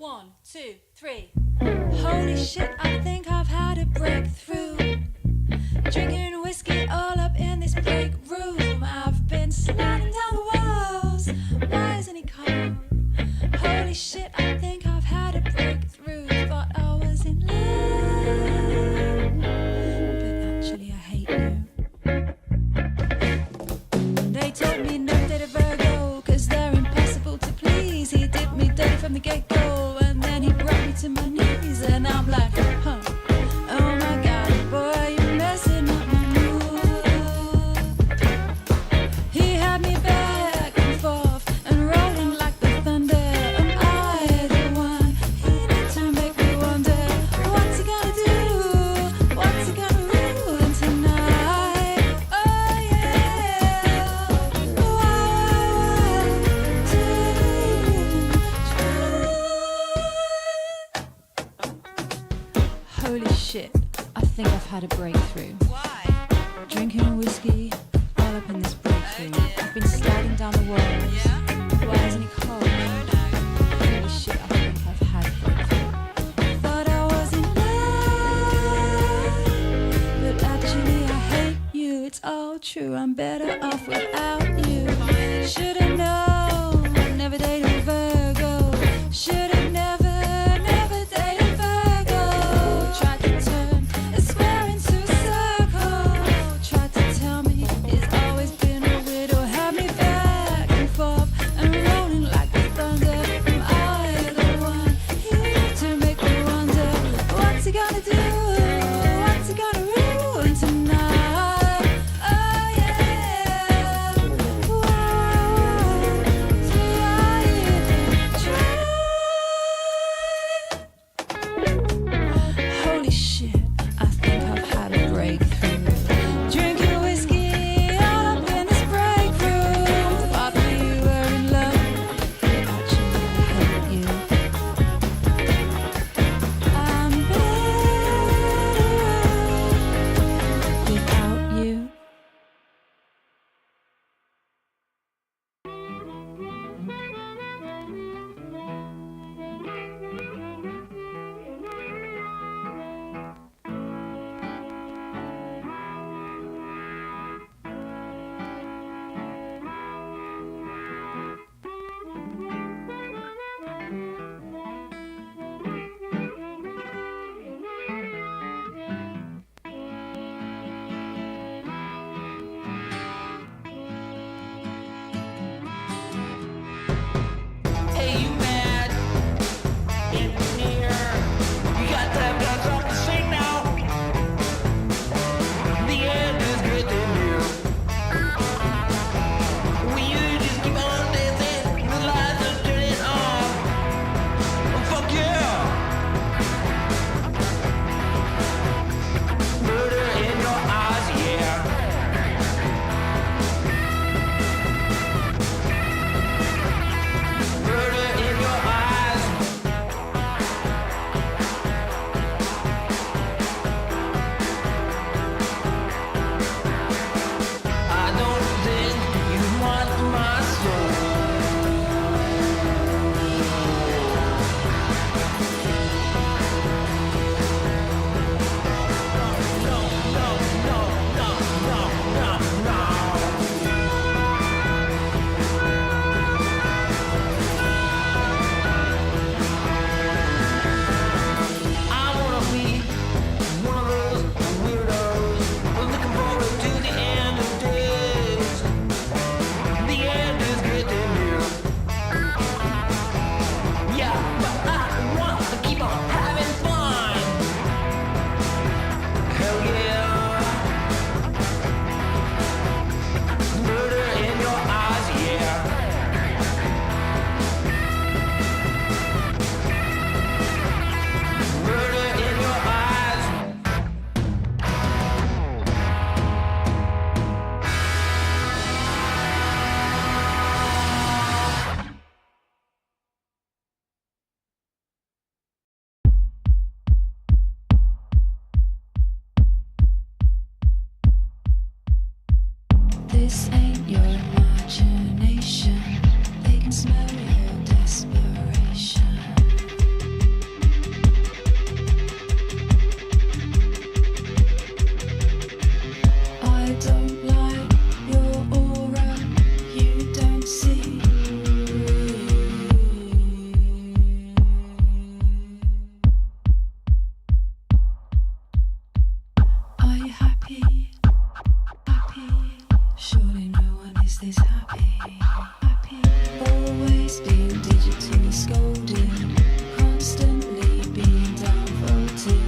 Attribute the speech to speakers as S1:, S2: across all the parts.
S1: 1, 2, 3. Holy shit, I think I've had a breakthrough. Drinking whiskey all up in this break room. I've been sliding down the walls. Why isn't he calm? Holy shit, I think I've had a breakthrough. Thought I was in love, but actually I hate you. They told me no date a Virgo, cause they're impossible to please. He did me dirty from the get-go, and then he brought me to my knees. And I'm like, huh, oh my god, boy, you're messing up my mood. He had me back and forth and rolling like the thunder. Am I the one he need to make me wonder? What's he gonna do? What's he gonna ruin tonight? Oh yeah. Holy shit, I think I've had a breakthrough.
S2: Why?
S1: Drinking whiskey all up in this breakthrough. I've been sliding down the walls.
S2: Yeah?
S1: Why isn't he cold?
S2: No, no.
S1: Holy shit, I think I've had a breakthrough. Thought I was in love, but actually I hate you. It's all true, I'm better off without you. Should've known, never dated a Virgo. Should've never dated Virgo. Tried to turn a square into a circle. Tried to tell me he's always been a widow. Had me back and forth and rolling like the thunder. Am I the one here to make me wonder? What's he gonna do? What's he gonna ruin tonight? Oh yeah. Always being digitally scolded, constantly being downvoted,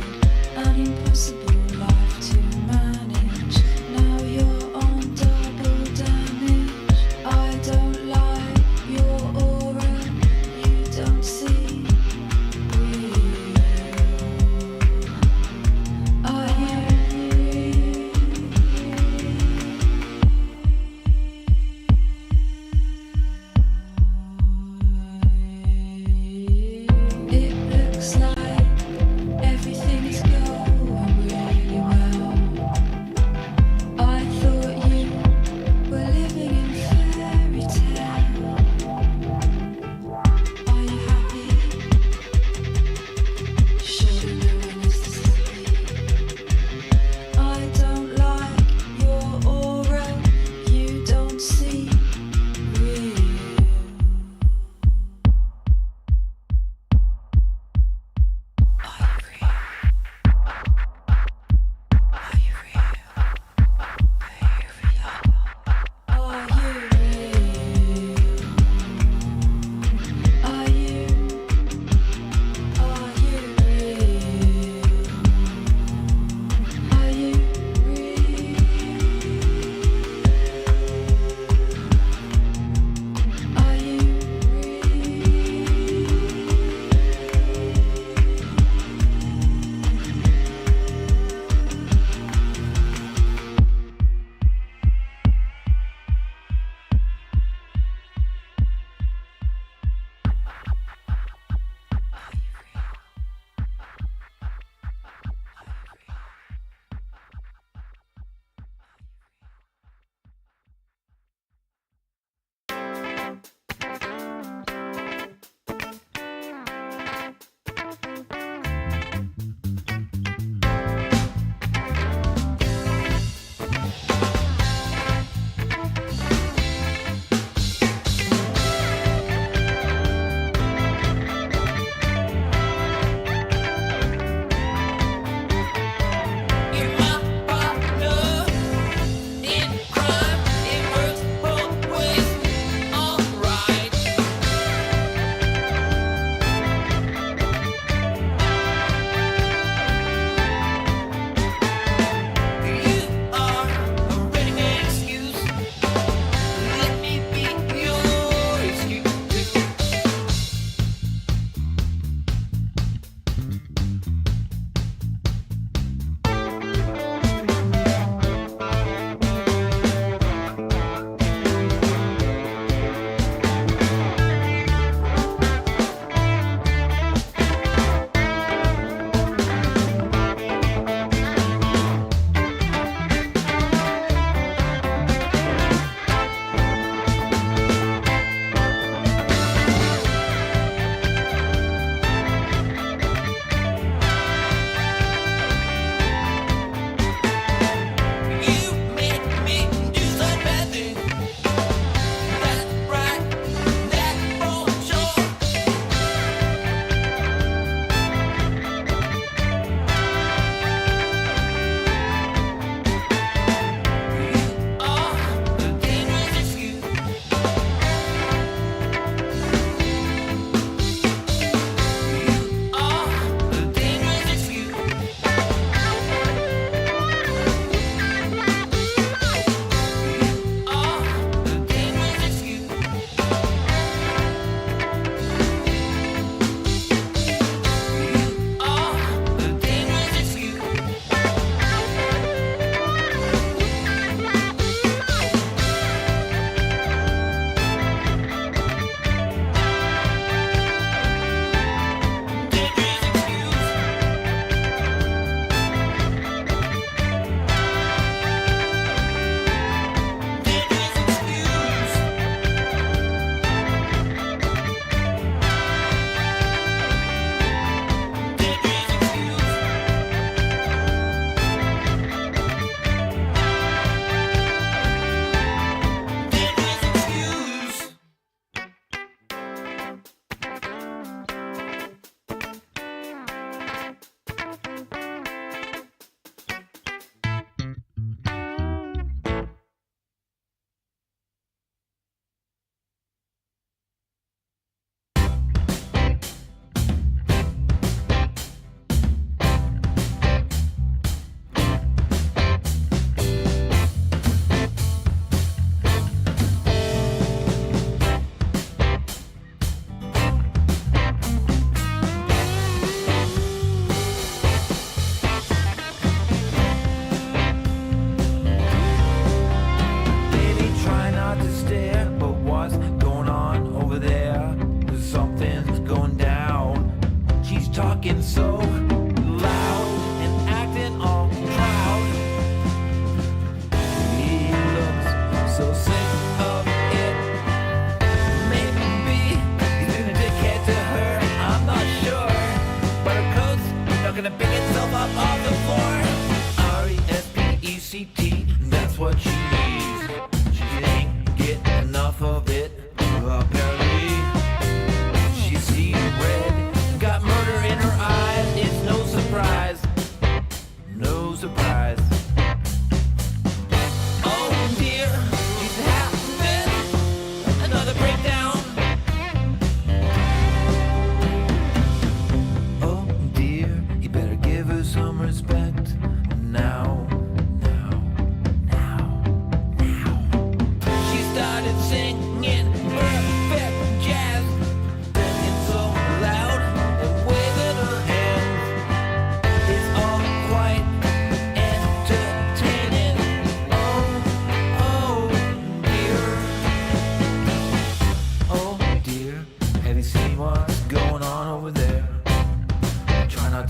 S1: an impossible life to manage. Now you're on double damage. I don't like your aura, you don't see real. Are you real?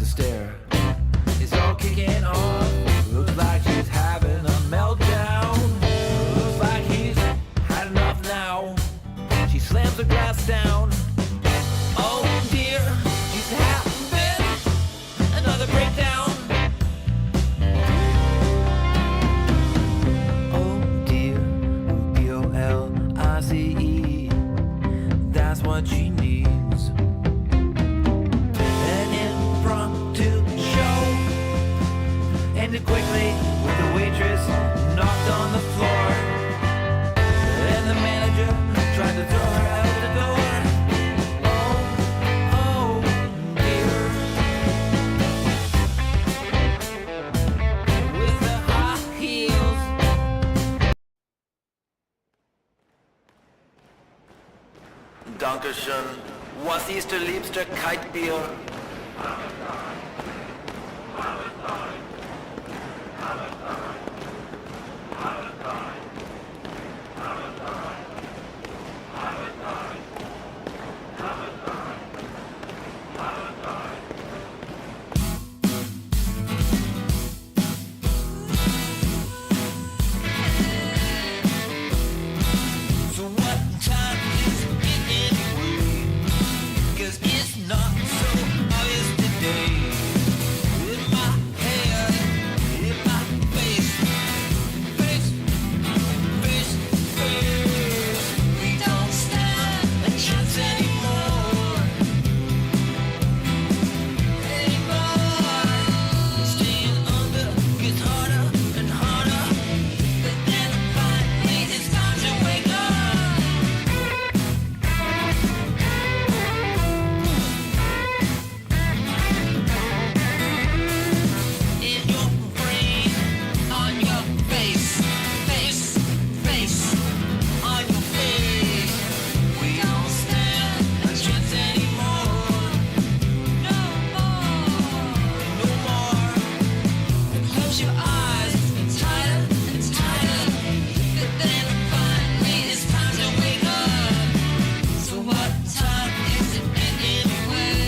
S2: stare. It's all kicking off. Looks like she's having a meltdown. Looks like he's had enough now. She slams the glass down. Oh dear, she's having another breakdown. Oh dear, Police. That's what she needs. An impromptu show ended quickly with the waitress knocked on the floor, and the manager tried to throw her out the door. Oh, oh dear. With the high heels. Dankeschön. Was ist der liebste Kaltbier? So what time is it anyway? 'Cause it's not so obvious today. In my head, in my face, face, face, face. We don't stand a chance anymore. Staying under gets harder and harder. But then finally it's time to wake up. In your brain, on your face, face, face, on your face. We don't stand a chance anymore. No more, no more. Close your eyes, tighter and tighter. But then finally it's time to wake up. So what time is it anyway?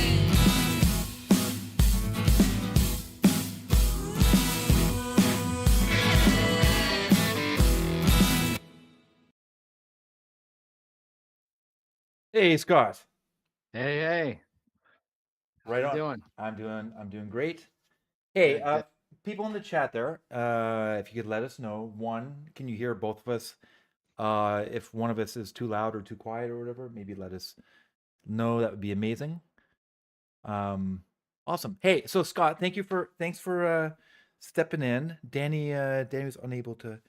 S3: Hey, Scott.
S4: Hey, hey. How
S3: Right
S4: you
S3: on.
S4: doing?
S3: I'm doing great. Hey,
S4: Good, good.
S3: people in the chat there, if you could let us know, one, can you hear both of us? If one of us is too loud or too quiet or whatever, maybe let us know. That would be amazing. Awesome. Hey, so Scott, thanks for stepping in. Danny was unable to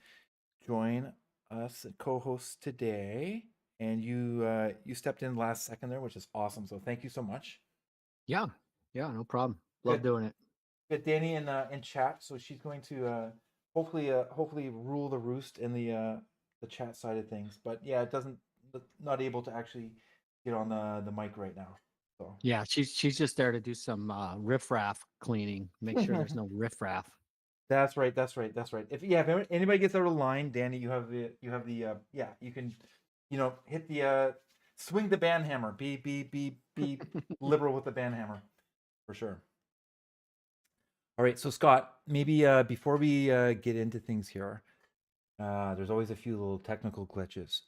S3: join us and co-host today, and you stepped in last second there, which is awesome. So thank you so much.
S4: Yeah, no problem. Love
S3: Good.
S4: doing it.
S3: Got Danny in chat, so she's going to hopefully rule the roost in the chat side of things. But yeah, not able to actually get on the mic right now. So
S4: Yeah, she's just there to do some riffraff cleaning. Make sure there's no riffraff.
S3: that's right. If anybody gets out of line, Danny, you have the you can hit the swing the band hammer. Be liberal with the band hammer for sure. All right, so Scott, maybe before we get into things here, there's always a few little technical glitches.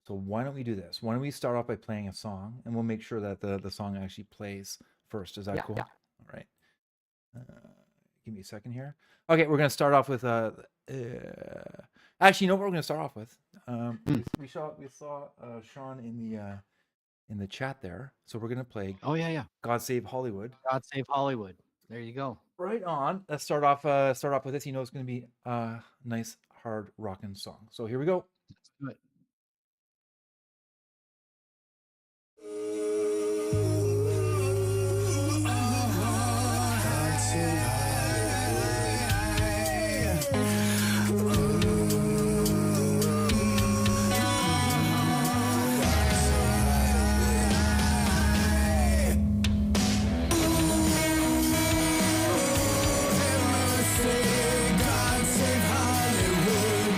S3: So why don't we do this? Why don't we start off by playing a song, and we'll make sure that the song actually plays first. Is that cool?
S4: Yeah.
S3: All right. Give me a second here. Okay, we're gonna start off with actually, you know what we're gonna start off with? We saw Sean in the chat there, so we're gonna play
S4: Oh yeah.
S3: "God Save Hollywood."
S4: God save Hollywood. There you go.
S3: Right on. Let's start off with this. It's going to be a nice hard rockin' song. So here we go.
S4: Let's do it.
S2: God save Hollywood.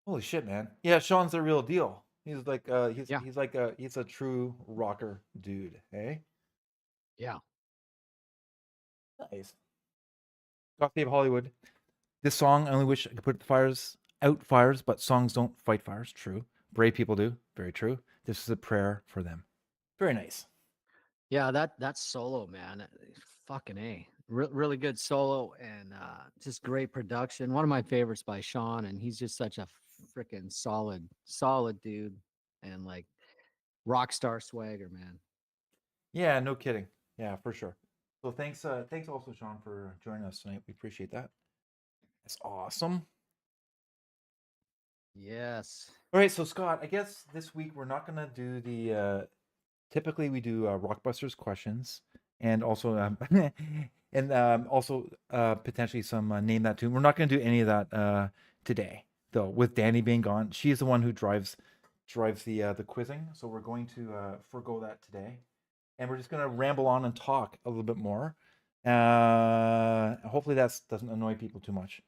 S3: Holy shit, man. Yeah, Sean's the real deal. He's like
S4: Yeah.
S3: he's a true rocker dude, hey?
S4: Yeah.
S3: Nice. Goth Babe Hollywood. This song, I only wish I could put fires out fires, but songs don't fight fires. True. Brave people do. Very true. This is a prayer for them. Very nice.
S4: Yeah, that solo, man, fucking A. Really good solo and just great production. One of my favorites by Sean, and he's just such a freaking solid dude and like rock star swagger, man.
S3: Yeah, no kidding. Yeah, for sure. So thanks also, Sean, for joining us tonight. We appreciate that. That's awesome.
S4: Yes.
S3: All right, so Scott, I guess this week we're not gonna do the typically we do Rockbusters questions and also potentially some name that tune. We're not gonna do any of that today though. With Danny being gone, she's the one who drives the quizzing, so we're going to forego that today, and we're just gonna ramble on and talk a little bit more. Hopefully that doesn't annoy people too much.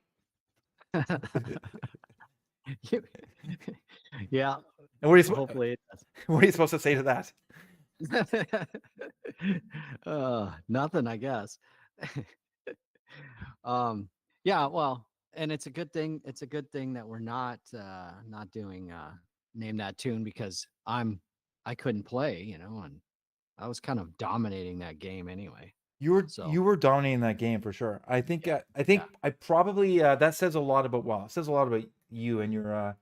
S4: Yeah,
S3: And what are you
S4: hopefully it
S3: what are you supposed to say to that?
S4: does. Nothing, I guess. Yeah, well, and it's a good thing. It's a good thing that we're not doing name that tune because I couldn't play, and I was kind of dominating that game anyway. So
S3: You were dominating that game for sure. I think I probably that says a lot about it says a lot about you and your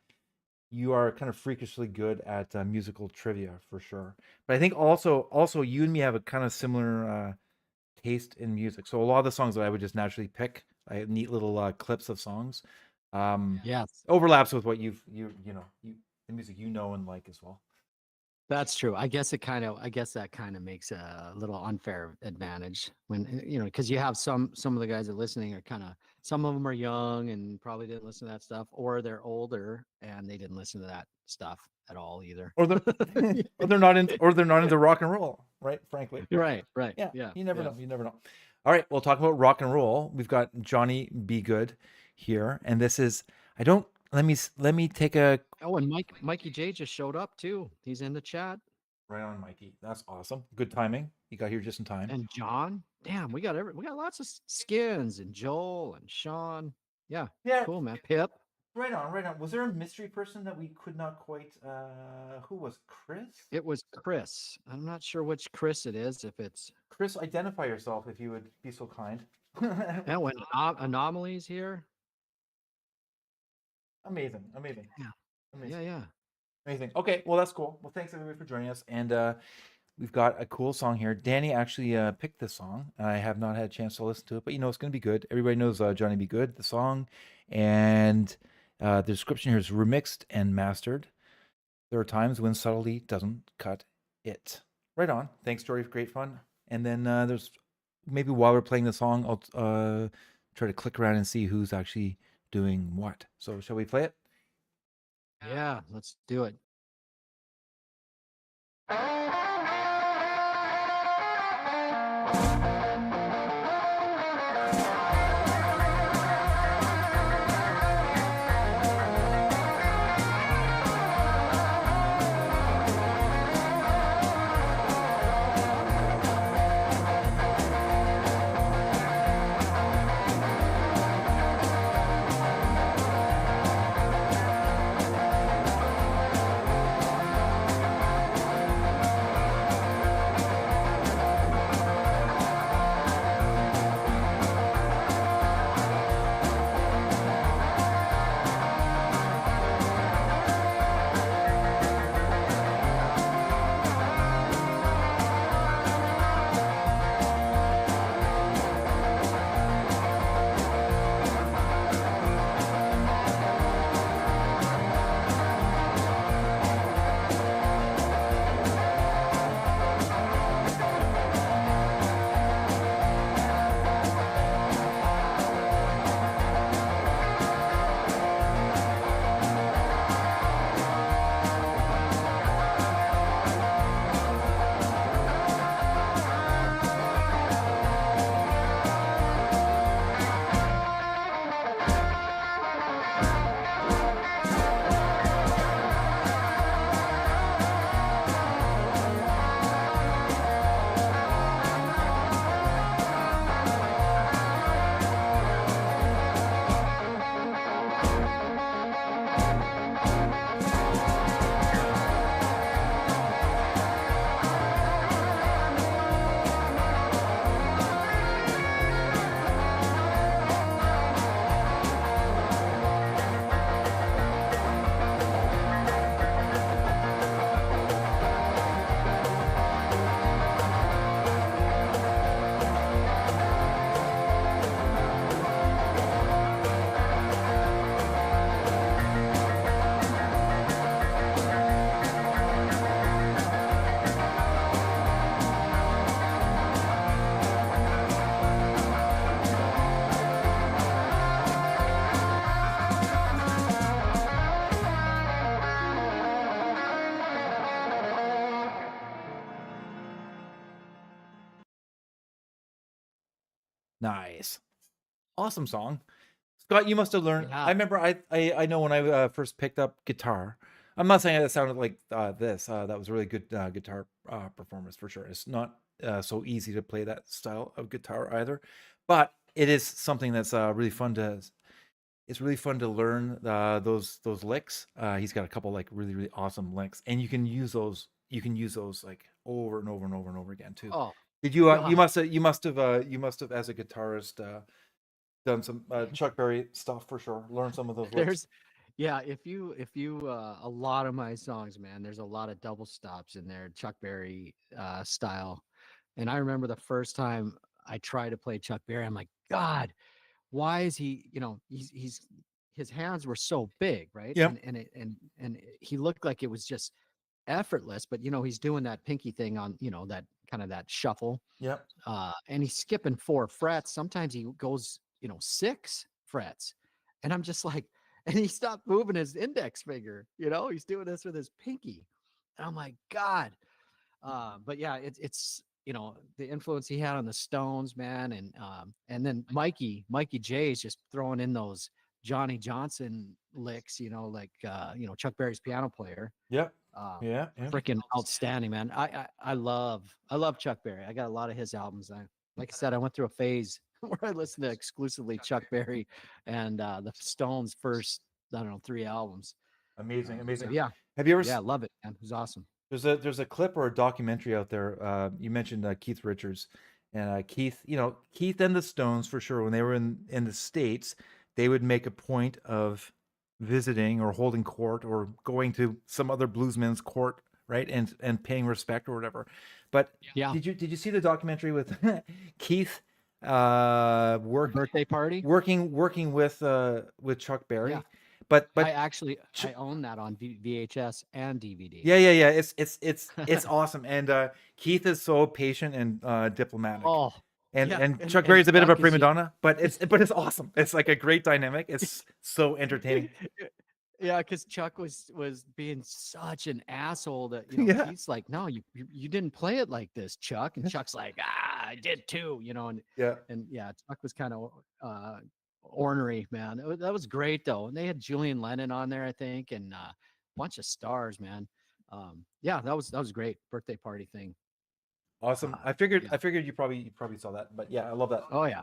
S3: you are kind of freakishly good at musical trivia for sure. But I think also you and me have a kind of similar taste in music. So a lot of the songs that I would just naturally pick, I have neat little clips of songs.
S4: yes,
S3: Overlaps with what you the music you know and like as well.
S4: that's true. I guess that kind of makes a little unfair advantage when because you have some of the guys that are listening are some of them are young and probably didn't listen to that stuff, or they're older and they didn't listen to that stuff at all either.
S3: Or they're not into rock and roll, right? Frankly.
S4: Right.
S3: Yeah. You never
S4: yeah.
S3: know. You never know. All right, we'll talk about rock and roll. We've got Johnny Be Good here, and this is let me take a
S4: Oh, and Mikey J just showed up too. He's in the chat.
S3: right on, Mikey. That's awesome. Good timing. You got here just in time.
S4: And John. Damn, we got lots of skins and Joel and Sean. Yeah.
S3: Yeah.
S4: Cool, man. Pip.
S3: Right on, right on. Was there a mystery person that we could not quite who was Chris?
S4: It was Chris. I'm not sure which Chris it is. If it's
S3: Chris, identify yourself if you would be so kind.
S4: yeah, when anomalies here.
S3: Amazing.
S4: Yeah.
S3: Amazing.
S4: Yeah.
S3: Amazing. Okay, well that's cool. Well, thanks everybody for joining us, and we've got a cool song here. Danny actually picked this song. I have not had a chance to listen to it, but it's going to be good. Everybody knows Johnny Be Good, the song, and the description here is remixed and mastered. There are times when subtlety doesn't cut it. Right on. Thanks, Jory. Great fun. And then there's maybe while we're playing the song, I'll try to click around and see who's actually doing what. So shall we play it?
S4: Yeah. Let's do it.
S1: Thank
S3: Nice. Awesome song. Scott, you must have learned.
S4: Yeah.
S3: I remember I know when I first picked up guitar. I'm not saying it sounded like this. That was a really good guitar performance for sure. It's not so easy to play that style of guitar either, but it is something that's really fun to. It's really fun to learn those licks. He's got a couple like really awesome licks, and you can use those. You can use those like over and over and over and over again too.
S4: Oh,
S3: Did you?
S4: God.
S3: You must have as a guitarist done some Chuck Berry stuff for sure. Learn some of those licks.
S4: There's, yeah, if you a lot of my songs, man, there's a lot of double stops in there, Chuck Berry style. And I remember the first time I tried to play Chuck Berry, I'm like, God, why is he, he's his hands were so big, right?
S3: Yep.
S4: And he looked like it was just effortless, but he's doing that pinky thing on, that kind of that shuffle.
S3: Yep.
S4: And he's skipping 4 frets. Sometimes he goes, 6 frets. And I'm just like, and he stopped moving his index finger, he's doing this with his pinky. And I'm like, God. But yeah, it's the influence he had on the Stones, man. And then Mikey J is just throwing in those Johnny Johnson licks, like Chuck Berry's piano player.
S3: Yep. Yeah.
S4: Freaking outstanding, man. I love Chuck Berry. I got a lot of his albums. Like I said, I went through a phase where I listened to exclusively Chuck Berry and the Stones' first, I don't know, 3 albums.
S3: Amazing.
S4: So yeah,
S3: Have you ever?
S4: yeah, I love it, man. It was awesome.
S3: There's a clip or a documentary out there. You mentioned Keith Richards, and Keith. Keith and the Stones for sure. When they were in the States, they would make a point of visiting or holding court or going to some other bluesman's court, right, and paying respect or whatever. But
S4: Yeah.
S3: did you see the documentary with Keith
S4: Birthday party.
S3: working with Chuck Berry?
S4: Yeah.
S3: But
S4: I own that on VHS and DVD.
S3: yeah. It's awesome. And Keith is so patient and diplomatic.
S4: Oh,
S3: And
S4: yeah,
S3: and
S4: and-
S3: Chuck
S4: and
S3: Berry's a bit of a
S4: Chuck is
S3: prima
S4: u-
S3: donna, but it's awesome. It's like a great dynamic. It's so entertaining.
S4: Yeah, because Chuck was being such an asshole that
S3: Yeah.
S4: he's like, no, you didn't play it like this, Chuck. And Chuck's like, I did too,
S3: Yeah.
S4: and yeah, Chuck was kind of ornery, man. That was great though, and they had Julian Lennon on there, I think, and a bunch of stars, man. Yeah, that was great birthday party thing.
S3: Awesome.
S4: Yeah.
S3: I figured you probably saw that, but yeah, I love that.
S4: Oh yeah,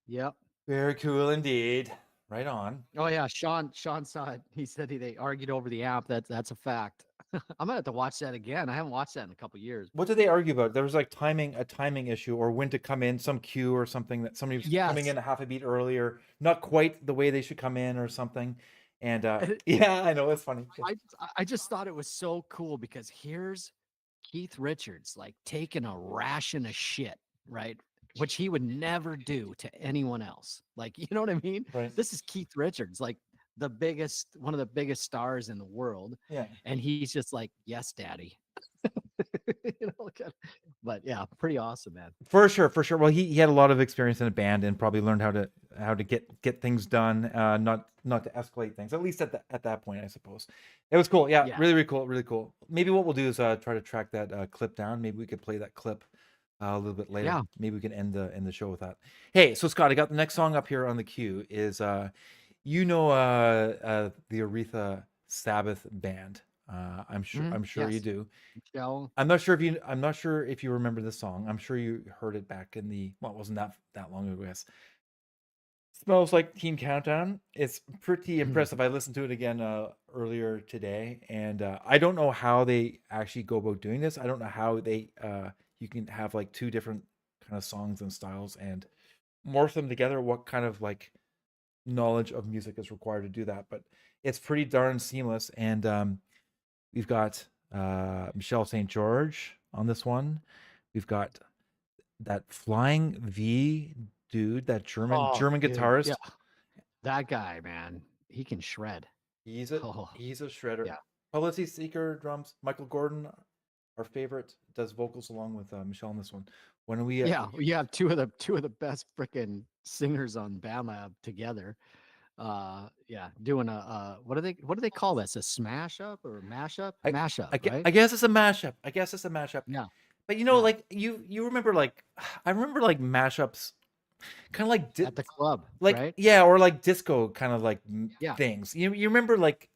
S4: yep.
S3: Very cool indeed. Right on.
S4: Oh yeah, Sean saw it. He said they argued over the app. That's a fact. I'm gonna have to watch that again. I haven't watched that in a couple years.
S3: What did they argue about? There was like a timing issue, or when to come in, some cue or something that somebody was coming
S4: Yes.
S3: in a half a beat earlier, not quite the way they should come in or something. And yeah, I know it's funny.
S4: I just thought it was so cool because here's Keith Richards like taking a ration of shit, right? Which he would never do to anyone else. Like, you know what I mean?
S3: Right.
S4: This is Keith Richards, like one of the biggest stars in the world.
S3: Yeah.
S4: And he's just like, yes, daddy. But yeah, pretty awesome, man.
S3: For sure. Well, he had a lot of experience in a band and probably learned how to get things done, not to escalate things. At least at that point, I suppose. It was cool. Yeah,
S4: Yeah.
S3: really cool, really cool. Maybe what we'll do is try to track that clip down. Maybe we could play that clip a little bit later.
S4: Yeah.
S3: Maybe we can end the show with that. Hey, so Scott, I got the next song up here on the queue. Is the Aretha Sabbath band? I'm sure you
S4: Yes.
S3: do.
S4: Michelle.
S3: I'm not sure if you remember the song. I'm sure you heard it back in it wasn't that long ago, I guess. Smells Like Teen Countdown. It's pretty impressive. I listened to it again earlier today, and I don't know how they actually go about doing this. I don't know how they you can have like 2 different kind of songs and styles and morph them together. What kind of like knowledge of music is required to do that? But it's pretty darn seamless. And we've got Michelle St. George on this one. We've got that Flying V dude, that German
S4: Oh, dude,
S3: guitarist.
S4: yeah. That guy, man, he can shred.
S3: He's a
S4: Oh,
S3: shredder.
S4: yeah.
S3: Policy Seeker drums. Michael Gordon, our favorite, does vocals along with Michelle on this one. When we
S4: Yeah, you have two of the best freaking singers on BandLab together. Yeah, doing a what do they call this? A smash up or mashup? Mashup, right?
S3: I guess it's a mashup.
S4: Yeah.
S3: But
S4: Yeah.
S3: like you remember like I remember like mashups kind of like
S4: at the club,
S3: like
S4: right?
S3: yeah, or like disco kind of like
S4: Yeah.
S3: things. You remember like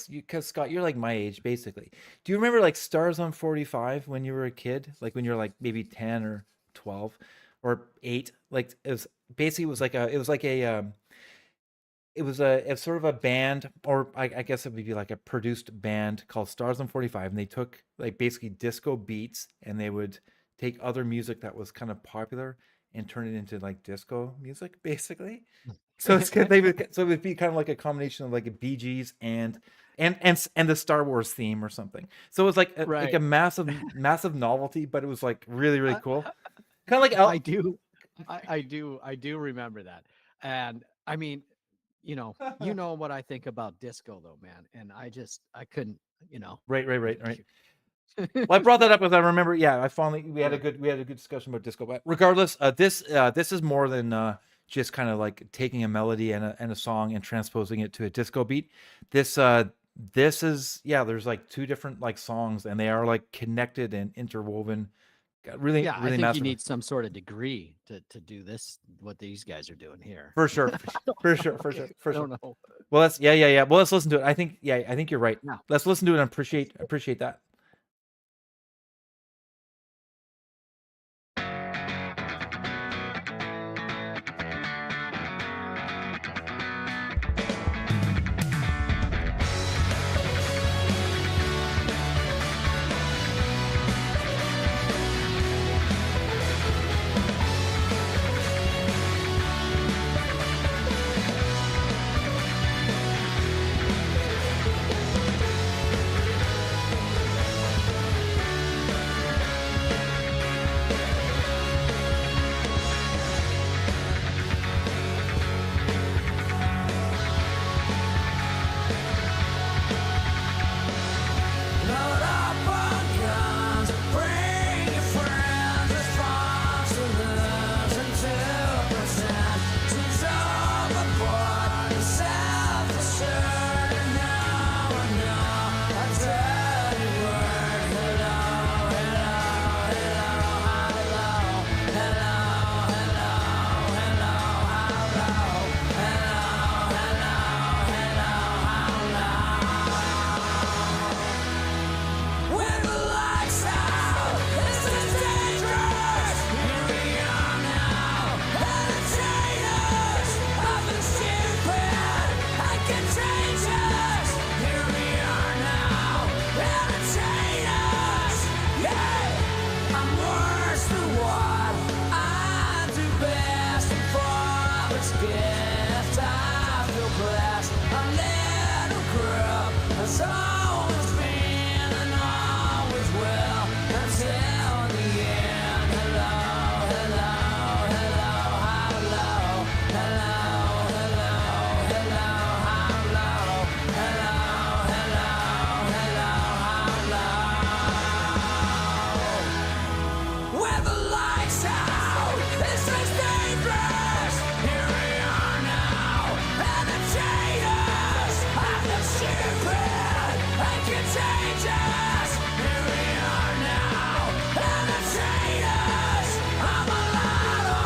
S3: because Scott, you're like my age basically. Do you remember like Stars on 45 when you were a kid? Like when you're like maybe 10 or 12 or 8? Like it was like it's sort of a band, or I guess it would be like a produced band called Stars on 45, and they took like basically disco beats and they would take other music that was kind of popular and turn it into like disco music, basically. So so it would be kind of like a combination of like a Bee Gees and the Star Wars theme or something. So it was like
S4: Right.
S3: a massive novelty, but it was like really
S4: I,
S3: cool. Kind of like
S4: I do, I do remember that, and I mean, you know what I think about disco though, man, and I couldn't, you know.
S3: right. Well, I brought that up because I remember. Yeah, we had a good discussion about disco. But regardless, this is more than just kind of like taking a melody and a song and transposing it to a disco beat. This is There's like two different like songs, and they are like connected and interwoven. Really
S4: Yeah, I
S3: really
S4: think you
S3: masterful.
S4: need some sort of degree to do this, what these guys are doing here.
S3: For sure, for sure, for sure,
S4: I
S3: for sure.
S4: don't know.
S3: Well, yeah. Well, let's listen to it. I think you're right.
S4: Yeah.
S3: Let's listen to it and appreciate that.
S2: Load up on guns, bring your friends, responsibilities and 2%. She's overboard, self-assured, and now I know a dirty word. Hello, hello, hello, hello, hello, when the lights out, this is dangerous. Here we are now, entertainers of the stupid and contagious. Here we are now, entertainers. Yeah, I'm worse than what I do best. For its gift, I feel blessed. A little group has always been and always will until the end. Hello, hello, hello, hello, hello, hello, hello, hello, hello, hello. When the lights out, this is dangerous. Here we are now, entertainers of the stupid and contagious. Here we are now, entertainers. I'm a lotto,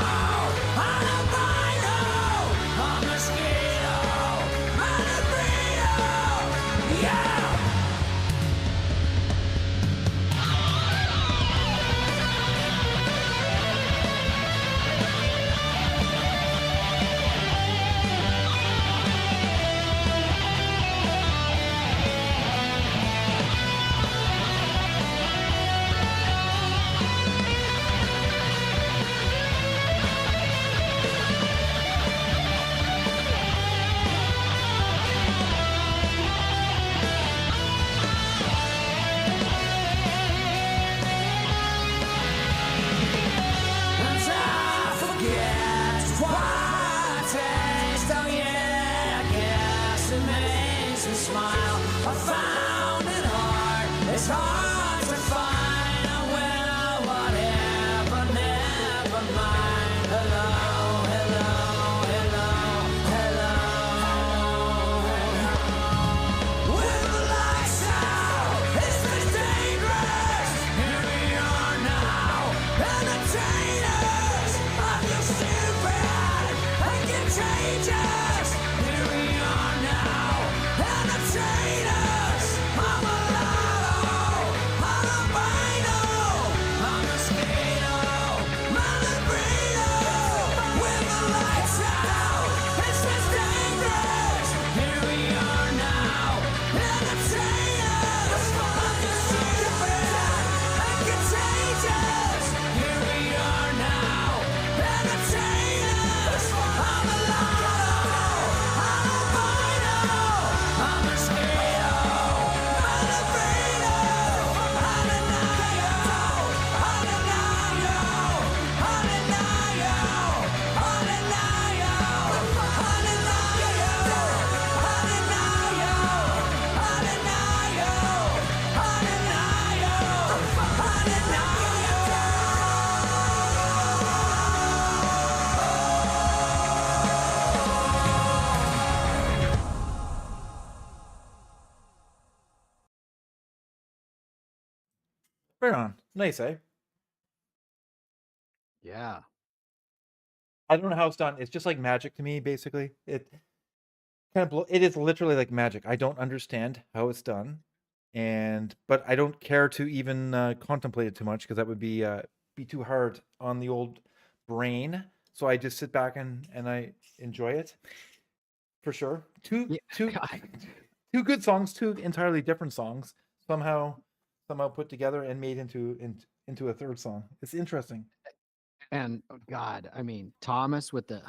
S2: I'm a rhino, a mosquito, I'm a burrito. Yeah. And I forget what taste. Oh yeah, I guess it makes me smile. I found it hard. It's hard to find. Oh, well, whatever, never mind. Hello, hello, hello, hello. With the lights out, this is dangerous. Here we are now, entertainers of the stupid contagious. Here we are now, entertainers. I'm a lotto, I'm a rhino, I'm a mosquito, malabrito. With the lights out, it's just dangerous. Here we are now, entertainers. I'm just stupid and contagious. Here we are now, entertainers. I'm a lotto, I'm a rhino, I'm a mosquito, malabrito. I'm a nayo, I'm a nayo, I'm a nayo, I'm a nayo, I'm a nayo, I'm a nayo, I'm a nayo, I'm a nayo, I'm a
S3: Right on. Nice, eh?
S4: Yeah.
S3: I don't know how it's done. It's just like magic to me, basically. It it is literally like magic. I don't understand how it's done, but I don't care to even contemplate it too much because that would be too hard on the old brain. So I just sit back and I enjoy it for sure. Two
S4: Yeah.
S3: two two good songs, two entirely different songs somehow put together and made into a third song. It's interesting.
S4: And oh God, I mean Thomas with the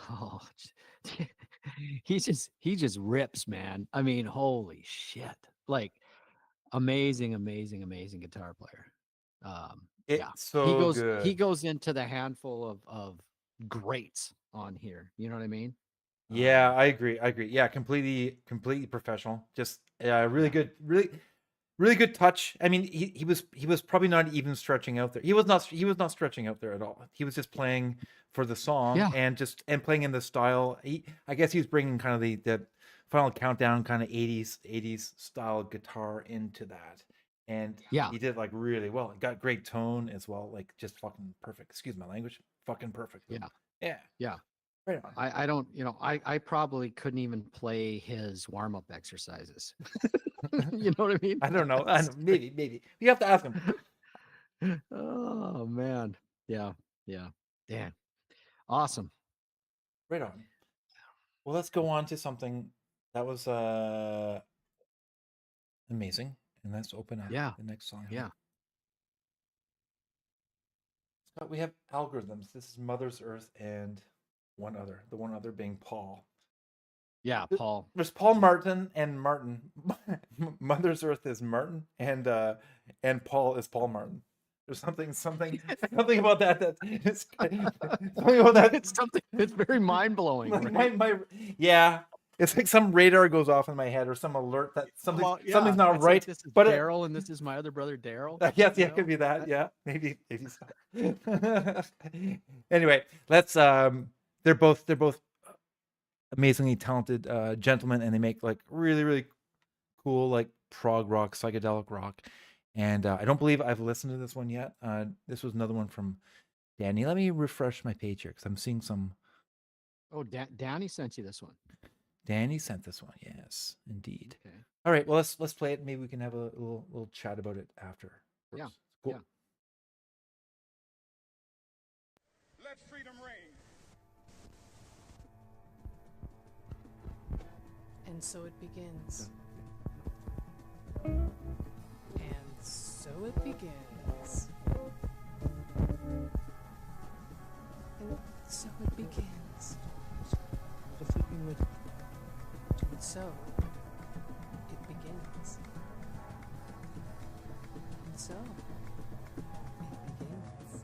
S4: he just rips, man. I mean, holy shit! Like amazing, amazing, amazing guitar player.
S3: It's
S4: Yeah,
S3: so
S4: he
S3: good.
S4: goes into the handful of greats on here. You know what I mean?
S3: Yeah,
S4: Um,
S3: I agree. I agree. Yeah, completely professional. Just really
S4: yeah,
S3: good, really good touch. I mean, he was probably not even stretching out there. He was not stretching out there at all. He was just playing for the song
S4: yeah,
S3: and playing in the style. I guess he was bringing kind of the Final Countdown kind of 80s style guitar into that. And
S4: yeah,
S3: he did like really well. It got great tone as well, like just fucking perfect. Excuse my language. Fucking perfect.
S4: yeah,
S3: Yeah.
S4: yeah.
S3: Right on.
S4: I don't, I probably couldn't even play his warm up exercises. You know what I mean?
S3: I don't know. I know. Maybe. You have to ask him.
S4: Oh man. Yeah. Yeah. Damn. Awesome.
S3: Right on. Well, let's go on to something that was amazing, and let's open up
S4: Yeah.
S3: the next song.
S4: Yeah.
S3: Scott, we have algorithms. This is Mother's Earth and one other. The one other being Paul.
S4: Yeah. Paul.
S3: There's Paul Martin and Martin. Mother's Earth is Martin, and Paul is Paul Martin. There's something about that is something about that.
S4: It's something that's very mind blowing.
S3: Like yeah, it's like some radar goes off in my head or some alert that something's not right.
S4: This is
S3: but
S4: Daryl, and this is my other brother Daryl.
S3: yes,
S4: you
S3: yeah, it could
S4: know?
S3: be that. Yeah, maybe so. Anyway, let's they're both amazingly talented gentlemen, and they make like really cool like prog rock, psychedelic rock. And I don't believe I've listened to this one yet. This was another one from Danny. Let me refresh my page here because I'm seeing some.
S4: Oh, Danny sent you this one.
S3: Danny sent this one. Yes, indeed.
S4: Okay.
S3: All right. Well, let's play it. Maybe we can have a little chat about it after.
S4: Yeah,
S3: Cool.
S4: yeah.
S5: Let freedom reign.
S6: And so it begins. And so it begins. And so it begins. And so it begins. And so it begins.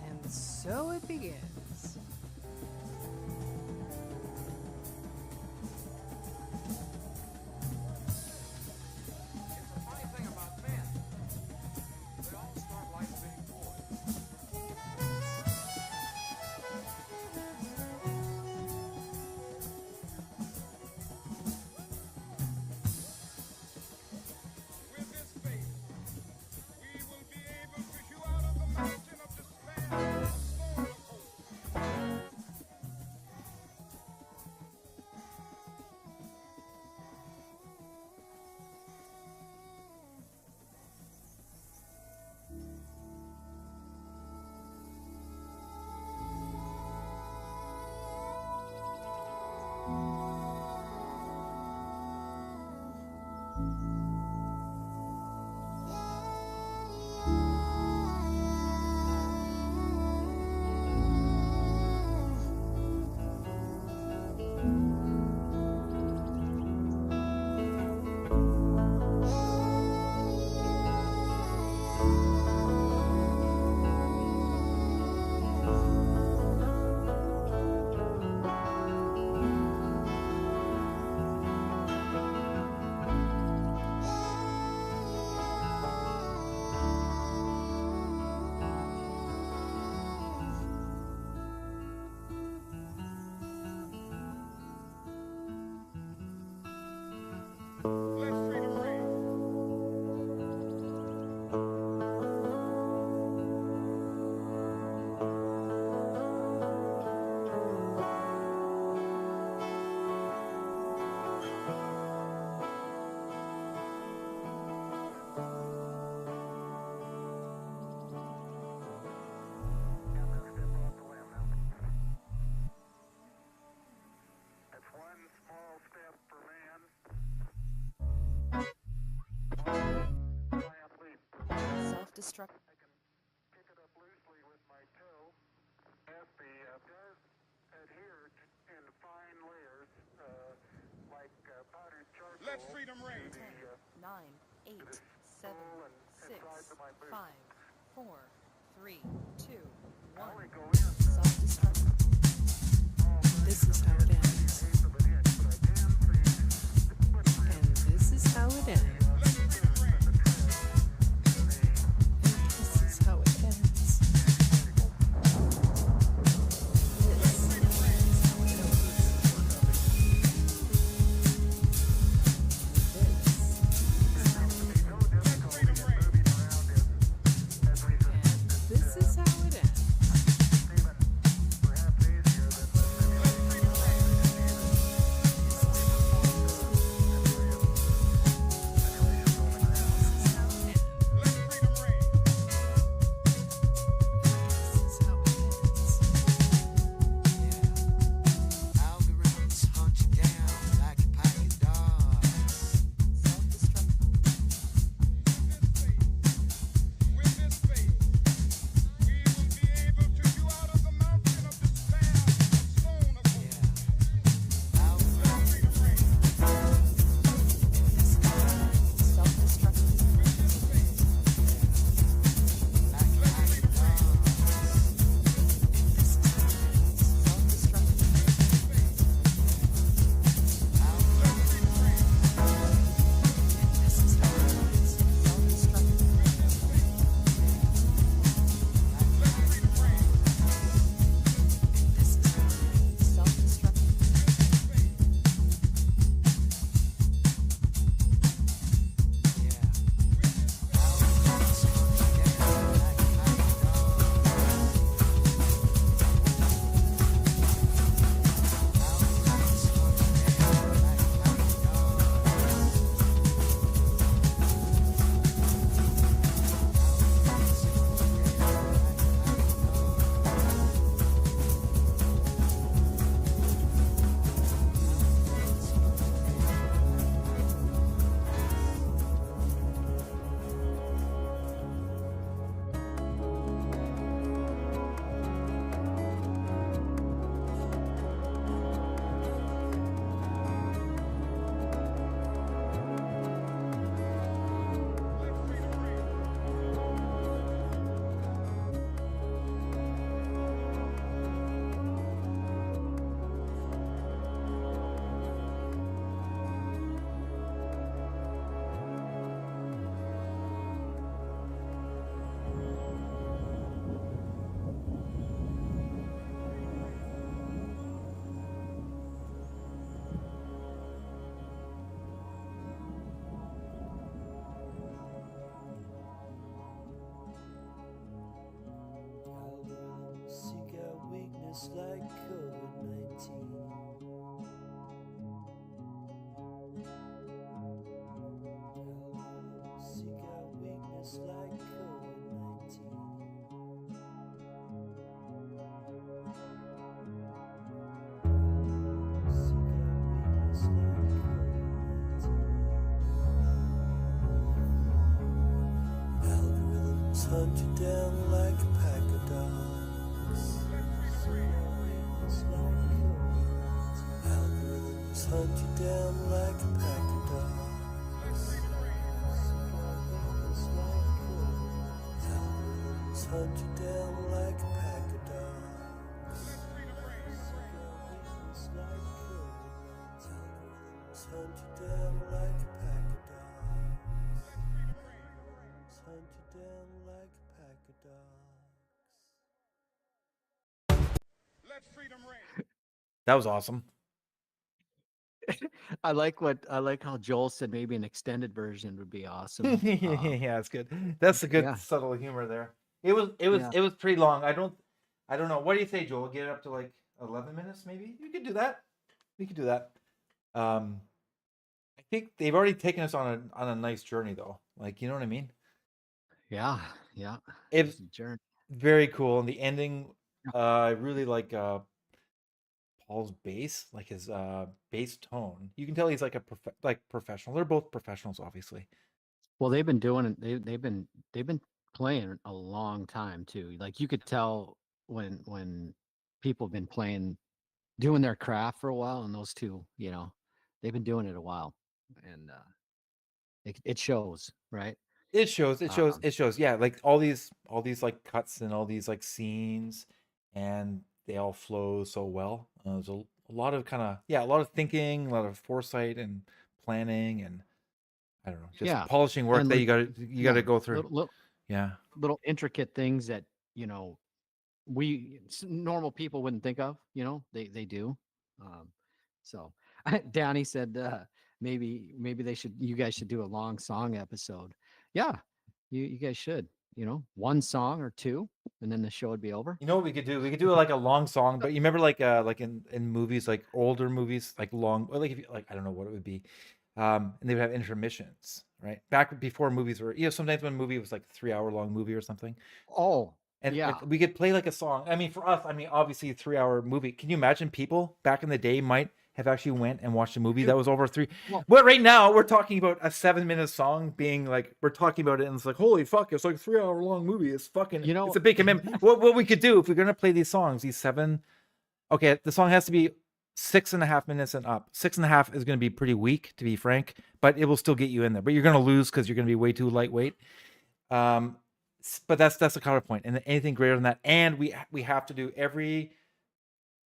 S6: And so it begins.
S5: It's a funny thing about men. They all start life being boys. With this faith, we will be able to hew out of the mountain of despair a storm of hope. Let freedom ring. It's one small step for man, one giant leap.
S6: Self-destruct.
S5: I can pick it up loosely with my toe. As the does adhere in fine layers, like powdered charcoal. Let freedom ring.
S6: 10, 9, 8, 7, 6, 5, 4, 3, 2, 1.
S5: Only go in
S6: Self-destruct. This is how it ends.
S5: eighth of an inch, but I can see the footprint.
S6: And this is how it ends.
S5: Let freedom ring.
S6: And this is how it ends. This is how it ends.
S5: Perhaps easier than the simulation.
S7: just like COVID-19. Seek out weakness like COVID-19. Seek out weakness like COVID-19. Algorithms hunt you down like a pack of dogs. Algorithms hunt you down like a pack of dogs. Algorithms hunt you down like a pack of dogs. Algorithms hunt you down like a pack of dogs. Hunt you down like a pack of dogs.
S5: Let freedom ring.
S3: That was awesome.
S4: I like how Joel said maybe an extended version would be awesome.
S3: Yeah, it's good. That's a good
S4: Yeah.
S3: subtle humor there. It was pretty long. I don't know. What do you say, Joel? Get it up to like 11 minutes, maybe? You could do that. We could do that. I think they've already taken us on a nice journey though. Like, you know what I mean?
S4: Yeah, yeah.
S3: It's
S4: It's a journey.
S3: very cool. And the ending, I really like Paul's bass, like his bass tone. You can tell he's like a professional. They're both professionals, obviously.
S4: Well, they've been doing it. They've been playing a long time too. Like you could tell when people have been playing, doing their craft for a while, and those two, they've been doing it a while, and it shows, right?
S3: It shows. It shows.
S4: Um,
S3: It shows. Yeah, like all these like cuts and all these like scenes, and they all flow so well. There's a lot of a lot of thinking, a lot of foresight and planning, and I don't know, just
S4: yeah,
S3: polishing work
S4: and
S3: that
S4: like
S3: you got
S4: yeah,
S3: to go through.
S4: little, little
S3: Yeah.
S4: little intricate things that normal people wouldn't think of. They do. Um, so Danny said maybe you guys should do a long song episode. Yeah, you guys should. One song or two, and then the show would be over.
S3: You know what we could do? We could do like a long song, but you remember like in movies, like older movies, like long, or like if you, like I don't know what it would be, and they would have intermissions, right? Back before movies were, sometimes when a movie was like 3 hour long movie or something,
S4: Oh,
S3: and
S4: yeah.
S3: we could play like a song. I mean, for us, obviously a 3 hour movie. Can you imagine people back in the day might have actually went and watched a movie that was over three?
S4: Well-
S3: But right now we're talking about a 7 minute song being like, we're talking about it and it's like, holy fuck, it's like a 3 hour long movie. It's fucking, it's a big commitment. What we could do if we're gonna play these songs, these seven, okay, the song has to be 6.5 minutes and up. 6.5 is gonna be pretty weak, to be frank, but it will still get you in there. But you're gonna lose because you're gonna be way too lightweight. But that's the counterpoint, and anything greater than that, and we have to do every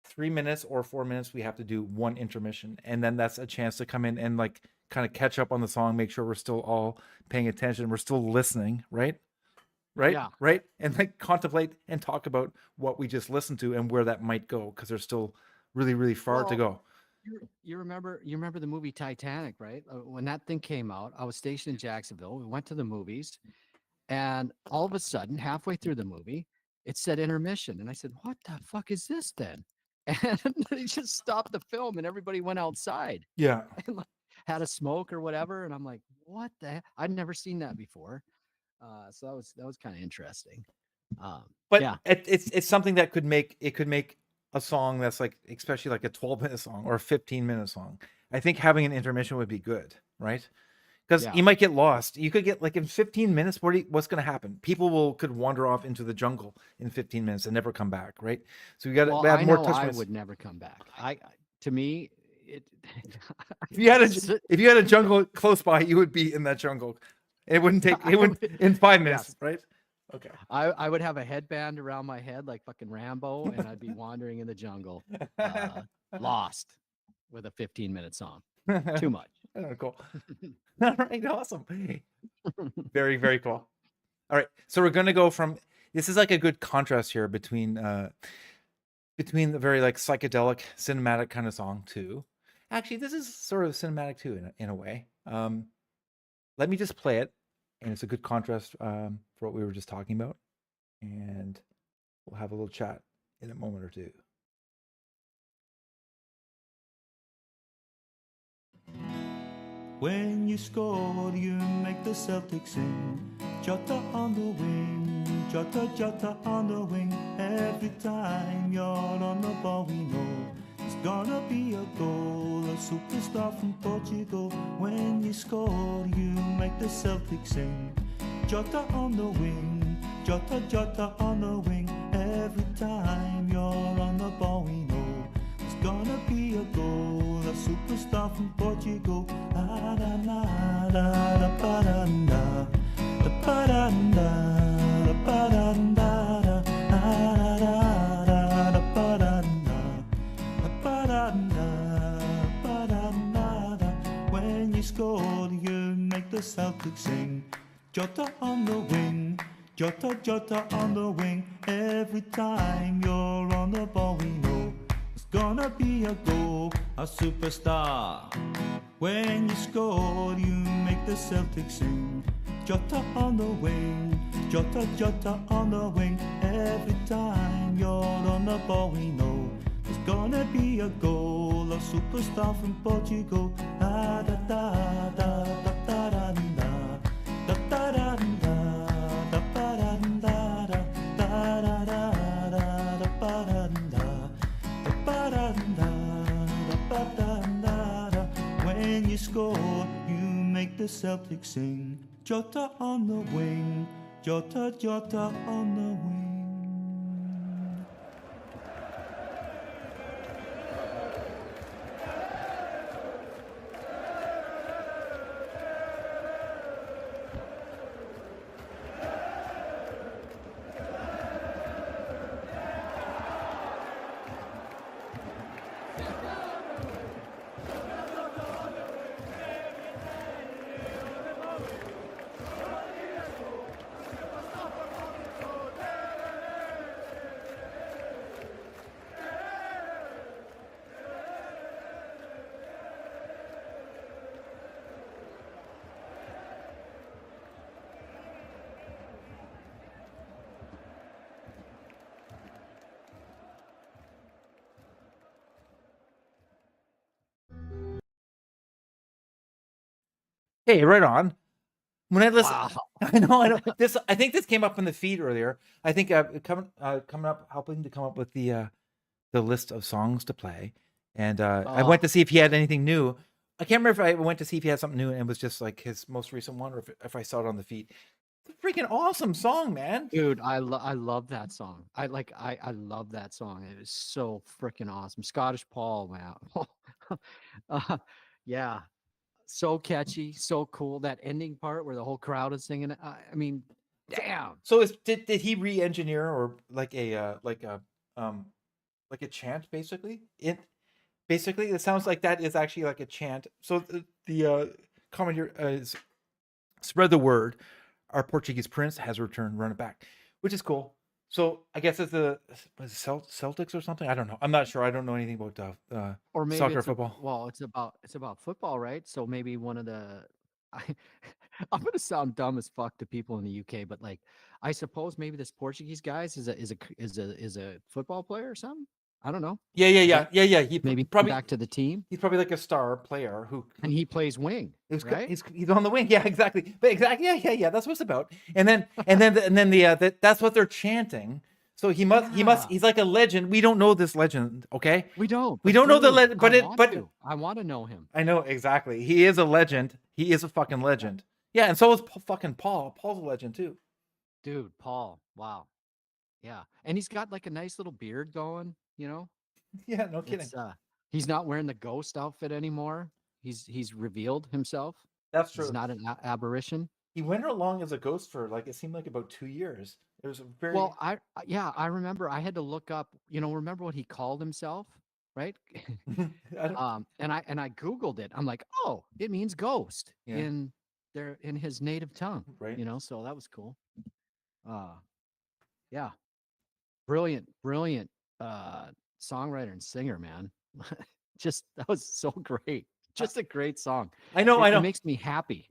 S3: 3 minutes or 4 minutes, we have to do one intermission, and then that's a chance to come in and like kind of catch up on the song, make sure we're still all paying attention, we're still listening, right?
S4: Yeah.
S3: Right, and like contemplate and talk about what we just listened to and where that might go, because there's still really, really far to go.
S4: You remember the movie Titanic, right? When that thing came out, I was stationed in Jacksonville. We went to the movies, and all of a sudden, halfway through the movie, it said intermission, and I said, "What the fuck is this then?" And they just stopped the film, and everybody went outside
S3: Yeah,
S4: and like, had a smoke or whatever. And I'm like, "What the heck? I'd never seen that before." So that was kind of interesting.
S3: but
S4: Yeah.
S3: it's something that could make a song that's like, especially like a 12-minute song or a 15-minute song. I think having an intermission would be good, right? Because
S4: Yeah.
S3: you might get lost. You could get like in 15 minutes. What's going to happen? People could wander off into the jungle in 15 minutes and never come back, right? So we got to
S4: Well,
S3: have
S4: I
S3: more
S4: know
S3: touch
S4: I
S3: points.
S4: would never come back. To me, it.
S3: If you had
S4: So-
S3: if you had a jungle close by, you would be in that jungle. It wouldn't take. It would in 5 minutes, right? Okay.
S4: I would have a headband around my head like fucking Rambo, and I'd be wandering in the jungle, lost with a 15-minute song. Too much.
S3: Oh, cool. All right, awesome. Very, very cool. All right, so we're gonna go from, this is like a good contrast here between the very like psychedelic cinematic kind of song to, actually this is sort of cinematic too in a way. Let me just play it, and it's a good contrast for what we were just talking about, and we'll have a little chat in a moment or two.
S7: When you score, you make the Celtics sing. Jota on the wing, Jota, Jota on the wing. Every time you're on the ball, we know it's gonna be a goal. A superstar from Portugal. When you score, you make the Celtics sing. Jota on the wing, Jota, Jota on the wing. Every time you're on the ball, we know it's gonna be a goal. A superstar from Portugal. La da la la da ba da da, da ba da da, da ba da da, da da da da ba da da, da ba da da, ba da da. When you score, you make the Celtics sing. Jota on the wing, Jota, Jota on the wing. Every time you're on the ball, we know it's gonna be a goal, a superstar. When you score, you make the Celtics sing. Jota on the wing, Jota, Jota on the wing. Every time you're on the ball, we know there's gonna be a goal, a superstar from Portugal. Da da da da da da da da da da da da da da da da da. When you score, you make the Celtics sing. Jota on the wing, Jota, Jota on the wing.
S3: Hey, right on. When I listen,
S4: Wow.
S3: I know. This, I think this came up in the feed earlier. I think coming up, helping to come up with the list of songs to play, and I went to see if he had anything new. I can't remember if I went to see if he had something new and it was just like his most recent one, or if I saw it on the feed. It's a freaking awesome song, man.
S4: Dude, I love that song. I love that song. It is so freaking awesome. Scottish Paul, man. Yeah, so catchy, so cool. That ending part where the whole crowd is singing it. I mean, damn.
S3: So did he re-engineer or like a chant basically? Basically it sounds like that is actually like a chant. So the comment here is spread the word. Our Portuguese prince has returned, run it back, which is cool. So I guess it's Celtics or something. I don't know. I'm not sure. I don't know anything about
S4: Or maybe
S3: soccer,
S4: it's
S3: football.
S4: it's about football, right? So maybe one of the I, I'm gonna sound dumb as fuck to people in the UK, but like I suppose maybe this Portuguese guys is a football player or something. I don't know.
S3: Yeah. He
S4: Maybe come
S3: probably
S4: back to the team
S3: he's probably like a star player who
S4: and he plays wing, right?
S3: he's on the wing. Yeah, exactly. But exactly. Yeah. That's what it's about. And then that's what they're chanting. So he must
S4: Yeah.
S3: he's like a legend. We don't know this legend, okay?
S4: We don't.
S3: We
S4: but
S3: don't know the
S4: dude,
S3: legend, but
S4: I want to know him.
S3: I know exactly. He is a legend. He is a fucking legend. Yeah, and so is fucking Paul. Paul's a legend too.
S4: Dude, Paul. Wow. Yeah. And he's got like a nice little beard going, you know?
S3: Yeah, no kidding.
S4: It's he's not wearing the ghost outfit anymore. He's revealed himself.
S3: That's true.
S4: He's not an aberration.
S3: He went along as a ghost for like it seemed like about 2 years. It was a very
S4: Well, I remember I had to look up, remember what he called himself, right?
S3: I don't,
S4: And I Googled it. I'm like, oh, it means ghost
S3: Yeah.
S4: in his native tongue.
S3: Right.
S4: So that was cool. Yeah. Brilliant songwriter and singer, man. Just that was so great. Just a great song.
S3: I know.
S4: It makes me happy.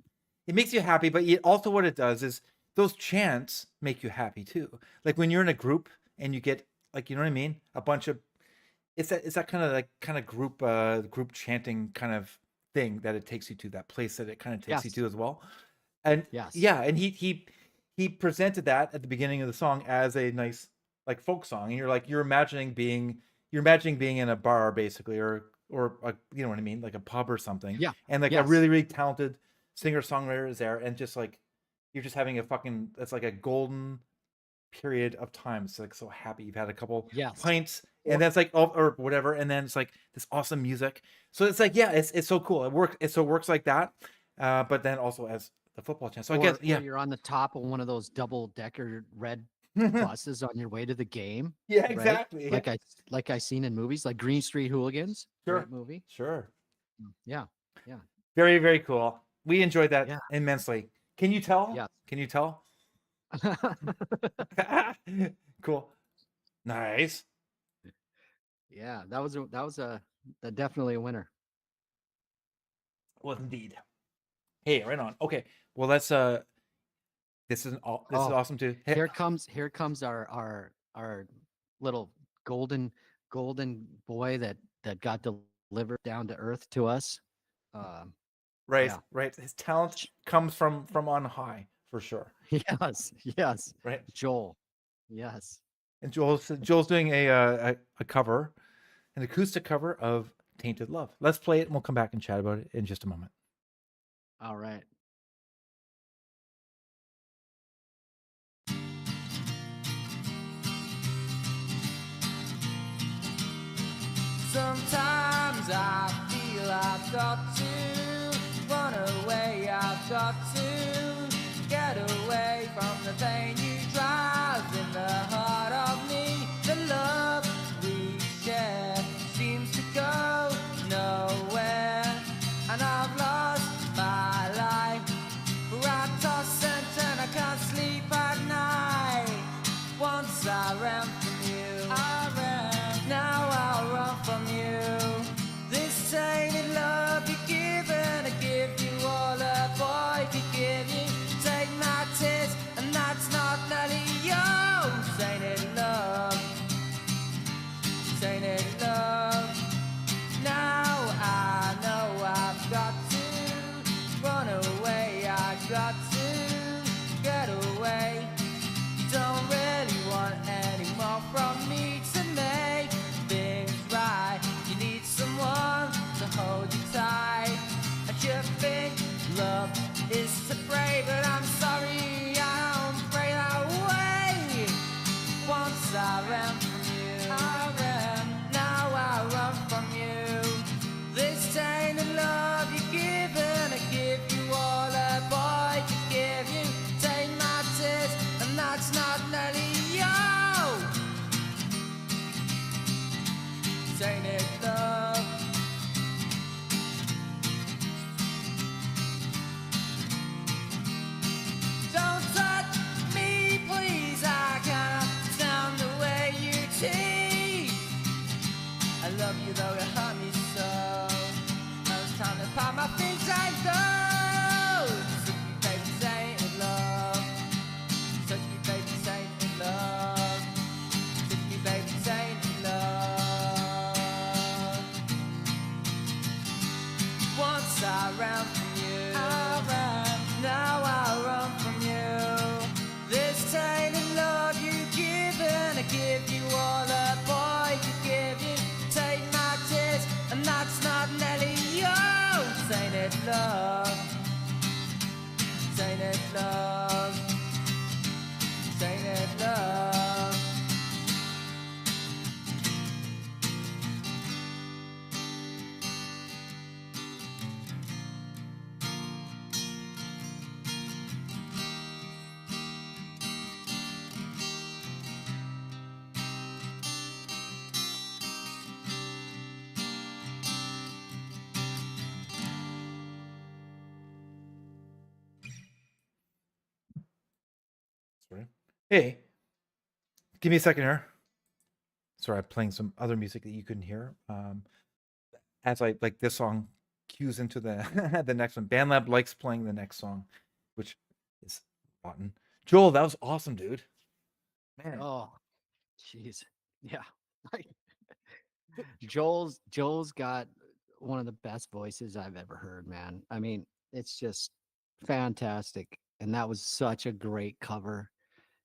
S3: It makes you happy, but also what it does is those chants make you happy too. Like when you're in a group and you get like, you know what I mean? A bunch of it's that kind of group chanting kind of thing that it takes you to, that place that it kind of takes you
S4: Yes.
S3: to as well. And
S4: Yes.
S3: yeah, and he presented that at the beginning of the song as a nice like folk song, and you're imagining being in a bar basically, or a, you know what I mean, like a pub or something.
S4: Yeah.
S3: And like a
S4: Yes.
S3: really, really talented singer songwriter is there, and just like you're just having it's like a golden period of time. It's like so happy. You've had a couple
S4: Yes.
S3: pints, and that's like or whatever, and then it's like this awesome music. So it's like it's so cool. It works like that. But then also as the football chant. So I guess
S4: Or you're on the top of one of those double-decker red buses on your way to the game.
S3: Yeah,
S4: right?
S3: exactly.
S4: Like I seen in movies like Green Street Hooligans.
S3: Sure.
S4: Great movie.
S3: Sure.
S4: Yeah.
S3: Very, very cool. We enjoyed that
S4: Yeah.
S3: immensely. Can you tell?
S4: Yes.
S3: Can you tell? Cool. Nice.
S4: Yeah, definitely a winner.
S3: Well, indeed. Hey, right on. Okay. Well, that's this is
S4: Oh,
S3: awesome too. Hey,
S4: here comes our little golden boy that got delivered down to earth to us. Um,
S3: right,
S4: yeah.
S3: right. His talent comes from on high for sure.
S4: Yes, yes.
S3: Right.
S4: Joel. Yes.
S3: And Joel's doing a cover, an acoustic cover of "Tainted Love." Let's play it, and we'll come back and chat about it in just a moment.
S4: All right.
S2: Sometimes I feel I've got to run away, I've got to get away from the pain you drive in the heart of me. The love we share seems to go nowhere, and I've lost my life. For I toss and turn, I can't sleep at night. Once I ran from you, now I'll run from you. This tainted love you give, and I give you all a boy could give you. Take my tears, and that's not nearly yours. Tainted love, tainted love. Now I know I've got to run away, I've got to get away. You don't really want any more from me to make things right. You need someone to hold you tight. And you think love is to pray, but I'm sorry, I don't pray that way. Once I ran from you, now I run from you. This tainted love you give, and I give you all a boy could give you. Take my tears, and that's not nearly you. Tainted love. Don't touch me, please. I cannot stand the way you tease. I love you though it hurt me so. Now it's time to pack my things and go. Took me, baby, tainted love. Took me, baby, tainted love. Took me, baby, tainted love. Once I ran from you, now I run from you. This tainted love you give, and I give you all a boy could give you. Take my tears, and that's not nearly yours. Tainted love, tainted love, tainted love.
S3: Sorry. Hey, give me a second here. Sorry, I'm playing some other music that you couldn't hear. As I like this song cues into the the next one. BandLab likes playing the next song, which is rotten. Joel, that was awesome, dude. Man,
S4: Oh, jeez. Yeah. Like, Joel's got one of the best voices I've ever heard, man. I mean, it's just fantastic. And that was such a great cover.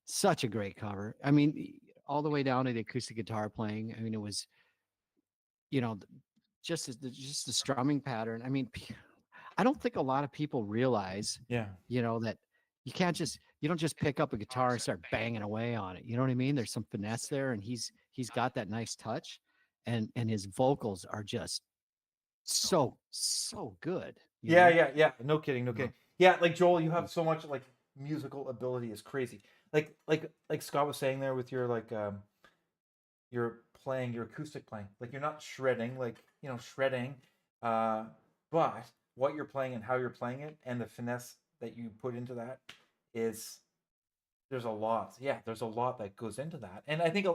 S4: Such a great cover. I mean, all the way down to the acoustic guitar playing. I mean, it was, you know, just the strumming pattern. I mean, I don't think a lot of people realize,
S3: yeah,
S4: that you don't just pick up a guitar and start banging away on it. You know what I mean? There's some finesse there, and he's got that nice touch, and his vocals are just so good.
S3: yeah. No kidding, no
S4: Yeah.
S3: kidding. Yeah, like Joel, you have so much like musical ability. Is crazy. Like Scott was saying there with your you're playing your acoustic playing. Like you're not shredding, like shredding, but what you're playing and how you're playing it and the finesse that you put into that is there's a lot. Yeah, there's a lot that goes into that. And I think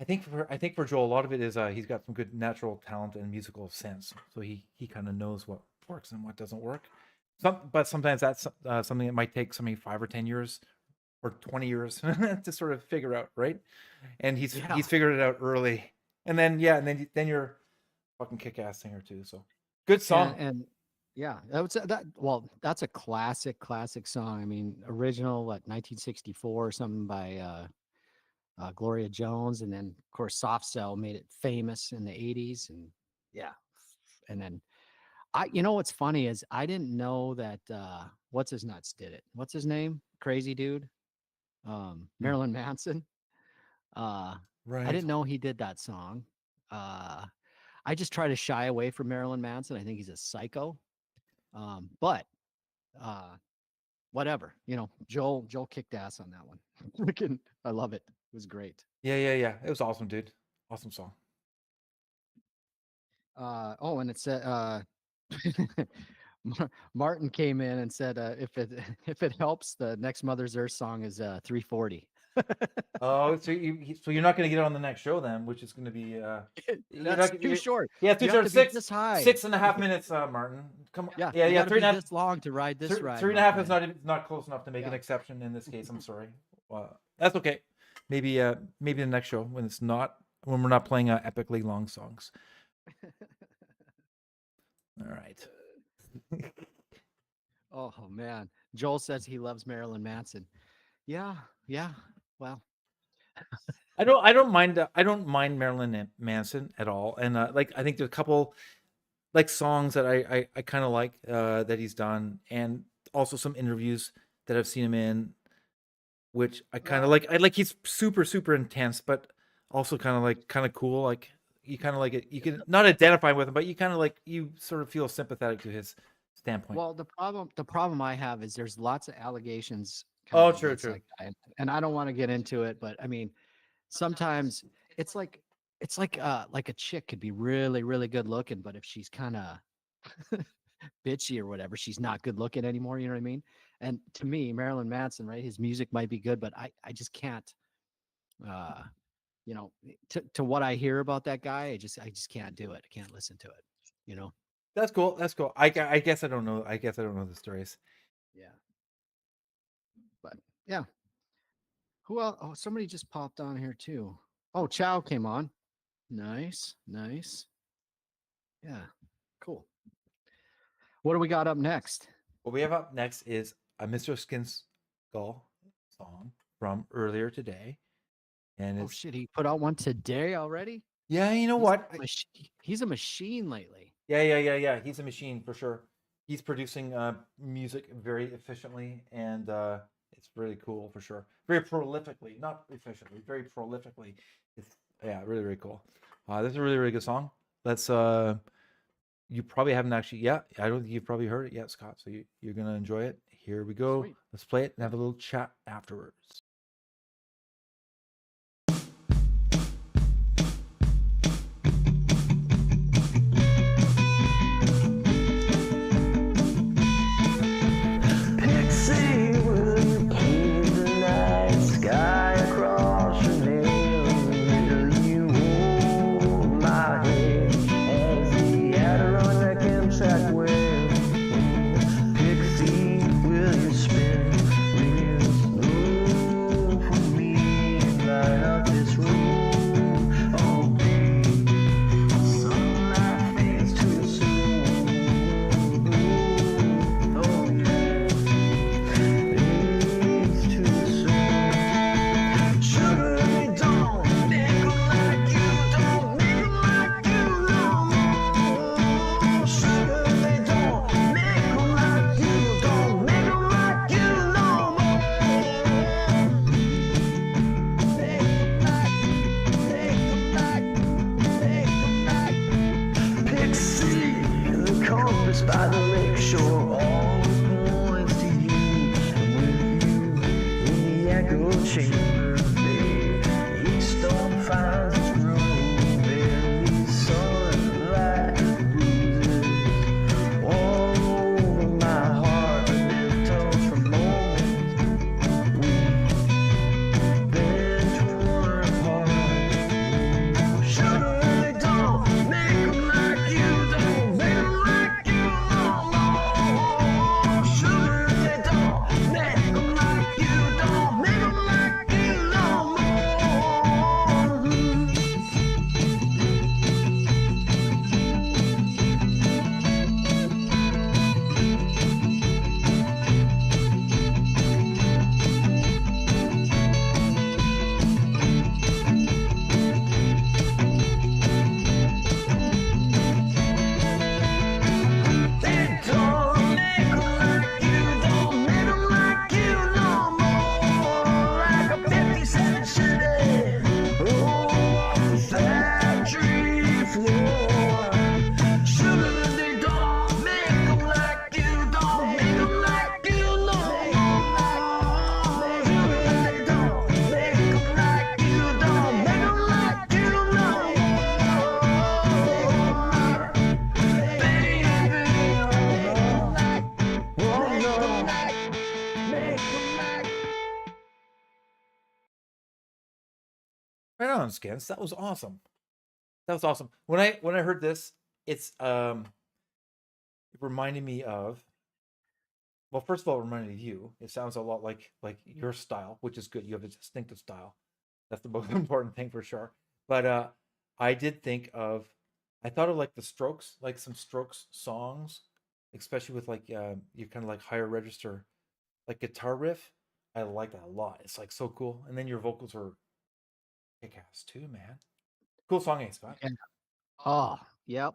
S3: I think for Joel, a lot of it is he's got some good natural talent and musical sense, so he kind of knows what works and what doesn't work. But sometimes that's something that might take somebody 5 or 10 years or 20 years to sort of figure out, right? And he's figured it out early, and then then you're a fucking kick-ass singer too. So good song.
S4: And yeah, that's a classic song. I mean, original, what, 1964 or something by Gloria Jones, and then of course Soft Cell made it famous in the 80s, and yeah, and then you know what's funny is I didn't know that what's his nuts did it. What's his name? Crazy dude, Marilyn Manson.
S3: Right.
S4: I didn't know he did that song. I just try to shy away from Marilyn Manson. I think he's a psycho. But whatever, you know, Joel kicked ass on that one. Freaking, I love it. It was great.
S3: Yeah. It was awesome, dude. Awesome song.
S4: Oh, and it said Martin came in and said if it helps, the next Mother's Earth song is 340.
S3: Oh, so you're not going to get it on the next show then, which is going to be
S4: That's too short.
S3: Yeah, too
S4: You
S3: short.
S4: have to be this high.
S3: 6.5 minutes, Martin. Come on.
S4: Yeah,
S3: yeah.
S4: you gotta be
S3: 3.5.
S4: this long to ride this ride.
S3: 3.5
S4: my
S3: is
S4: friend.
S3: not close enough to make an
S4: Yeah.
S3: exception in this case. I'm sorry. That's okay. Maybe the next show when we're not playing epically long songs. All right.
S4: Oh man, Joel says he loves Marilyn Manson. Yeah. Well,
S3: I don't mind Marilyn Manson at all, and like I think there's a couple like songs that I kind of like that he's done, and also some interviews that I've seen him in, which I kind of like. I like he's super intense, but also kind of cool. Like you kind of like it. You can not identify with him, but you kind of like you sort of feel sympathetic to his standpoint.
S4: well, the problem I have is there's lots of allegations.
S3: Oh,
S4: coming
S3: true.
S4: against that guy, and I don't want to get into it, but I mean, sometimes it's like a chick could be really good looking, but if she's kind of bitchy or whatever, she's not good looking anymore. You know what I mean? And to me, Marilyn Manson, right? His music might be good, but I just can't. You know, to what I hear about that guy, I just can't do it. I can't listen to it. You know?
S3: That's cool. That's cool. I guess I don't know. I guess I don't know the stories.
S4: Yeah. But yeah. Who else? Oh, somebody just popped on here too. Oh, Chow came on. Nice. Yeah. Cool. What do we got up next?
S3: What we have up next is a Mr. Skin Skull song from earlier today, and
S4: Oh
S3: it's
S4: shit, he put out one today already?
S3: yeah. You know
S4: He's
S3: what?
S4: a he's a machine lately.
S3: Yeah. He's a machine for sure. He's producing music very efficiently, and it's really cool for sure. Very prolifically, not efficiently, very prolifically. It's really cool. This is a really good song. Let's you probably haven't actually. Yeah, I don't think you've probably heard it yet, Scott. So you're gonna enjoy it. Here we go.
S4: Sweet.
S3: Let's play it and have a little chat afterwards.
S8: Pixie, will you please the night sky across your nails? Will you hold my head as the Adirondack Amtrak will? Pixie, will you spin real slow for me and light up this room? Oh, babe, sunlight fades too soon. Oh, yeah. It's too soon. Sugar, they don't make 'em like you, don't make 'em like you no more. Sugar, they don't make 'em like you, don't make 'em like you no more. Make 'em like Pixie, the compass by the lakeshore always points to you. And with you in the echo chamber, babe, each stone finds its groove. Every sunlight bruises all over my heart. Mementos from moments we've been torn apart.
S3: Right on, Skins. That was awesome. That was awesome. When I heard this, it's it reminded me of, well, first of all, it reminded me of you. It sounds a lot like your style, which is good. You have a distinctive style. That's the most important thing for sure. But I did think of, I thought of like the Strokes, like some Strokes songs, especially with like you kind of like higher register, like guitar riff. I like that a lot. It's like so cool. And then your vocals are kick ass too, man. Cool song, eh, Scott?
S4: And oh, yep.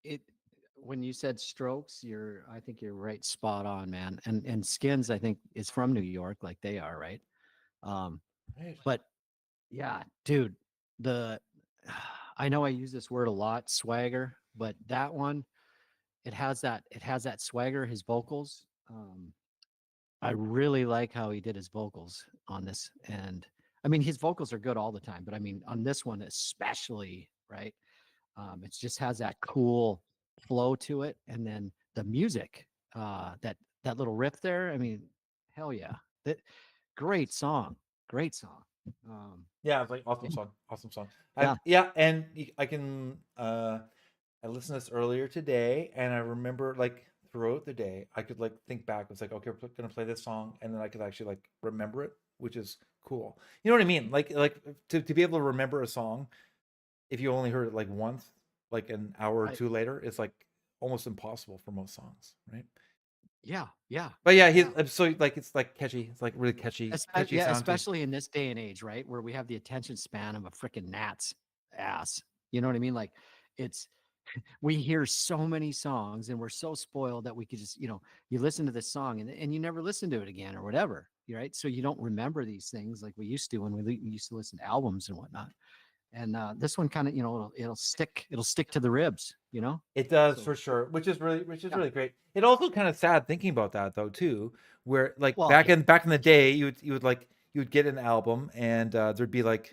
S4: It when you said Strokes, I think you're right, spot on, man. And Skins, I think, is from New York, like they are, right? Um,
S3: Right.
S4: but yeah, dude, the I know I use this word a lot, swagger, but that one, it has that swagger, his vocals. I really like how he did his vocals on this. And I mean, his vocals are good all the time, but I mean, on this one especially, right? It just has that cool flow to it, and then the music, that little riff there. I mean, hell yeah, that great song, great song.
S3: Yeah, it's like awesome
S4: Yeah.
S3: song, awesome song.
S4: Yeah.
S3: Yeah, and I can I listened to this earlier today, and I remember like throughout the day, I could like think back. It's like, okay, we're gonna play this song, and then I could actually like remember it, which is cool. You know what I mean? Like to be able to remember a song, if you only heard it like once, like an hour or
S4: Right.
S3: two later, it's like almost impossible for most songs, right?
S4: Yeah, yeah,
S3: But yeah, he's
S4: yeah.
S3: so like it's like catchy. It's like really catchy
S4: Yeah,
S3: sound too.
S4: especially in this day and age, right? Where we have the attention span of a freaking gnat's ass. You know what I mean? Like it's we hear so many songs and we're so spoiled that we could just, you listen to this song and you never listen to it again or whatever. Right. So you don't remember these things like we used to when we used to listen to albums and whatnot. And this one kind of, it'll stick to the ribs.
S3: It does
S4: So
S3: for sure, which is
S4: yeah.
S3: really great. It also kind of sad thinking about that though too, where like
S4: Well,
S3: back
S4: yeah,
S3: in the day, you would get an album and there'd be like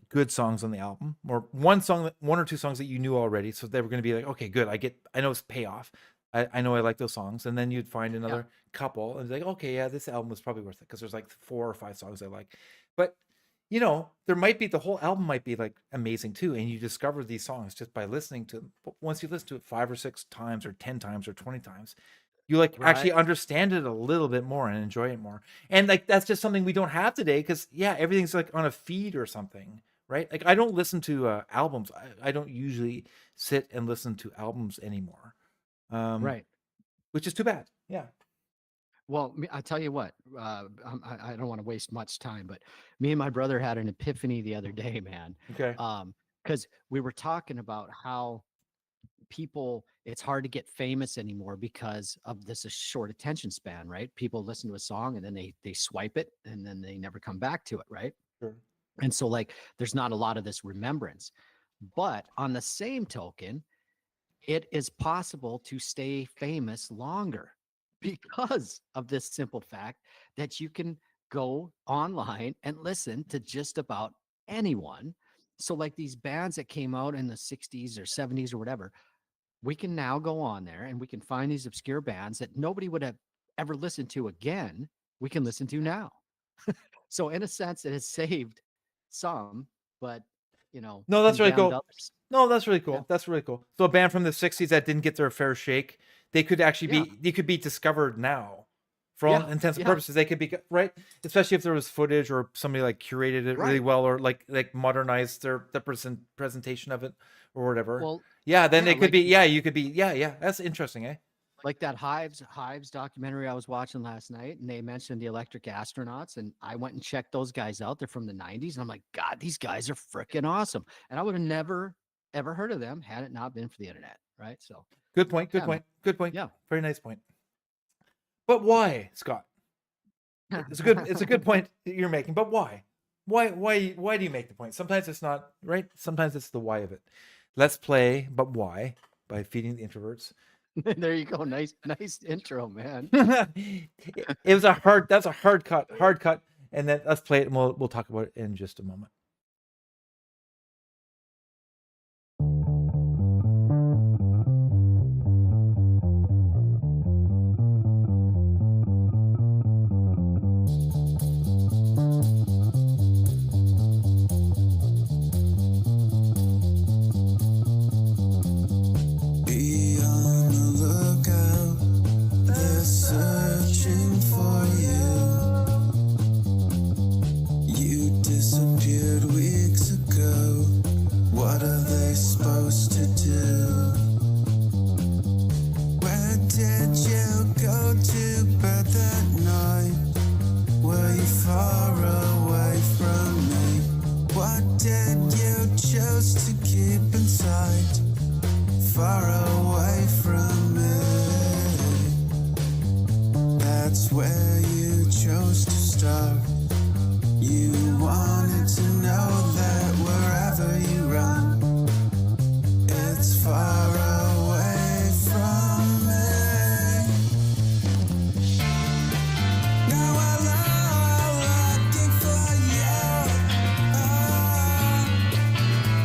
S3: good songs on the album, or one or two songs that you knew already, so they were going to be like, okay, good, I know it's payoff. I know I like those songs, and then you'd find
S4: yeah,
S3: another couple and it's like, okay, yeah, this album was probably worth it because there's like 4 or 5 songs I like, but there might be the whole album might be like amazing too, and you discover these songs just by listening to them. But once you listen to it 5 or 6 times or 10 times or 20 times, you like actually
S4: right.
S3: understand it a little bit more and enjoy it more. And like that's just something we don't have today because yeah, everything's like on a feed or something, right? Like I don't listen to albums. I don't usually sit and listen to albums anymore, um,
S4: Right.
S3: which is too bad. Yeah.
S4: Well, I tell you what, I don't want to waste much time, but me and my brother had an epiphany the other day, man.
S3: Okay.
S4: Because we were talking about how it's hard to get famous anymore because of this short attention span, right? People listen to a song and then they swipe it and then they never come back to it, right?
S3: Sure.
S4: And so like there's not a lot of this remembrance. But on the same token, it is possible to stay famous longer because of this simple fact that you can go online and listen to just about anyone. So, like these bands that came out in the 60s or 70s or whatever, we can now go on there and we can find these obscure bands that nobody would have ever listened to again. We can listen to now. So, in a sense, it has saved some, but,
S3: No, that's really
S4: condemned
S3: cool.
S4: others.
S3: No, that's really
S4: Yeah.
S3: cool. That's really cool. So a band from the '60s that didn't get their fair shake, they could actually
S4: Yeah.
S3: they could be discovered now. For all
S4: Yeah.
S3: intents and
S4: Yeah.
S3: purposes, they could be right, especially if there was footage or somebody like curated it really
S4: Right.
S3: well, or like modernized the presentation of it or whatever.
S4: Well,
S3: Yeah, then
S4: yeah,
S3: it could be. Yeah, you could be. Yeah, yeah. That's interesting, eh?
S4: like that Hives documentary I was watching last night, and they mentioned the Electric Astronauts, and I went and checked those guys out. They're from the 90s, and I'm like, God, these guys are freaking awesome. And I would have never ever heard of them had it not been for the internet, right? So
S3: Good point. Good
S4: yeah, man.
S3: point. Good point.
S4: Yeah.
S3: Very nice point. But why, Scott? It's a good point that you're making. But why? Why do you make the point? Sometimes it's not right. Sometimes it's the why of it. Let's play. But why? By Feeding the Introverts.
S4: There you go. Nice intro, man.
S3: It was that's a hard cut, and then let's play it, and we'll talk about it in just a moment.
S9: far away from me. That's where you chose to start. You wanted to know that wherever you run, it's far away from me. Now I'm looking for you,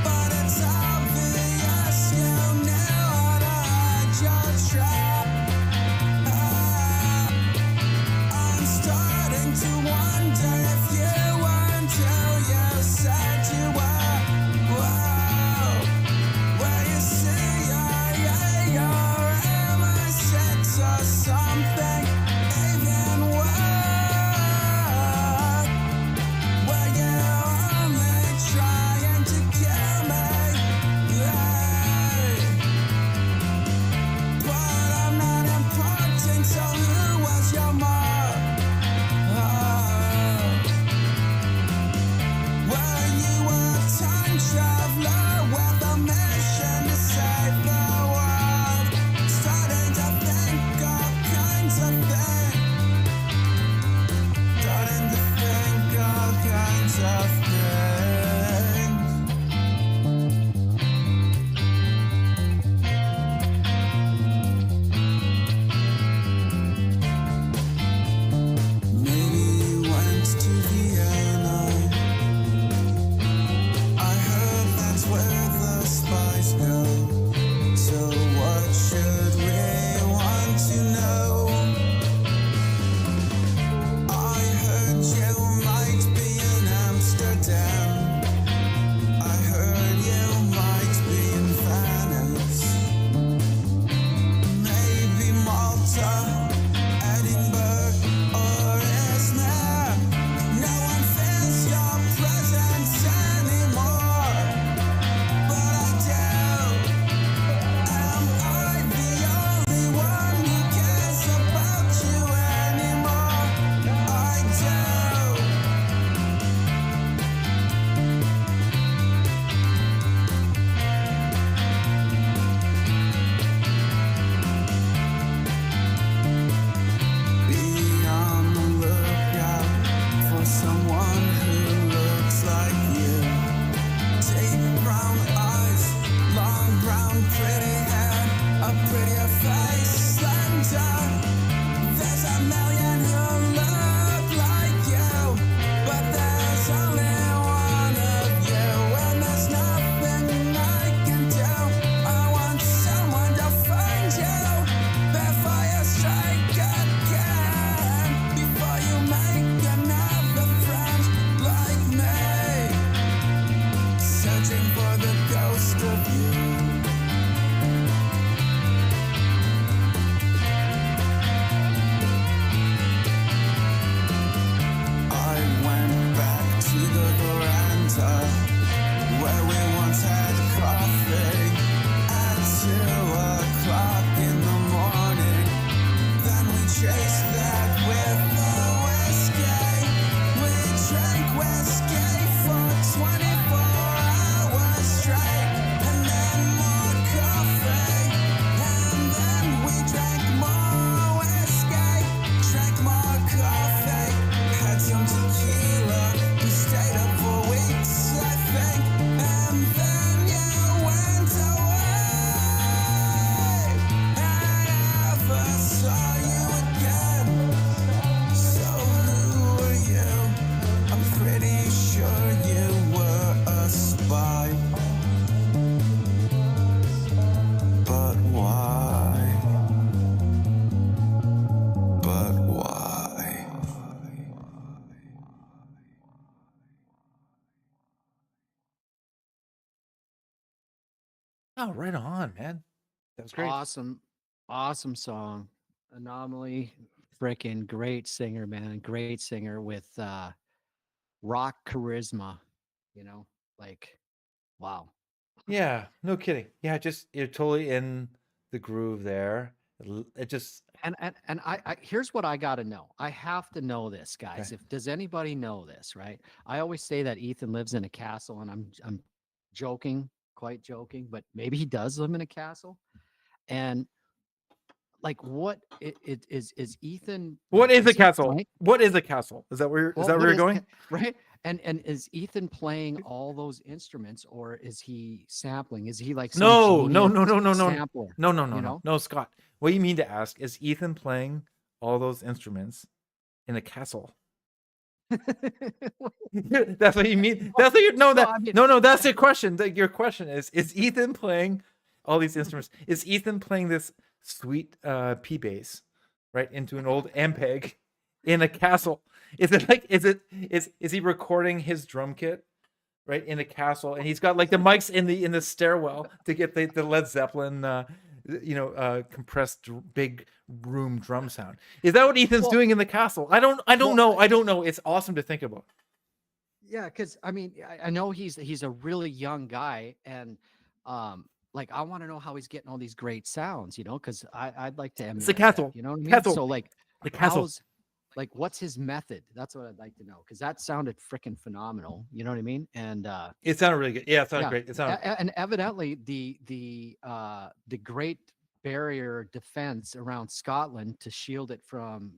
S9: but it's obvious you knew that your trap. I'm starting to wonder if you weren't who you said you were. Whoa, where you see your MI6 or something even worse. Were you only trying to kill me? Yeah. But I'm not important, so who was your mark? Were you a time traveler with a mission to save the world? Starting to think all kinds of things. Starting to think all kinds of things. Maybe you went to Vienna. I heard that's where the spies go. So what should we want to know? I heard you might be in Amsterdam. I heard you might be in Venice. Maybe Malta, Edinburgh, or Izmir. No one feels your presence anymore, but I do. Am I the only one who cares about you anymore? I do. Be on the lookout for someone who looks like you. Deep brown eyes, long brown pretty hair, a prettier face, slender. There's a million who look like you, but there's only one of you, and there's nothing I can do. I want someone to find you before you strike again, before you make another friend like me, searching for the ghost of you. I went back to the veranda where we once had coffee at 2:00 in the morning. Then we chased that with the whiskey. We drank whiskey for 24 hours straight, and then more coffee, and then we drank more whiskey, drank more coffee, had some tequila, we stayed up for weeks, I think, and then you went away. I never saw you again. So who were you? I'm pretty sure you were a spy. But why? But why?
S3: Oh, right on, man. That was great.
S4: Awesome song. Anomaly, freaking great singer, man. Great singer with rock charisma, like wow.
S3: Yeah, no kidding. Yeah, just you're totally in the groove there. It just
S4: And I here's what I got to know. I have to know this, guys. If does anybody know this, right? I always say that Ethan lives in a castle, and I'm joking, quite joking, but maybe he does live in a castle. And like, what is Ethan?
S3: What
S4: like,
S3: is a
S4: he
S3: castle?
S4: playing-
S3: What is a castle? Is that where
S4: well,
S3: where
S4: what
S3: you're
S4: is-
S3: going?
S4: Right. And is Ethan playing all those instruments, or is he sampling? Is he like some
S3: No,
S4: genius sampler?
S3: no,
S4: you know?
S3: no, Scott. What you mean to ask is Ethan playing all those instruments in a castle? That's what you mean. That's what you no that
S4: I mean-
S3: no. That's the question. Your question is Ethan playing all these instruments? Is Ethan playing this sweet P bass right into an old MPEG in a castle? Is it like is he recording his drum kit right in a castle, and he's got like the mics in the stairwell to get the Led Zeppelin compressed big room drum sound? Is that what Ethan's
S4: Well-
S3: doing in the castle? I don't know. It's awesome to think about.
S4: Yeah, because I mean, I know he's a really young guy, and like I want to know how he's getting all these great sounds, because I'd like to emulate
S3: It's a castle.
S4: that, you know what I mean?
S3: Castle.
S4: So like
S3: The castle.
S4: like what's his method? That's what I'd like to know, because that sounded freaking phenomenal. You know what I mean? And
S3: It sounded really good. Yeah, it sounded
S4: yeah,
S3: great. It sounded
S4: and evidently the Great Barrier defense around Scotland to shield it from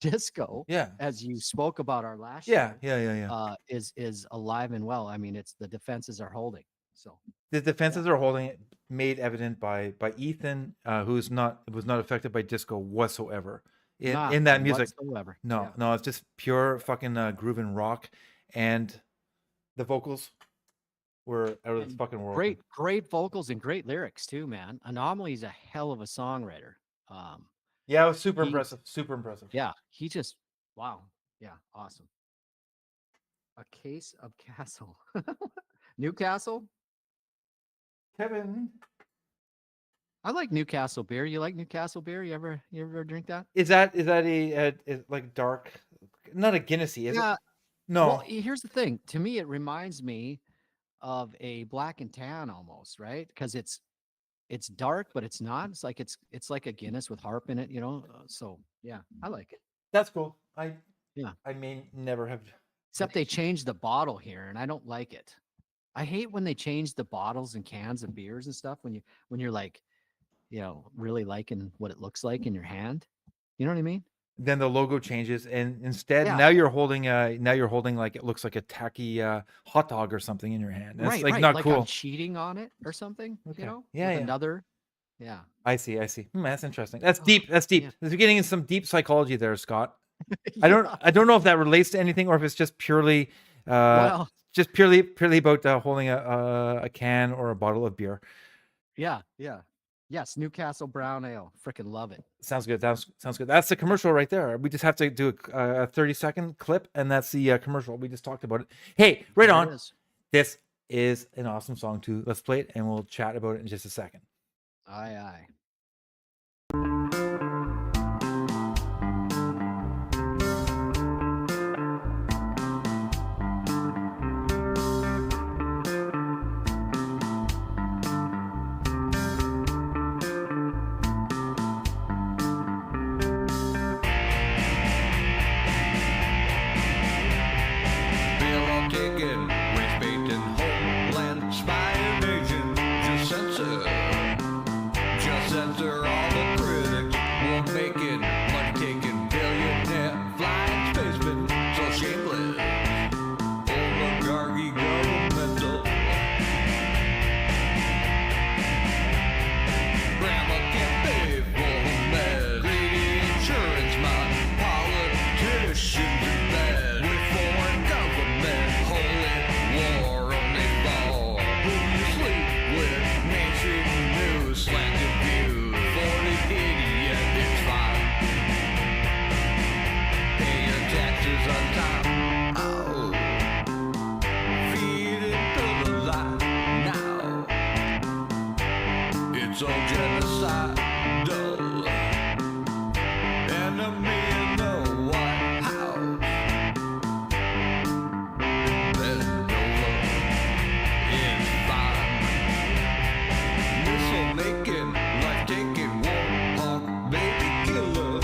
S4: disco,
S3: yeah.
S4: as you spoke about our last
S3: Yeah,
S4: show,
S3: yeah.
S4: is alive and well. I mean, it's the defenses are holding. So
S3: The defenses are holding it, made evident by Ethan, was not affected by disco whatsoever in
S4: none
S3: that music.
S4: whatsoever.
S3: No,
S4: Yeah.
S3: no, it's just pure fucking groove and rock, and the vocals were out of this
S4: And
S3: fucking world.
S4: Great vocals and great lyrics too, man. Anomaly's a hell of a songwriter.
S3: Yeah, it was super
S4: he-
S3: impressive. Super impressive.
S4: Yeah, he just wow. Yeah, awesome. A case of Castle. Newcastle?
S3: Kevin,
S4: I like Newcastle beer. You like Newcastle beer? You ever drink that?
S3: is that is like dark? Not a Guinnessy, is it?
S4: Yeah.
S3: No.
S4: Well, here's the thing. To me, it reminds me of a Black and Tan almost, right? Because it's dark, but it's not. It's like a Guinness with harp in it, So yeah, I like it.
S3: That's cool.
S4: Yeah.
S3: I may never have.
S4: Except they changed the bottle here, and I don't like it. I hate when they change the bottles and cans of beers and stuff when you're like, really liking what it looks like in your hand. You know what I mean?
S3: Then the logo changes, and instead
S4: Yeah.
S3: now you're holding like it looks like a tacky hot dog or something in your hand. That's
S4: right.
S3: not
S4: like
S3: cool.
S4: I'm cheating on it or something.
S3: Okay.
S4: Yeah.
S3: Yeah,
S4: with
S3: yeah.
S4: Another. Yeah.
S3: I see. That's interesting. That's
S4: Oh,
S3: deep. That's deep.
S4: yeah.
S3: You're getting into some deep psychology there, Scott. I don't know if that relates to anything, or if it's just purely
S4: Well,
S3: purely about holding a can or a bottle of beer.
S4: yeah. Yes, Newcastle Brown Ale. Freaking love it.
S3: Sounds good. Sounds good. That's the commercial right there. We just have to do a 30-second clip, and that's the commercial. We just talked about it. Hey, right
S4: There
S3: on.
S4: it is.
S3: This is an awesome song too. Let's play it, and we'll chat about it in just a second.
S4: Aye, aye.
S9: Bill on taking, waste baiting, homeland, spy invasion, just censor all the critics, won't make it, money taking, billionaire, flying spaceman, so shameless, oligarchy, governmental. Grandma can't pay for her meds, greedy insurance man, politicians in bed, with foreign government, holy war only fall. Who you sleep with, mainstream news, slanted views, for the idiot it's fine. Pay your taxes on time. Oh, feed into the lie now. It's all genocidal. Enemy in the White House. There's no love. It's fine. Missile making, life taking, warhawk, baby killer.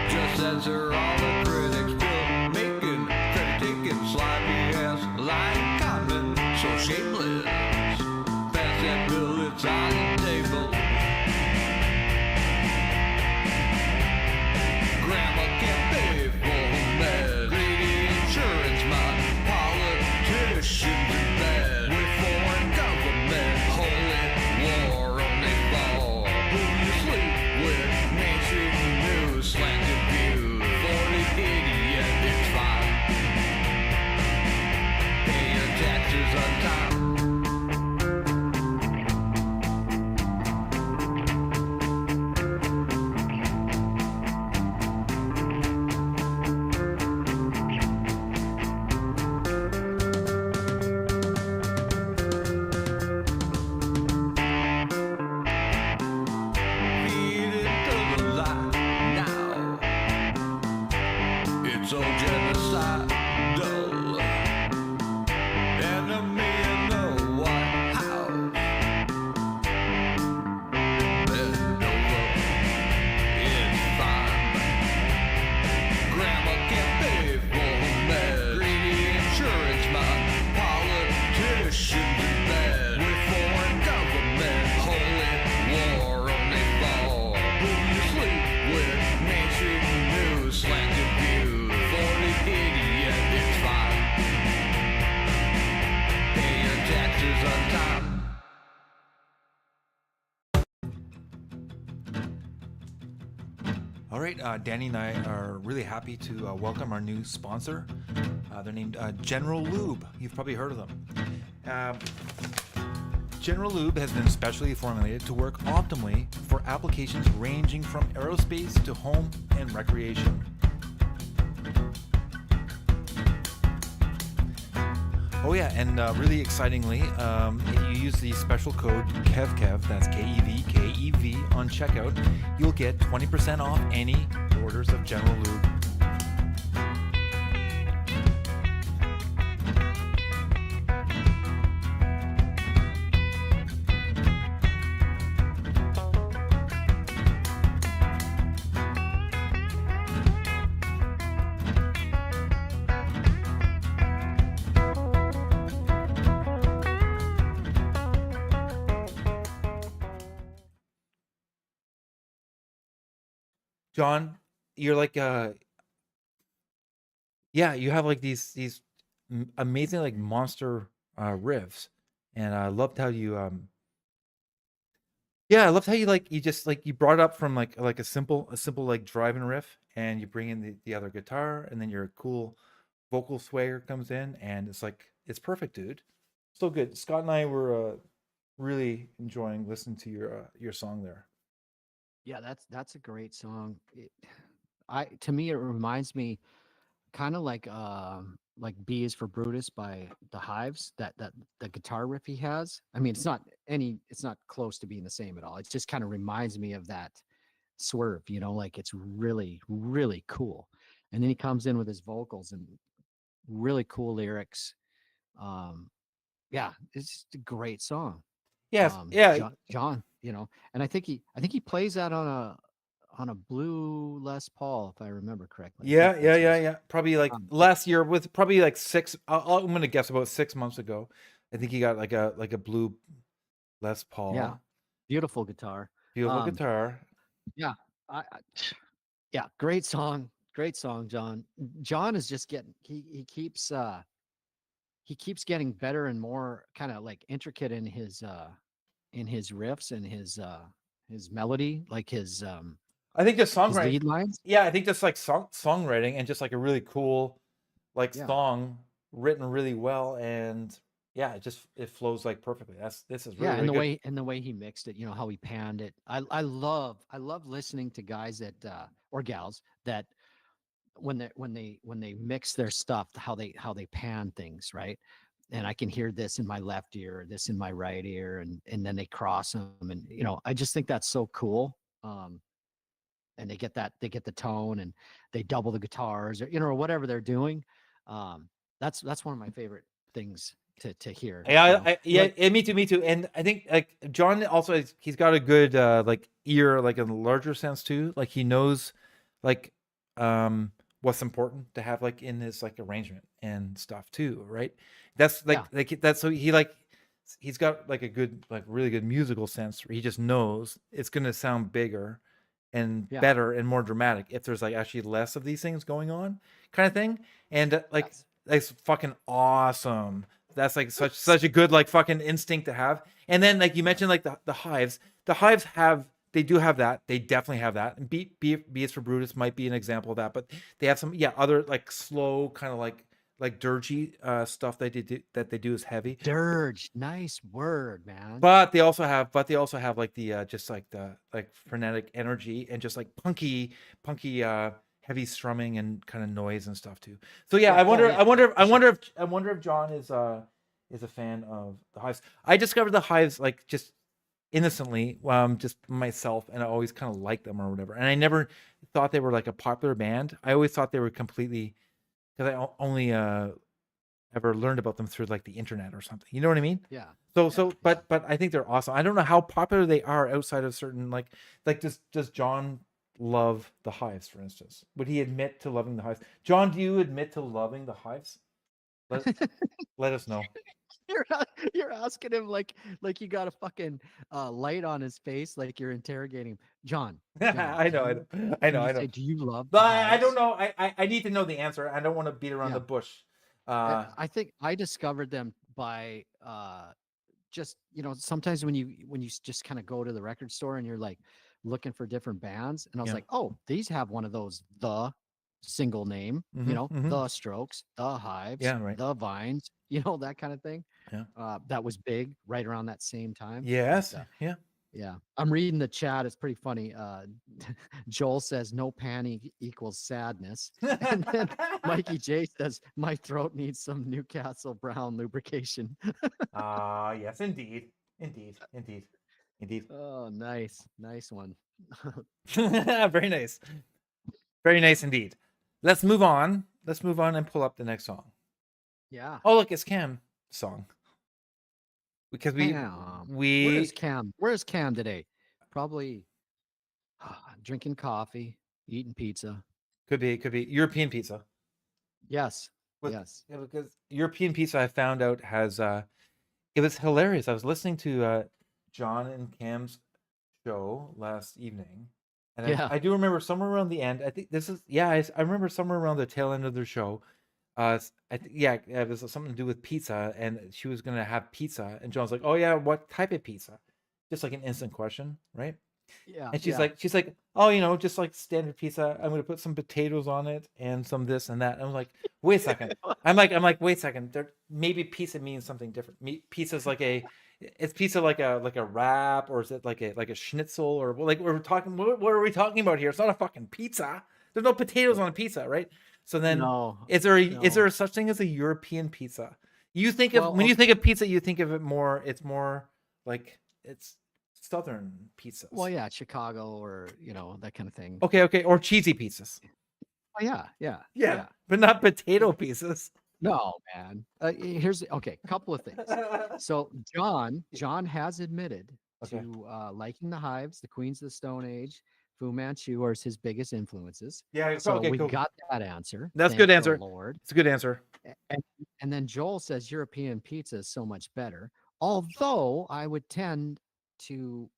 S9: Just censor all the critics. Bill making, credit taking, sloppy ass, lying comment. So shameless.
S3: All right, Danny and I are really happy to welcome our new sponsor. They're named General Lube. You've probably heard of them. General Lube has been specially formulated to work optimally for applications ranging from aerospace to home and recreation. Oh yeah, and really excitingly, if you use the special code KEVKEV, that's KEV on checkout, you'll get 20% off any orders of General Lube. John, you're like yeah, you have like these amazing like monster riffs, and I loved how you yeah, I loved how you like you just like you brought it up from like a simple like driving riff, and you bring in the other guitar, and then your cool vocal swagger comes in, and it's like it's perfect, dude. So good. Scott and I were really enjoying listening to your song there.
S4: Yeah, that's a great song. To me it reminds me kind of like B is for Brutus by the Hives, that the guitar riff he has. I mean, it's not close to being the same at all. It just kind of reminds me of that swerve, like it's really, really cool. And then he comes in with his vocals and really cool lyrics. Yeah, it's just a great song.
S3: Yes, yeah,
S4: John, and I think he plays that on a blue Les Paul, if I remember correctly. I think that's his-
S3: yeah. Probably like
S4: Um,
S3: last year, with probably like I'm gonna guess about 6 months ago. I think he got like a blue Les Paul.
S4: Yeah, beautiful guitar.
S3: Beautiful
S4: Um,
S3: guitar.
S4: Yeah, yeah, great song, John. John is just getting he keeps getting better and more kind of like intricate in his riffs and his melody, like
S3: I think just
S4: his
S3: songwriting.
S4: lead lines.
S3: Yeah, I think just like songwriting and just like a really cool like
S4: Yeah.
S3: song written really well, and yeah, it flows like perfectly. This is really,
S4: Yeah, and
S3: really good.
S4: the way he mixed it, how he panned it. I love listening to guys that or gals that when they mix their stuff, how they pan things, right? And I can hear this in my left ear, this in my right ear, and then they cross them, and I just think that's so cool. And they get the tone, and they double the guitars, or whatever they're doing. That's one of my favorite things to hear.
S3: Yeah, me too. And I think like John also he's got a good like ear, like in a larger sense too. Like he knows like what's important to have like in his like arrangement and stuff too, right? That's like that's so he's got like a good like really good musical sense where he just knows it's gonna sound bigger and
S4: Yeah.
S3: better and more dramatic if there's like actually less of these things going on, kind of thing. And like
S4: Yes.
S3: that's fucking awesome. That's like such a good like fucking instinct to have. And then like you mentioned like the Hives. The Hives they do have that. They definitely have that. And B is for Brutus might be an example of that. But they have some other like slow kind of like dirgy stuff that they do is heavy.
S4: Dirge, nice word, man.
S3: But they also have like the just like the like frenetic energy and just like punky heavy strumming and kind of noise and stuff too. So yeah,
S4: Yeah,
S3: I wonder
S4: sure.
S3: if John is a fan of the Hives. I discovered the Hives like just innocently, just myself, and I always kind of liked them or whatever. And I never thought they were like a popular band. I always thought they were completely, because I only ever learned about them through like the internet or something. You know what I mean?
S4: Yeah.
S3: But I think they're awesome. I don't know how popular they are outside of certain like does John love the Hives, for instance? Would he admit to loving the Hives? John, do you admit to loving the Hives? Let us know.
S4: You're asking him like you got a fucking light on his face, like you're interrogating him. John,
S3: I know.
S4: say, do you love
S3: But
S4: the
S3: I don't
S4: Hives?
S3: know. I need to know the answer. I don't want to beat around the bush.
S4: I think I discovered them by just sometimes when you just kind of go to the record store and you're like looking for different bands, and I was
S3: Yeah.
S4: like, oh, these have one of those the single name,
S3: Mhm,
S4: you know,
S3: mhm.
S4: the Strokes, the Hives,
S3: Yeah, right.
S4: the Vines, you know, that kind of thing.
S3: Yeah.
S4: That was big right around that same time. But,
S3: Yes. Yeah.
S4: yeah, I'm reading the chat. It's pretty funny. Joel says no panty equals sadness, and then Mikey J says my throat needs some Newcastle Brown lubrication.
S3: Ah, yes, indeed. Indeed.
S4: Oh, nice one.
S3: Very nice. Very nice indeed. Let's move on. Let's move on and pull up the next song.
S4: Yeah.
S3: Oh, look, it's Cam's song. Because
S4: Where's Cam? Where's Cam today? Probably drinking coffee, eating pizza.
S3: could be European pizza.
S4: Yes.
S3: With-
S4: yes.
S3: Yeah, because European pizza, I found out, has it was hilarious. I was listening to John and Cam's show last evening, and
S4: Yeah.
S3: I do remember somewhere around the end. I think this is I remember somewhere around the tail end of their show. It was something to do with pizza, and she was gonna have pizza, and John's like, "Oh yeah, what type of pizza?" Just like an instant question, right?
S4: Yeah.
S3: And she's like, "Oh, you know, just like standard pizza. I'm gonna put some potatoes on it and some this and that." And I'm like, "Wait a second." I'm like, "Wait a second. Maybe pizza means something different. Pizza's like is pizza like a wrap, or is it like a schnitzel, or like we're talking? What are we talking about here? It's not a fucking pizza. There's no potatoes on a pizza, right? So then,
S4: no.
S3: is there a such thing as a European pizza? You think of when you think of pizza, you think of it more. It's more like it's southern pizzas.
S4: Well, yeah, Chicago or that kind of thing.
S3: Okay, or cheesy pizzas.
S4: Oh, yeah.
S3: But not potato pizzas.
S4: No, man. Here's a couple of things. So John has admitted
S3: Okay.
S4: to liking the Hives, the Queens of the Stone Age, Fu Manchu are his biggest influences.
S3: Yeah,
S4: So
S3: okay,
S4: we
S3: cool.
S4: got that answer.
S3: That's a
S4: Thank
S3: good
S4: the
S3: answer.
S4: Lord.
S3: It's a good answer.
S4: And then Joel says European pizza is so much better. Although I would tend to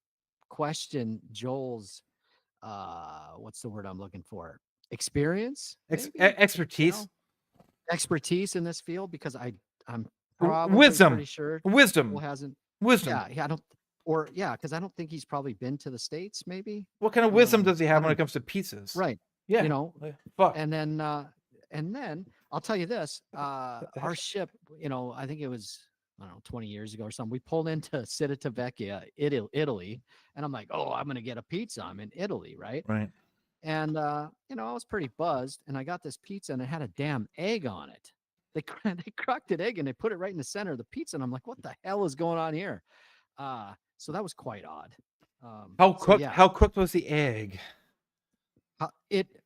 S4: question Joel's what's the word I'm looking for? Experience? maybe?
S3: Expertise.
S4: Expertise in this field, because I'm
S3: W-
S4: probably
S3: wisdom.
S4: pretty sure
S3: Wisdom.
S4: Joel hasn't.
S3: Wisdom.
S4: Yeah, because I don't think he's probably been to the States. Maybe.
S3: What kind of wisdom does he have
S4: I
S3: when it
S4: don't-
S3: comes to pizzas?
S4: Right.
S3: Yeah. Fuck.
S4: And then I'll tell you this: our ship. I think it was 20 years ago or something. We pulled into Civitavecchia, Italy, and I'm like, oh, I'm gonna get a pizza. I'm in Italy, right?
S3: Right.
S4: And I was pretty buzzed, and I got this pizza, and it had a damn egg on it. They cracked an egg and they put it right in the center of the pizza, and I'm like, what the hell is going on here? So that was quite odd.
S3: How
S4: so
S3: cooked?
S4: yeah.
S3: How cooked was the egg?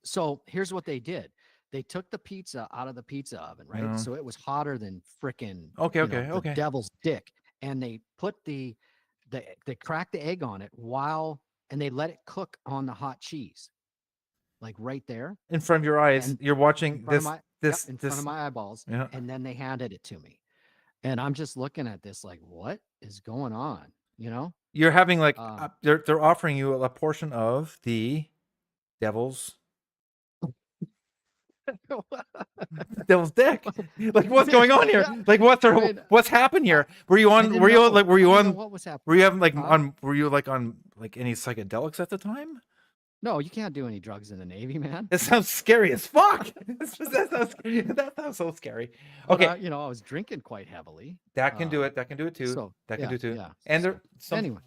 S4: So here's what they did. They took the pizza out of the pizza oven, right?
S3: Yeah.
S4: So it was hotter than frickin'
S3: Okay,
S4: the devil's dick. And they put they cracked the egg on it and they let it cook on the hot cheese. Like right there.
S3: In front of your eyes,
S4: And
S3: you're watching
S4: in front
S3: this.
S4: of my,
S3: this.
S4: in
S3: this.
S4: front of my eyeballs.
S3: Yeah.
S4: And then they handed it to me. And I'm just looking at this like, what is going on?
S3: You're having like
S4: Um,
S3: they're offering you a portion of the devil's dick. Like, what's going on here?
S4: Yeah.
S3: Like, what's happened here? Were you
S4: I
S3: on?
S4: didn't
S3: Were you
S4: know.
S3: like? Were you
S4: I didn't
S3: on?
S4: know what was happening?
S3: Were you having like
S4: Huh?
S3: on? Were you like on like any psychedelics at the time?
S4: No, you can't do any drugs in the Navy, man.
S3: It sounds scary as fuck. that sounds so scary.
S4: But,
S3: Okay,
S4: I was drinking quite heavily.
S3: that can do it. That can do it too.
S4: So,
S3: that can do it too.
S4: yeah.
S3: And there, some,
S4: Anyway,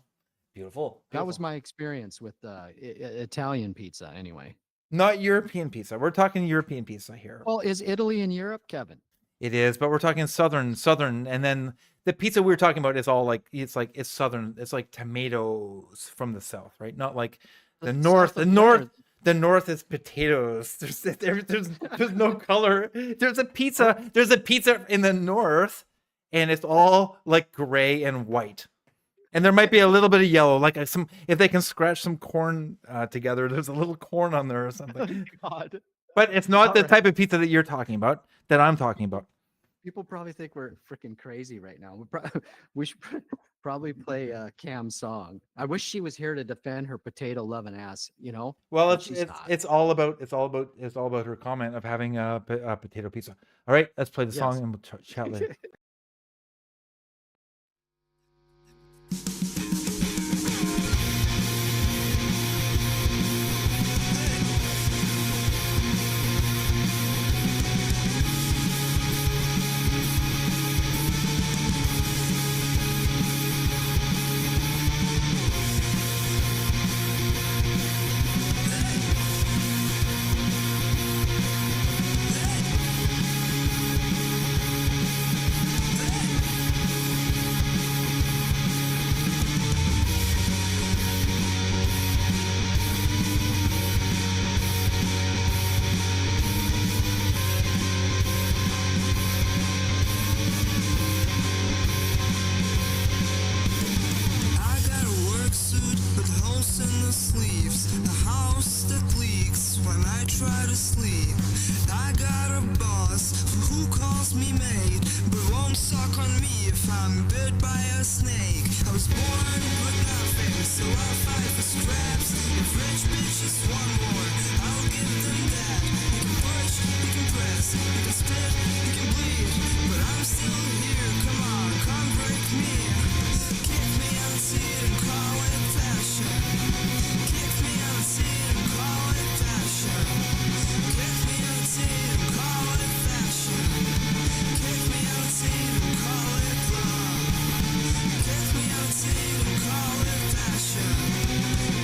S3: beautiful.
S4: that was
S3: beautiful.
S4: my experience with Italian pizza. Anyway,
S3: Not European pizza. We're talking European pizza here.
S4: well, is Italy in Europe, Kevin?
S3: It is, but we're talking southern, and then the pizza we were talking about is all like it's southern. It's like tomatoes from the south, right? Not like the north.
S4: south
S3: The
S4: of
S3: north.
S4: where?
S3: The north is potatoes. There's no color. There's a pizza in the north, and it's all like gray and white. And there might be a little bit of yellow, like if they can scratch some corn together, there's a little corn on there or something.
S4: God,
S3: But it's not the
S4: Alright.
S3: type of pizza that you're talking about, that I'm talking about.
S4: people probably think we're freaking crazy right now. We should probably play Cam's song. I wish she was here to defend her potato loving ass.
S3: Well,
S4: But she's not.
S3: it's all about her comment of having a potato pizza. All right, let's play the song
S4: Yes.
S3: and we'll chat later.
S9: house in the sleeves, a house that leaks when I try to sleep. I got a boss who calls me maid, but won't suck on me if I'm bit by a snake. I was born with nothing, so I'll fight for scraps. If rich bitches want more, I'll give them that. You can push, you can press, you can spit, you can bleed, but I'm still here. Come on, come break me. Kick me unseat and call it fashion. Kick me unseat and call it fashion. Kick me unseat and call it fashion. Kick me unseat and call it love. Kick me unseat and call it fashion.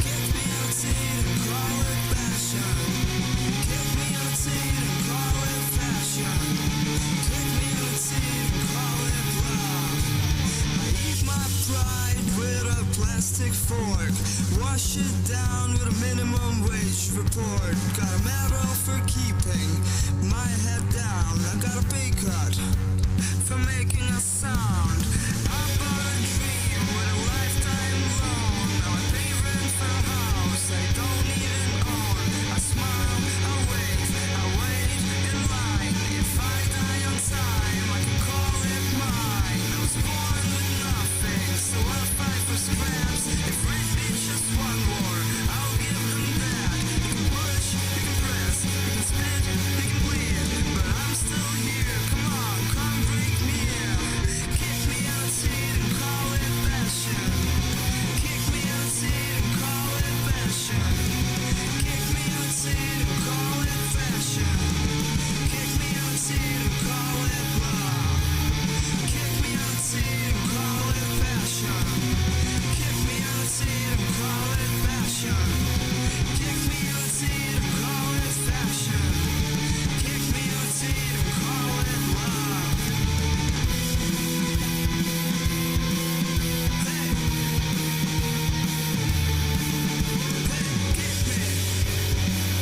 S9: Kick me unseat and call it fashion. Kick me unseat and call it fashion. Kick me unseat and call it love. I eat my pride with a plastic fork. Wash it down with a minimum wage report. Got a medal for keeping my head down. I got a pay cut for making a sound. I bought a dream with a lifetime loan. Now I pay rent for a house I don't even own. I smile, I wave, I wait in line. If I die on time, I can call it mine. I was born with nothing, so I'll fight for scraps. If rich bitches want more, I'll give them that. You can push, you can press, you can spit, you can bleed, but I'm still here. Come on, come break me in. Kick me unseat and call it fashion. Kick me unseat and call it fashion. Kick me unseat and call it fashion. Kick me unseat and call it love. Kick me unseat and call it fashion. Kick me unseat and call it fashion. Kick me unseat and call it fashion. Kick me unseat and call it love. Hey. Hey, kick me.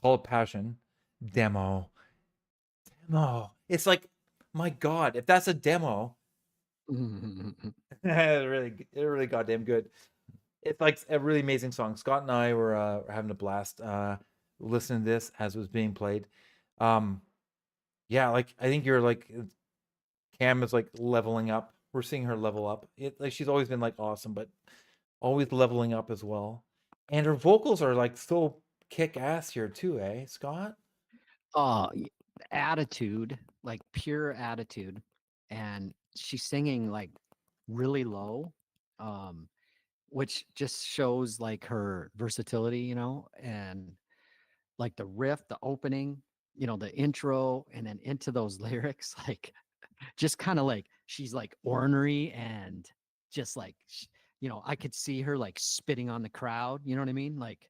S3: Call it Passion. Demo. It's like, my God, if that's a demo, really goddamn good. It's like a really amazing song. Scott and I were having a blast listening to this as it was being played. Yeah, like I think you're like Cam is like leveling up. We're seeing her level up. Like she's always been like awesome, but always leveling up as well. And her vocals are like so kick ass here too, eh, Scott?
S4: Attitude, like pure attitude, and she's singing like really low, which just shows like her versatility, you know, and like the riff, the opening, you know, the intro, and then into those lyrics, like just kind of like she's like ornery and just like you know, I could see her like spitting on the crowd, you know what I mean? Like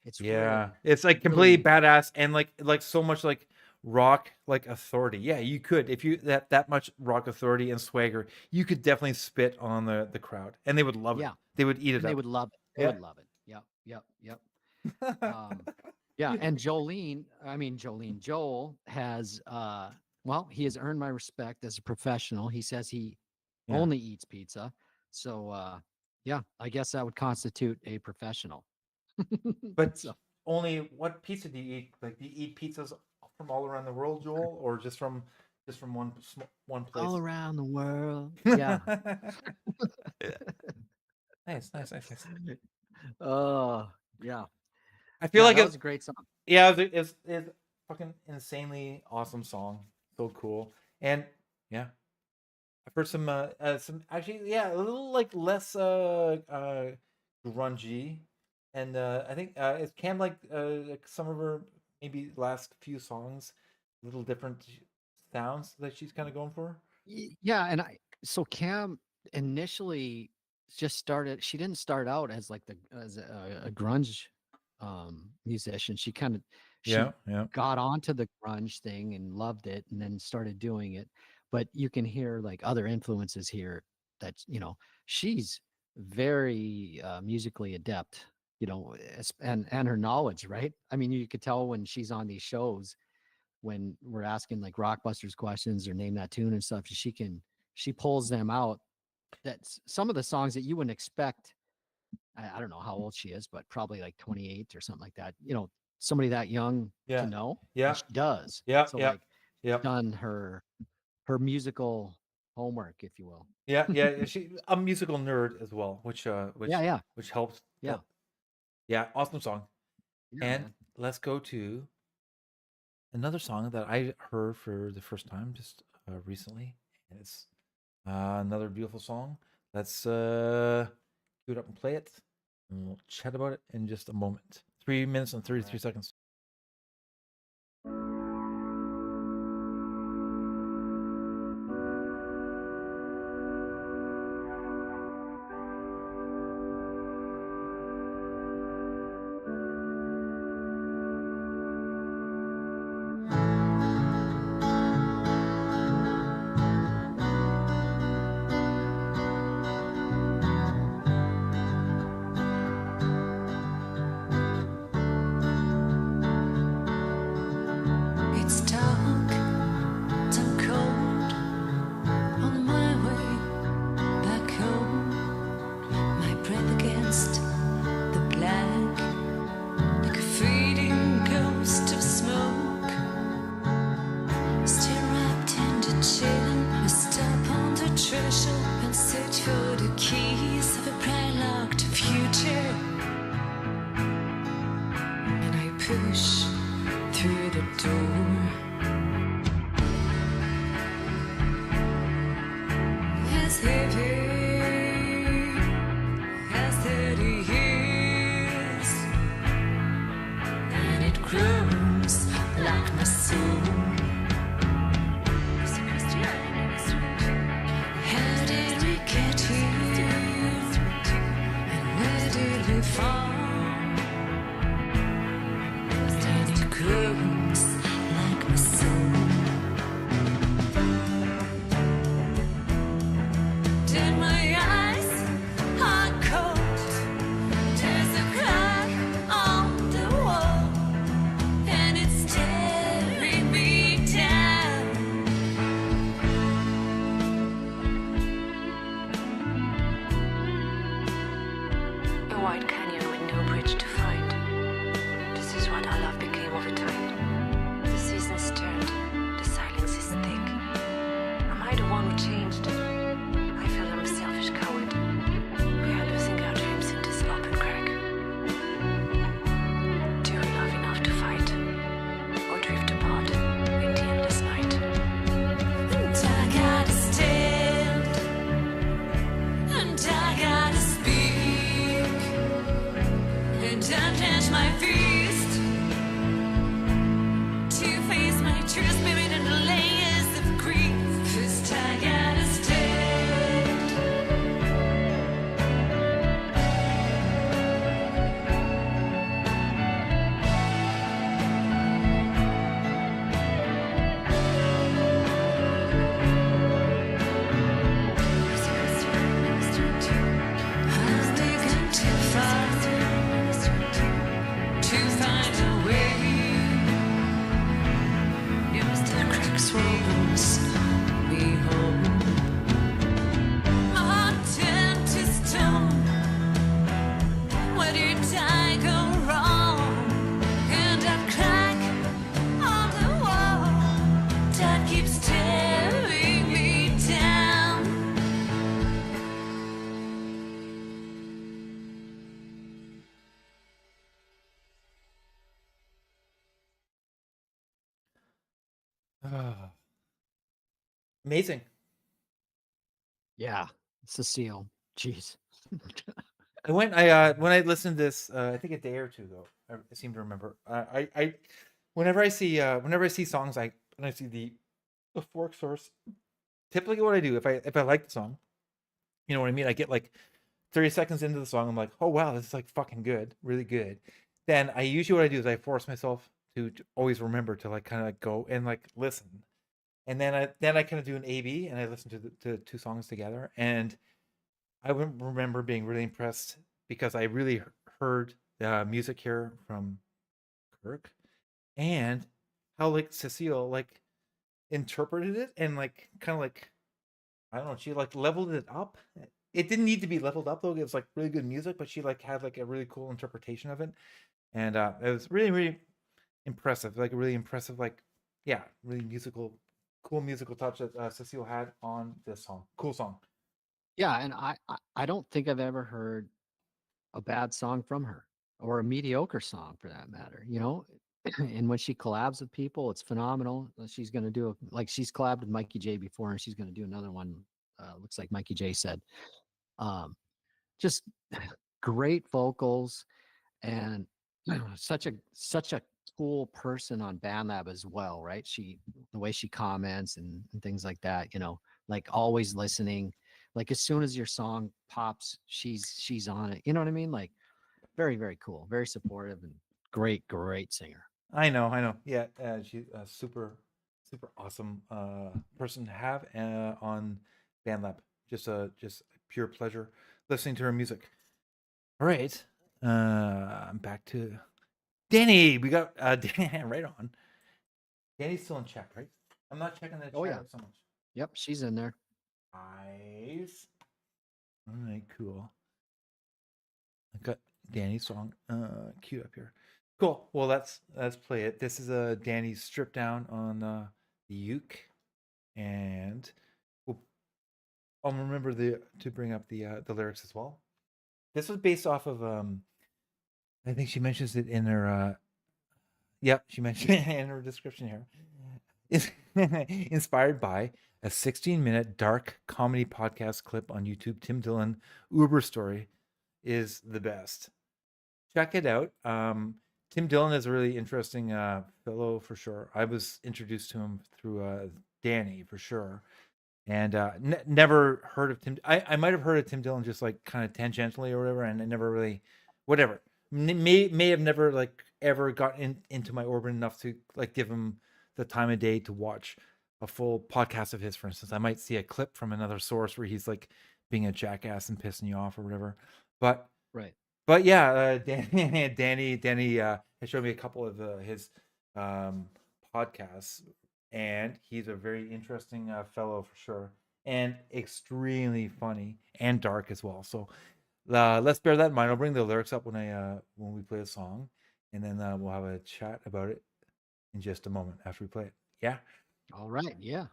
S4: it's
S3: Yeah,
S4: really,
S3: it's like completely
S4: really
S3: badass and like so much like rock like authority. Yeah, you could if you that much rock authority and swagger, you could definitely spit on the crowd and they would love it.
S4: yeah,
S3: They would eat it
S4: and they
S3: up.
S4: would love it. They
S3: Yeah.
S4: would love it. Yep. Yeah, and Joel has well, he has earned my respect as a professional. He says he
S3: Yeah.
S4: only eats pizza. So yeah, I guess that would constitute a professional.
S3: But
S4: So,
S3: only what pizza do you eat? Like do you eat pizzas from all around the world, Joel, or just from one place?
S4: all around the world. Yeah.
S3: Nice.
S4: Yeah.
S3: I feel
S4: Yeah,
S3: like
S4: that
S3: it's
S4: was a great song.
S3: yeah, it's fucking insanely awesome song. So cool. And yeah. I've heard some actually, yeah, a little like less grungy, and I think it's Cam like some of her maybe last few songs, little different sounds that she's kind of going for.
S4: Yeah, and so Cam initially just started. She didn't start out as like as a grunge musician. She kind of she
S3: Yeah, yeah,
S4: got onto the grunge thing and loved it, and then started doing it. But you can hear like other influences here. That she's very musically adept. And her knowledge, right? I mean, you could tell when she's on these shows when we're asking like Rockbusters questions or name that tune and stuff, she pulls them out. That's some of the songs that you wouldn't expect. I don't know how old she is, but probably like 28 or something like that. Somebody that young to
S3: yeah,
S4: know,
S3: yeah,
S4: and she does.
S3: yeah,
S4: So
S3: yeah,
S4: like
S3: yeah,
S4: done her musical homework, if you will.
S3: yeah, yeah. She a musical nerd as well,
S4: Yeah, yeah,
S3: which helps.
S4: yeah,
S3: Yeah, awesome song.
S4: yeah,
S3: And
S4: man.
S3: let's go to another song that I heard for the first time just recently, and it's another beautiful song. Let's cue it up and play it, and we'll chat about it in just a moment. 3 minutes and 33 seconds.
S1: It's dark, and cold on my way back home. My breath against the black, like a fading ghost of smoke. Still wrapped in the chill, I stop on the threshold and search for the keys of a padlocked future. And I push through the door. As heavy as 30 years, and it grows like my soul. How did we get here? And where did we fall? And it grows like my soul. Did my eyes are cold? There's a clock on the wall, and it's staring me down.
S10: A wide canyon with no bridge to find. This is what our love became over time. The seasons turned, the silence is thick. Am I the one who changed? I feel I'm a selfish coward. We are losing our dreams in this open crack. Do we love enough to fight? Or drift apart in the endless night?
S1: And I gotta stand, and I gotta speak, and unclench my fist to face my truth buried in the layers of grief. First I gotta stand. I've taken too far to find a way. Use the cracks wounds me home. My heart turned to stone. Where did I go wrong? And that crack on the wall that keeps tearing me down.
S3: Amazing.
S4: Yeah, Cecile. Jeez.
S3: When I listened to this, I think a day or two ago, I seem to remember. Whenever I see songs, when I see the fork source, typically what I do if I like the song, you know what I mean? I get like 30 seconds into the song, I'm like, oh wow, this is like fucking good, really good. Then I usually what I do is I force myself to always remember to like kind of like go and like listen, and then I kind of do an A/B and I listen to the two songs together, and I remember being really impressed because I really heard the music here from Kirk, and how like Cecile like interpreted it and like kind of like I don't know, she like leveled it up. It didn't need to be leveled up though. It was like really good music, but she like had like a really cool interpretation of it, and it was really really impressive. Like a really impressive, like yeah, really cool musical touch that Cecile had on this song. Cool song.
S4: Yeah, and I don't think I've ever heard a bad song from her or a mediocre song for that matter, you know? And when she collabs with people, it's phenomenal. She's going to do like she's collabed with Mikey J before and she's going to do another one. Looks like Mikey J said. Just great vocals and such a cool person on BandLab as well, right? The way she comments and things like that, you know, like always listening. Like as soon as your song pops, she's on it. You know what I mean? Like very, very cool, very supportive and great singer.
S3: I know. Yeah, she's a super awesome person to have on BandLab. Just a pure pleasure listening to her music. All right, I'm back to Danny. We got Danny right on. Danny's still in chat, right? I'm not checking the chat
S4: Oh, yeah.
S3: so much.
S4: Yep, she's in there.
S3: Nice. All right, cool. I got Danny's song queued up here. Cool. Well, let's play it. This is Danny's Strip Down on the uke, and I'll remember to bring up the lyrics as well. This was based off of I think she mentions it in her yep, she mentioned it in her description here. It's inspired by a 16-minute dark comedy podcast clip on YouTube. Tim Dillon Uber story is the best. Check it out. Tim Dillon is a really interesting fellow for sure. I was introduced to him through Danny for sure, and never heard of Tim. I might have heard of Tim Dillon just like kind of tangentially or whatever, and I never really whatever. May have never like ever got into my orbit enough to like give him the time of day to watch a full podcast of his. For instance, I might see a clip from another source where he's like being a jackass and pissing you off or whatever. But
S4: Right.
S3: but yeah, Danny has showed me a couple of his podcasts, and he's a very interesting fellow for sure, and extremely funny and dark as well. So let's bear that in mind. I'll bring the lyrics up when we play a song, and then we'll have a chat about it in just a moment after we play it. Yeah.
S4: All right. Yeah.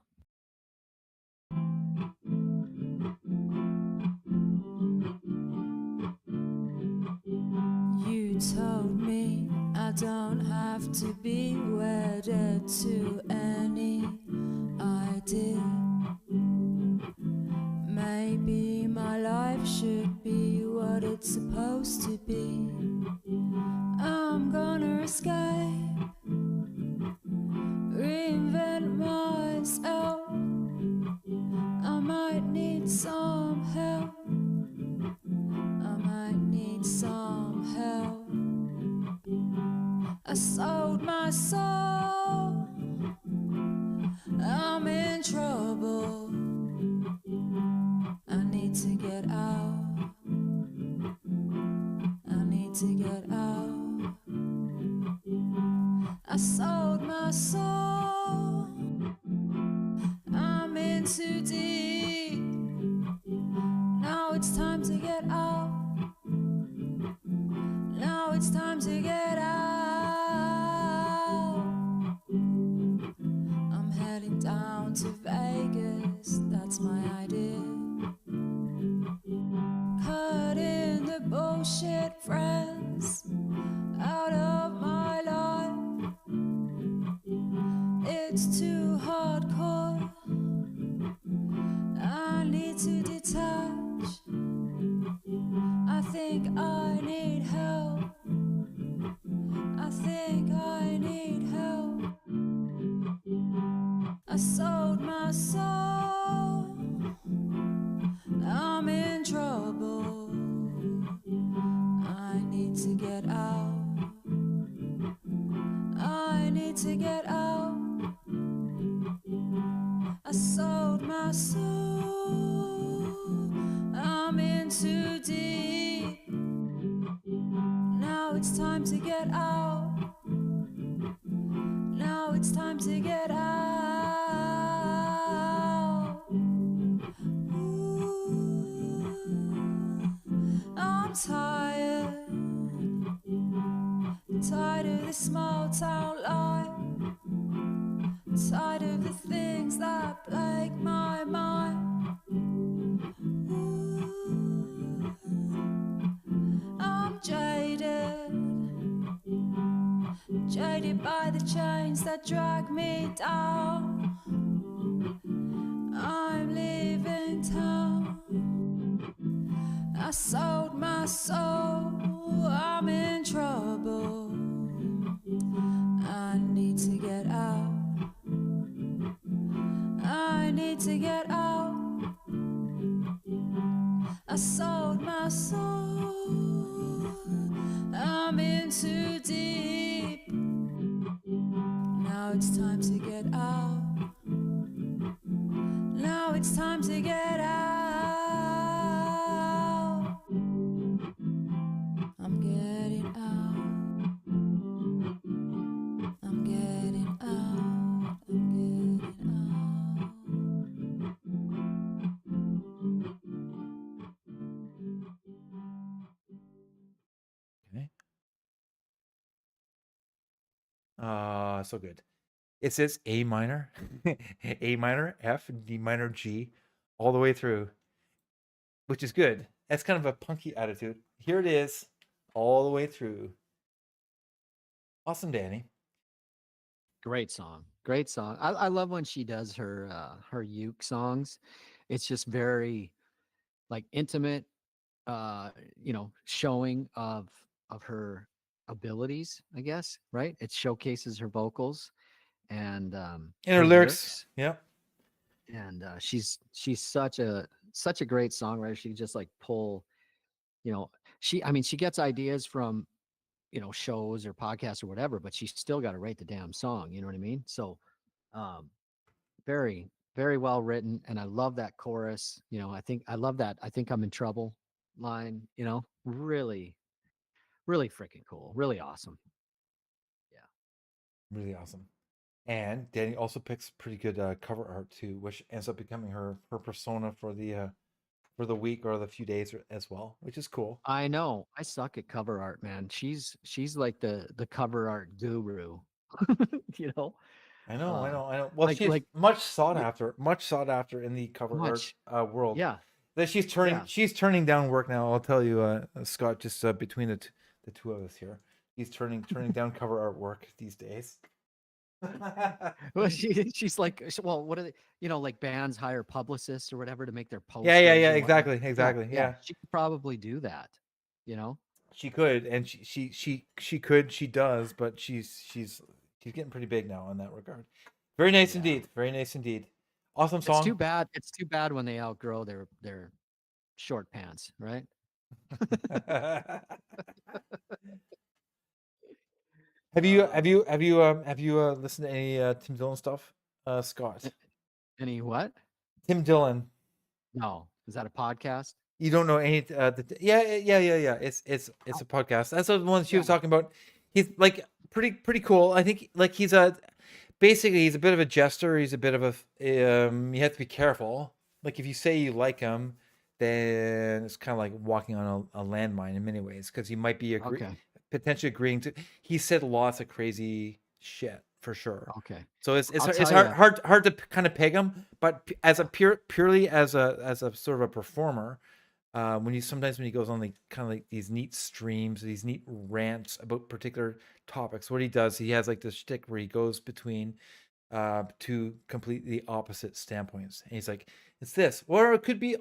S1: You told me I don't have to be wedded to any idea. Maybe my life should be what it's supposed to be. I'm gonna escape, reinvent myself. I might need some help. I might need some help. I sold my soul. I'm in trouble. I need to get out. I need to get out. I sold my soul. I'm in too deep. Now it's time to get out. Now it's time to get out. I'm heading down to Vegas, that's my idea. Cutting the bullshit friends out of my life. It's too hardcore. I need to think I need help. I think I need help. I sold my soul. I'm in trouble. I need to get out. I need to get out. I sold my soul. I'm in too deep. Now it's time to get out. Now it's time to get out. Ooh, I'm tired. Tired of this small town life. Tired of the things that plague my mind. Ooh, I'm jaded. Jaded by the chains that drag me down. I'm leaving town. I sold my soul. I'm in trouble. I need to get out. I need to get out. I sold my soul. I'm in too deep. Now it's time to get out. Now it's time to get out. I'm getting out. I'm getting out. I'm getting out.
S3: Okay. So good. It says A minor, A minor, F, D minor, G, all the way through, which is good. That's kind of a punky attitude. Here it is, all the way through. Awesome, Danny.
S4: Great song. Great song. I love when she does her uke songs. It's just very like intimate, showing of her abilities, I guess, right? It showcases her vocals and
S3: And her lyrics. Yep.
S4: And she's such a great songwriter. She can just like pull, she gets ideas from shows or podcasts or whatever, but she's still got to write the damn song. You know what I mean? So, very, very well written, and I love that chorus. I love that. I think I'm in trouble line. Really, really freaking cool. Really awesome.
S3: Really awesome. And Danny also picks pretty good cover art too, which ends up becoming her persona for the week or the few days as well, which is cool.
S4: I know. I suck at cover art, man. She's like the cover art guru. you know.
S3: I know. Well,
S4: like-
S3: she's
S4: like-
S3: much sought after in the cover
S4: Much.
S3: art world.
S4: Yeah.
S3: That she's turning down work now. I'll tell you, Scott. Just between the two of us here, he's turning down cover art work these days.
S4: Well, she's like, well, what are they? Like bands hire publicists or whatever to make their posters.
S3: Yeah.
S4: and whatnot.
S3: Exactly. Yeah.
S4: She could probably do that.
S3: She could, and she could. She does, but she's getting pretty big now in that regard. Very nice indeed. Very nice indeed. Awesome song.
S4: It's too bad. It's too bad when they outgrow their short pants, right?
S3: Have you listened to any Tim Dillon stuff, Scott?
S4: Any what?
S3: Tim Dillon.
S4: No, is that a podcast?
S3: You don't know any? Yeah. It's a podcast. That's the one she was talking about. He's like pretty cool. I think like he's basically he's a bit of a jester. He's a bit of a you have to be careful. Like if you say you like him, then it's kind of like walking on a landmine in many ways because he might be potentially agreeing to. He said lots of crazy shit for sure.
S4: Okay.
S3: So it's hard to kind of peg him, but as a purely as a sort of a performer, when he goes on like kind of like these neat streams, these neat rants about particular topics, what he does, he has like this shtick where he goes between two completely opposite standpoints, and he's like, it's this, or it could be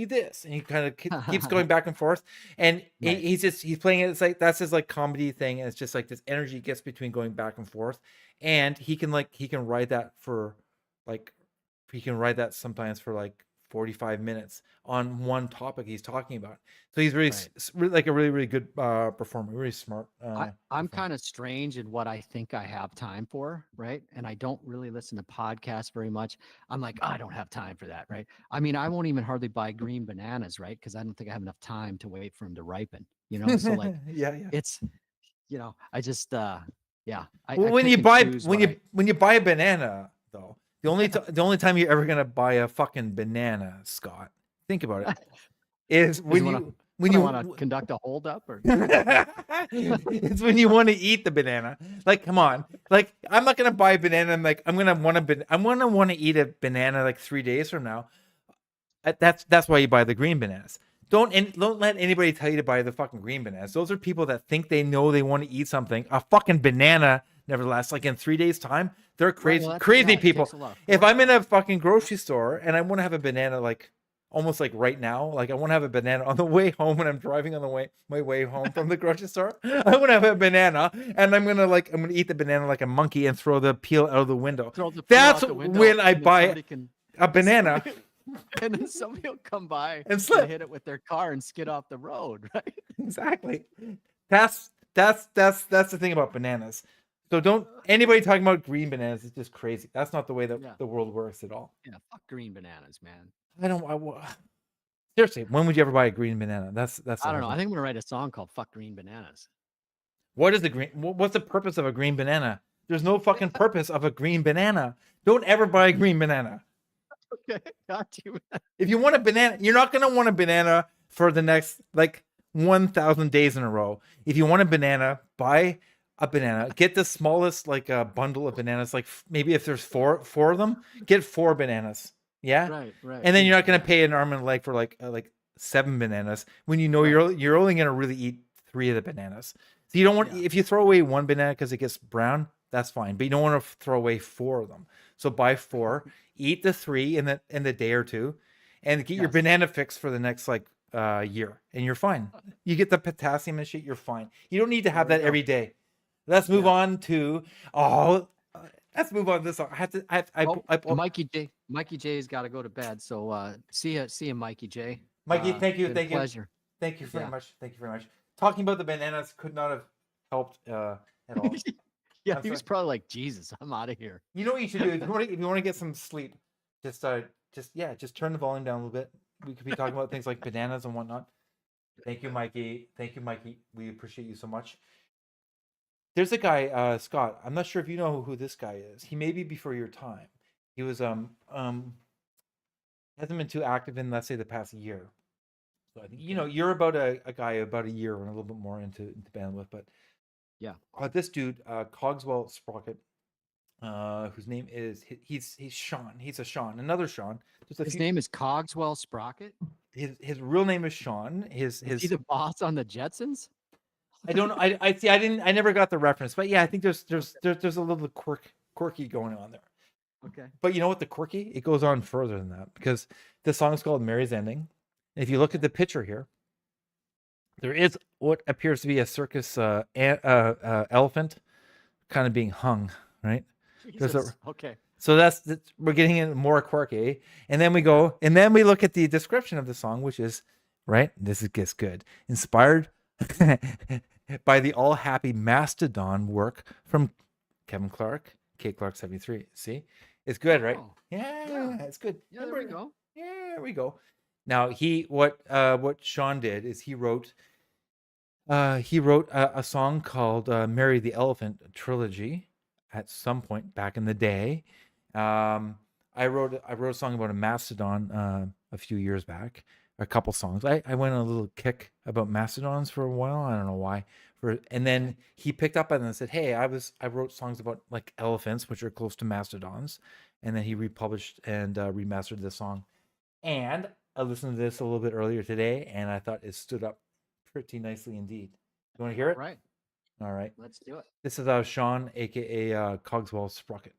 S3: this, and he kind of keeps going back and forth, and
S4: Right.
S3: he's playing it. It's like that's his like comedy thing, and it's just like this energy gets between going back and forth, and he can ride that for like he can ride that sometimes for like 45 minutes on one topic he's talking about. So he's really
S4: Right.
S3: like a really good performer, really smart.
S4: I'm
S3: performer.
S4: kind of strange in what I think I have time for, right? And I don't really listen to podcasts very much. I'm like, I don't have time for that, right? I mean, I won't even hardly buy green bananas, right? Because I don't think I have enough time to wait for them to ripen, you know? So like
S3: yeah.
S4: it's, I just yeah.
S3: Well,
S4: I
S3: when
S4: pick
S3: you
S4: and
S3: buy
S4: choose what I-
S3: when you buy a banana, though, the only time you're ever gonna buy a fucking banana, Scott, think about it, is when you
S4: want to conduct a holdup or
S3: it's when you want to eat the banana. Like, come on, like I'm not gonna buy a banana. And like I'm gonna want to eat a banana like 3 days from now. That's why you buy the green bananas. Don't let anybody tell you to buy the fucking green bananas. Those are people that think they know they want to eat something. A fucking banana never lasts. Like in 3 days' time, they're crazy,
S4: well,
S3: crazy
S4: it
S3: people.
S4: takes a lot of
S3: If
S4: work.
S3: I'm in a fucking grocery store and I want to have a banana, like almost like right now, like I want to have a banana on the way home when I'm driving on my way home from the grocery store. I want to have a banana, and I'm gonna eat the banana like a monkey and throw the peel out of the window.
S4: Throw the peel
S3: That's
S4: out the window,
S3: when I
S4: and then
S3: buy
S4: somebody can-
S3: a banana.
S4: and then somebody will come by
S3: And slip.
S4: hit it with their car and skid off the road, right?
S3: Exactly. That's the thing about bananas. So don't anybody talking about green bananas is just crazy. That's not the way that
S4: Yeah.
S3: the world works at all.
S4: Yeah, fuck green bananas, man.
S3: Seriously, when would you ever buy a green banana? That's
S4: I don't know. I think I'm gonna write a song called "Fuck Green Bananas."
S3: What is what's the purpose of a green banana? There's no fucking purpose of a green banana. Don't ever buy a green banana.
S4: Okay, got you.
S3: If you want a banana, you're not gonna want a banana for the next like 1,000 days in a row. If you want a banana, buy a banana. Get the smallest like bundle of bananas. Like maybe if there's four of them, get 4 bananas. Yeah,
S4: Right.
S3: and then you're not gonna pay an arm and a leg for like 7 bananas when you know you're only gonna really eat 3 of the bananas. So you don't want if you throw away 1 banana because it gets brown, that's fine. But you don't want to throw away 4 of them. So buy 4, eat the 3 in the day or two, and get your banana fix for the next like year, and you're fine. You get the potassium and shit, you're fine. You don't need to have that every day. Let's move on to let's move on to this song.
S4: Mikey J's got to go to bed. So see ya, Mikey J.
S3: Mikey, thank you,
S4: been a
S3: thank you.
S4: pleasure.
S3: Thank you very
S4: Yeah.
S3: much. Thank you very much. Talking about the bananas could not have helped at all.
S4: Yeah,
S3: I'm
S4: he was
S3: sorry.
S4: probably like, Jesus, I'm out of here.
S3: You know what you should do if you want to get some sleep, just turn the volume down a little bit. We could be talking about things like bananas and whatnot. Thank you, Mikey. Thank you, Mikey. We appreciate you so much. There's a guy, Scott. I'm not sure if you know who this guy is. He may be before your time. He was hasn't been too active in, let's say, the past year. So I think you're about a guy about a year and a little bit more into bandwidth, but
S4: Yeah.
S3: this dude, Cogswell Sprocket, whose name is he's Sean. He's a Sean, another Sean.
S4: His name is Cogswell Sprocket.
S3: His real name is Sean.
S4: Is he the boss on the Jetsons?
S3: I don't know. I see. I never got the reference, but yeah, I think there's a little quirky going on there.
S4: Okay.
S3: But you know what? The quirky, it goes on further than that, because the song's called "Mary's Ending." And if you look at the picture here, there is what appears to be a circus elephant, kind of being hung, right?
S4: Jesus. Okay.
S3: So that's we're getting in more quirky, and then we look at the description of the song, which is right. This gets good. Inspired by the all happy Mastodon work from Kevin Clark, K Clark 73. See, it's good, right?
S4: Oh,
S3: Yeah, it's good.
S4: Yeah, there we go.
S3: Yeah, there we go. Now what Sean did is he wrote a song called "Mary the Elephant" trilogy at some point back in the day. I wrote a song about a mastodon a few years back, a couple songs. I went on a little kick about mastodons for a while. I don't know why. And then he picked up on it and said, "Hey, I wrote songs about like elephants, which are close to mastodons." And then he republished and remastered the song. And I listened to this a little bit earlier today, and I thought it stood up pretty nicely indeed. You want to hear it?
S4: Right.
S3: All right.
S4: Let's do it.
S3: This is Sean, aka Cogswell Sprocket.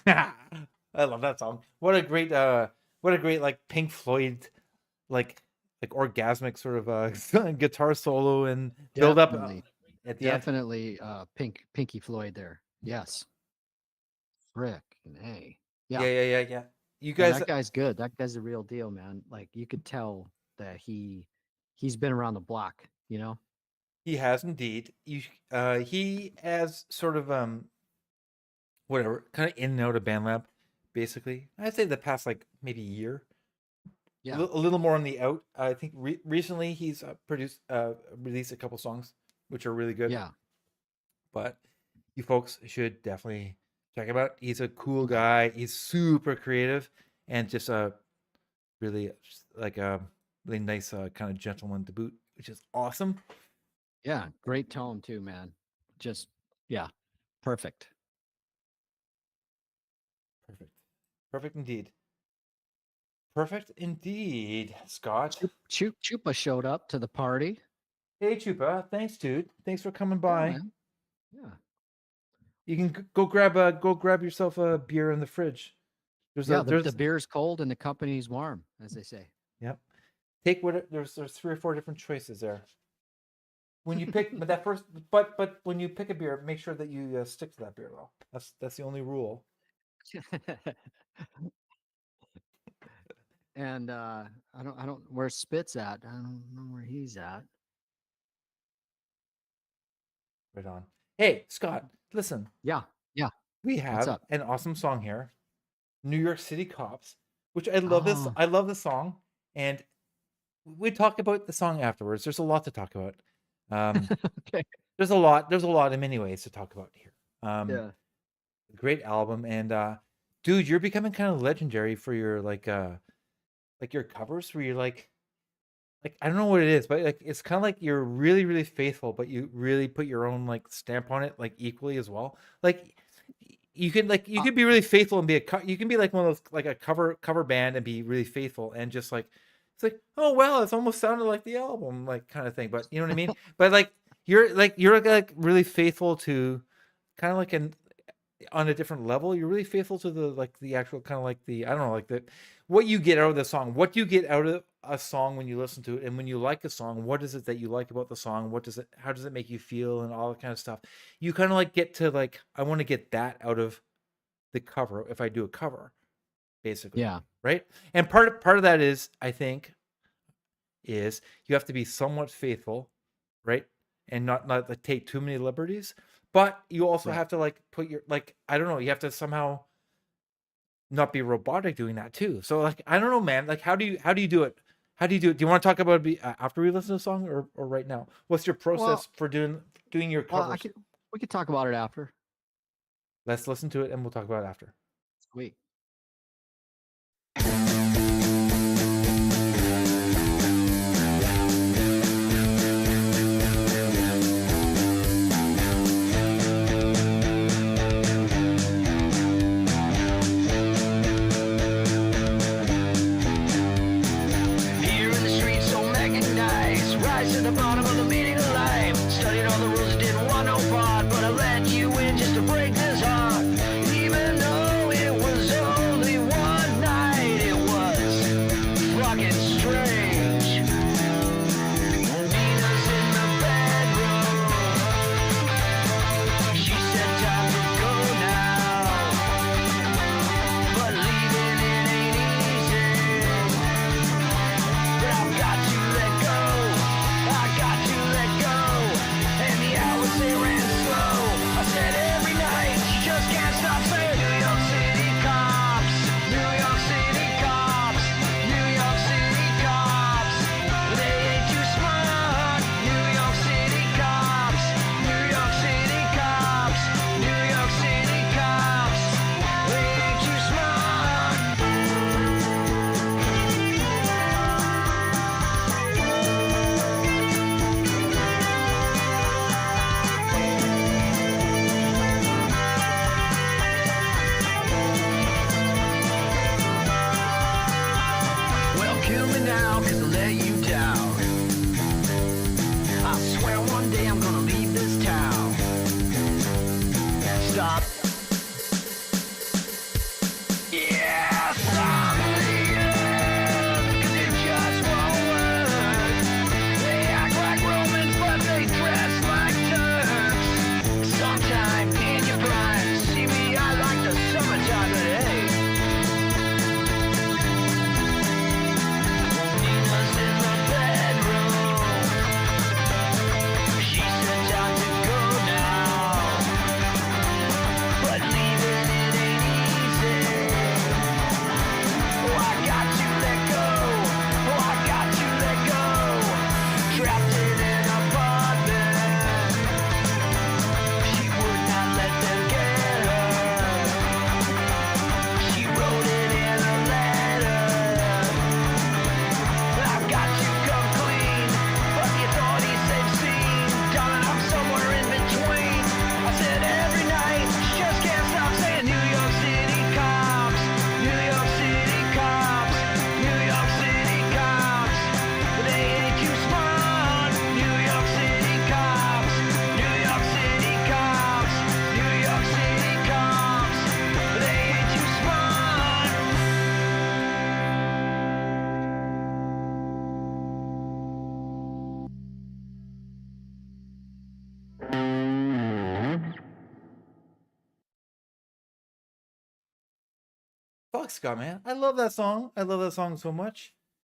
S3: I love that song. What a great like Pink Floyd like orgasmic sort of guitar solo and build up
S4: Definitely.
S3: at the end.
S4: Definitely Pinky Floyd there. Yes. Frick. Hey. Yeah.
S3: Yeah. You
S4: Yeah,
S3: guys,
S4: that guy's good. That guy's the real deal, man. Like you could tell that he's been around the block, you know?
S3: he has indeed. He has sort of whatever kind of in and out of BandLab, basically. I'd say the past like maybe year.
S4: Yeah.
S3: A little more on the out. I think recently he's released a couple songs which are really good.
S4: Yeah.
S3: But you folks should definitely check him out. He's a cool guy. He's super creative and just really like a really nice kind of gentleman to boot, which is awesome.
S4: Yeah. Great tone too, man. Just yeah. Perfect.
S3: Perfect indeed. Perfect indeed, Scott.
S4: Chupa showed up to the party.
S3: Hey Chupa, thanks, dude. Thanks for coming by.
S4: man. Yeah.
S3: You can go grab yourself a beer in the fridge.
S4: The beer's cold and the company's warm, as they say.
S3: Yep. Take there's 3 or 4 different choices there. When you pick but when you pick a beer, make sure that you stick to that beer though. That's the only rule.
S4: And I don't where's Spitz at? I don't know where he's at.
S3: Right on. Hey, Scott, listen.
S4: Yeah.
S3: We
S4: What's
S3: have
S4: up?
S3: an awesome song here. New York City Cops, which I love this.
S4: Oh.
S3: I love the song. And we talk about the song afterwards. There's a lot to talk about.
S4: Okay.
S3: There's a lot in many ways to talk about here.
S4: Yeah.
S3: Great album. And dude, you're becoming kind of legendary for your like your covers where you're like I don't know what it is, but like it's kind of like you're really, really faithful, but you really put your own like stamp on it, like equally as well. Like you could be really faithful and you can be like one of those like a cover band and be really faithful and just like it's like, oh wow, it's almost sounded like the album, like kind of thing. But you know what I mean? But like you're like really faithful to kind of like on a different level. You're really faithful to the actual kind of like I don't know, like what you get out of the song. What do you get out of a song when you listen to it? And when you like a song, what is it that you like about the song? How does it make you feel and all that kind of stuff? You kind of like get to like, I want to get that out of the cover if I do a cover, basically.
S4: Yeah.
S3: Right. And part of that is, I think, is you have to be somewhat faithful, right? And not like take too many liberties. But you also
S4: Right.
S3: have to like put your I don't know, you have to somehow not be robotic doing that too. So like I don't know, man. Like how do you do it? How do you do it? Do you want to talk about it after we listen to the song or right now? What's your process for doing your
S4: Well,
S3: covers?
S4: we could talk about it after.
S3: Let's listen to it and we'll talk about it after.
S4: Sweet.
S2: Here in the streets, so mechanized. Rise to the bottom of the meaning of life. Studied all the rules, didn't want no part, but I let you in just to break this heart. Even though it was only one night, it was fucking strange. Nina's in the bedroom. She said time to go now, but leaving it ain't easy. But I've got to let go, and the hours they ran slow. I said every night, you just can't stop saying New York City cops, New York City cops, New York City cops. They ain't too smart. New York City cops, New York City cops, New York City cops. They ain't too smart. Well, kill me now, 'cause I let you down. I swear one day I'm gonna leave this town. Stop.
S3: Fuck Scott, man. I love that song. I love that song so much.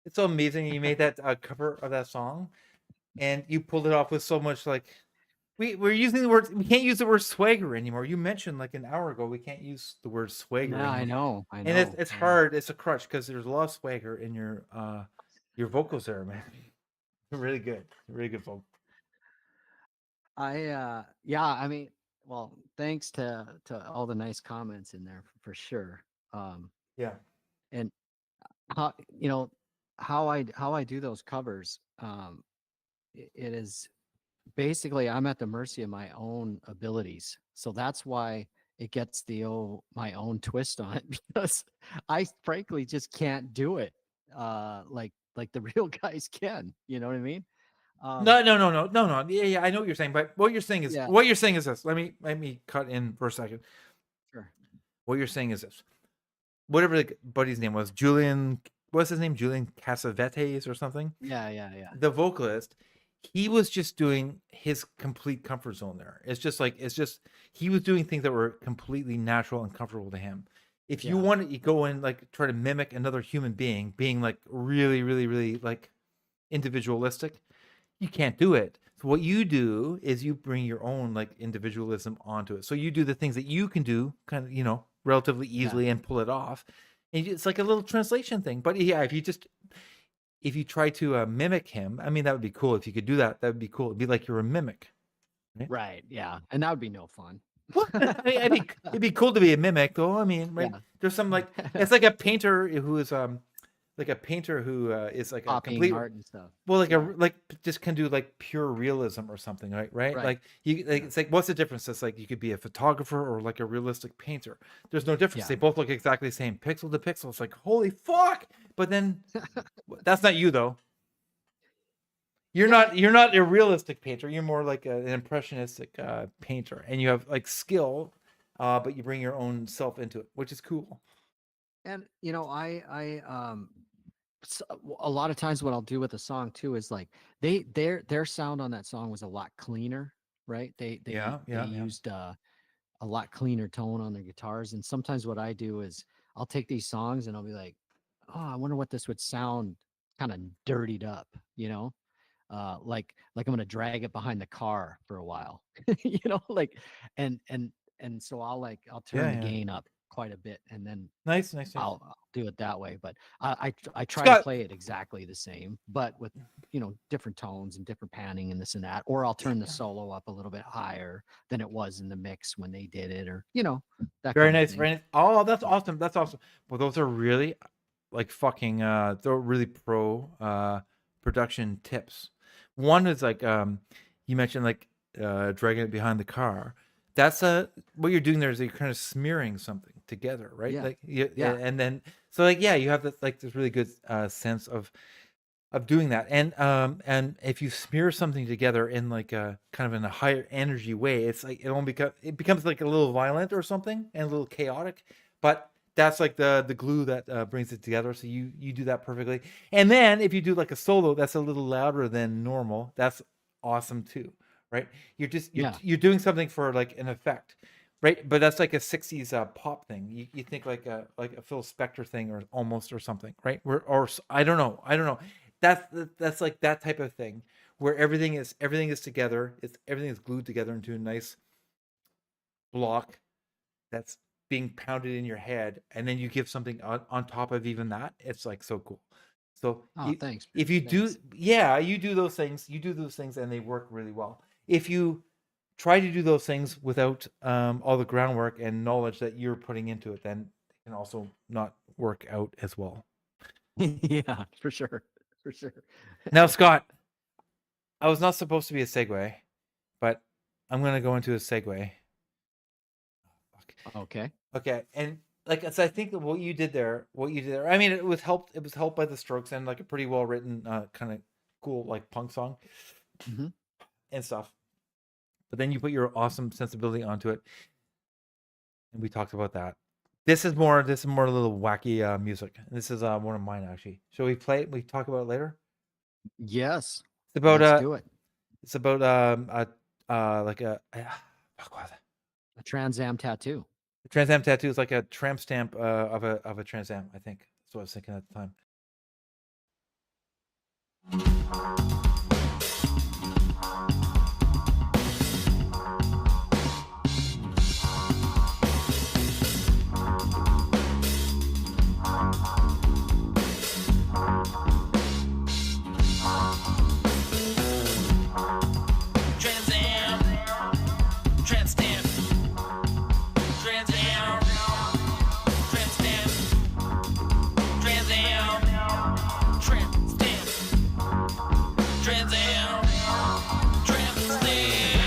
S3: It's so amazing you made that cover of that song, and you pulled it off with so much like. We're using the word. We can't use the word swagger anymore. You mentioned like an hour ago we can't use the word swagger.
S4: Yeah, I
S3: anymore.
S4: know. I know.
S3: And it's
S4: yeah.
S3: hard. It's a crutch because there's a lot of swagger in your vocals there, man. Really good. Really good vocal.
S4: Yeah, I mean, well, thanks to all the nice comments in there for sure.
S3: Yeah.
S4: And how you know how I do those covers, it is basically I'm at the mercy of my own abilities. So that's why it gets my own twist on it because I frankly just can't do it like the real guys can. You know what I mean?
S3: No. Yeah. I know what you're saying, but what you're saying is
S4: Yeah.
S3: this. Let me cut in for a second.
S4: Sure.
S3: What you're saying is this. Whatever the buddy's name was, Julian. What's his name? Julian Cassavetes or something.
S4: Yeah.
S3: The vocalist, he was just doing his complete comfort zone there. It's just he was doing things that were completely natural and comfortable to him. If you
S4: Yeah.
S3: want to go and like try to mimic another human being being like really, really, really like individualistic, you can't do it. So what you do is you bring your own like individualism onto it. So you do the things that you can do kind of, relatively easily and pull it off. And it's like a little translation thing. But yeah, if you try to mimic him, I mean, that would be cool. If you could do that, that would be cool. It'd be like you're a mimic.
S4: Right. Yeah. And that would be no fun.
S3: I mean, it'd be cool to be a mimic, though. I mean, right?
S4: Yeah.
S3: There's some like it's like a painter who is like a painter who is like a
S4: Copying
S3: complete
S4: art and stuff.
S3: well, like just can do like pure realism or something, right?
S4: Right.
S3: Like it's like what's the difference? It's like you could be a photographer or like a realistic painter. There's no difference.
S4: Yeah.
S3: They both look exactly the same, pixel to pixel. It's like holy fuck! But then that's not you though. You're not a realistic painter. You're more like an impressionistic painter, and you have like skill, but you bring your own self into it, which is cool.
S4: And a lot of times what I'll do with a song too is like their sound on that song was a lot cleaner, right? They
S3: Yeah.
S4: used a lot cleaner tone on their guitars. And sometimes what I do is I'll take these songs and I'll be like, oh, I wonder what this would sound kind of dirtied up, like I'm gonna drag it behind the car for a while, like and so I'll turn
S3: Yeah.
S4: the gain up quite a bit and then
S3: Nice.
S4: I'll do it that way. But I try
S3: Scott-
S4: to play it exactly the same, but with different tones and different panning and this and that. Or I'll turn the solo up a little bit higher than it was in the mix when they did it, or that
S3: Very
S4: kind of
S3: nice,
S4: thing.
S3: very nice. Oh, that's awesome. That's awesome. Well, those are really like fucking they're really pro production tips. One is like you mentioned like dragging it behind the car. That's what you're doing there is you're kind of smearing something together, right?
S4: Yeah.
S3: Like
S4: Yeah.
S3: and then so like yeah, you have this like this really good sense of doing that. And if you smear something together in like a kind of in a higher energy way, it's like it becomes like a little violent or something and a little chaotic, but that's like the glue that brings it together. So you do that perfectly. And then if you do like a solo that's a little louder than normal, that's awesome too, right? You're you're doing something for like an effect, right? But that's like a 60s pop thing. You think like a Phil Spector thing or almost or something, right? Or I don't know. That's like that type of thing where everything is together. Everything is glued together into a nice block that's being pounded in your head, and then you give something on top of even that. It's like so cool. So
S4: Thanks.
S3: if you
S4: Thanks.
S3: you do those things, and they work really well. If you try to do those things without all the groundwork and knowledge that you're putting into it, then it can also not work out as well.
S4: Yeah, for sure.
S3: Now, Scott, I was not supposed to be a segue, but I'm going to go into a segue.
S4: Okay.
S3: Okay, and like so I think that what you did there, I mean, it was helped by the Strokes and like a pretty well written, kind of cool like punk song
S4: Mhm.
S3: and stuff. But then you put your awesome sensibility onto it, and we talked about that. This is more a little wacky music. This is one of mine actually. Shall we play it? We talk about it later.
S4: Yes.
S3: It's about
S4: Let's do it.
S3: It's about like a fuck, what was it?
S4: A Trans Am tattoo.
S3: The Trans Am tattoo is like a tramp stamp of a Trans Am. I think that's what I was thinking at the time.
S2: Trans Am, tramp stamp. Trans Am, tramp stamp. Trans Am, tramp stamp. Trans Am, tramp stamp.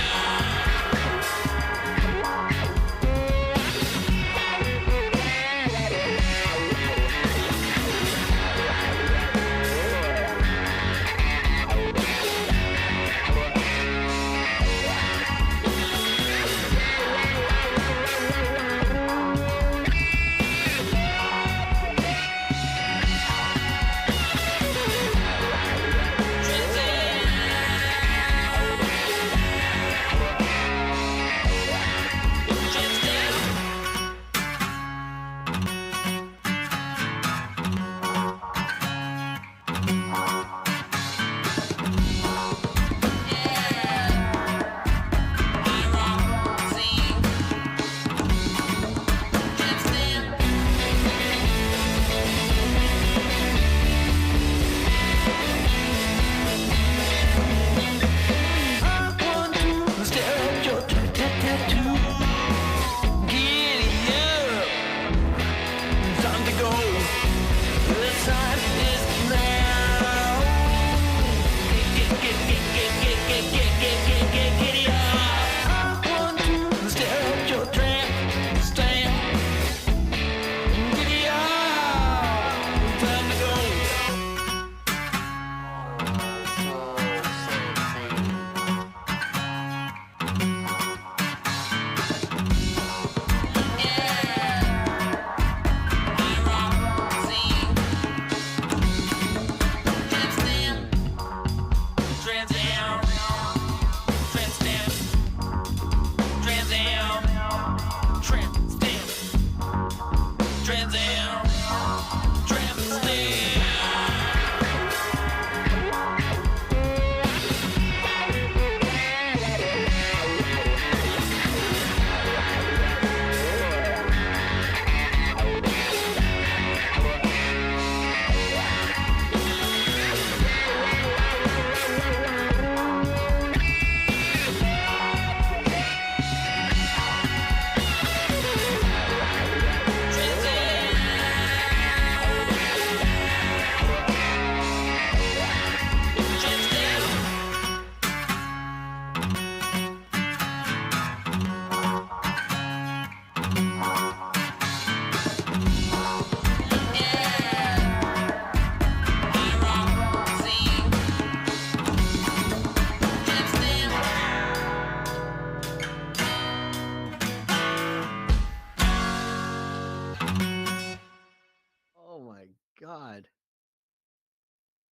S4: Oh my god.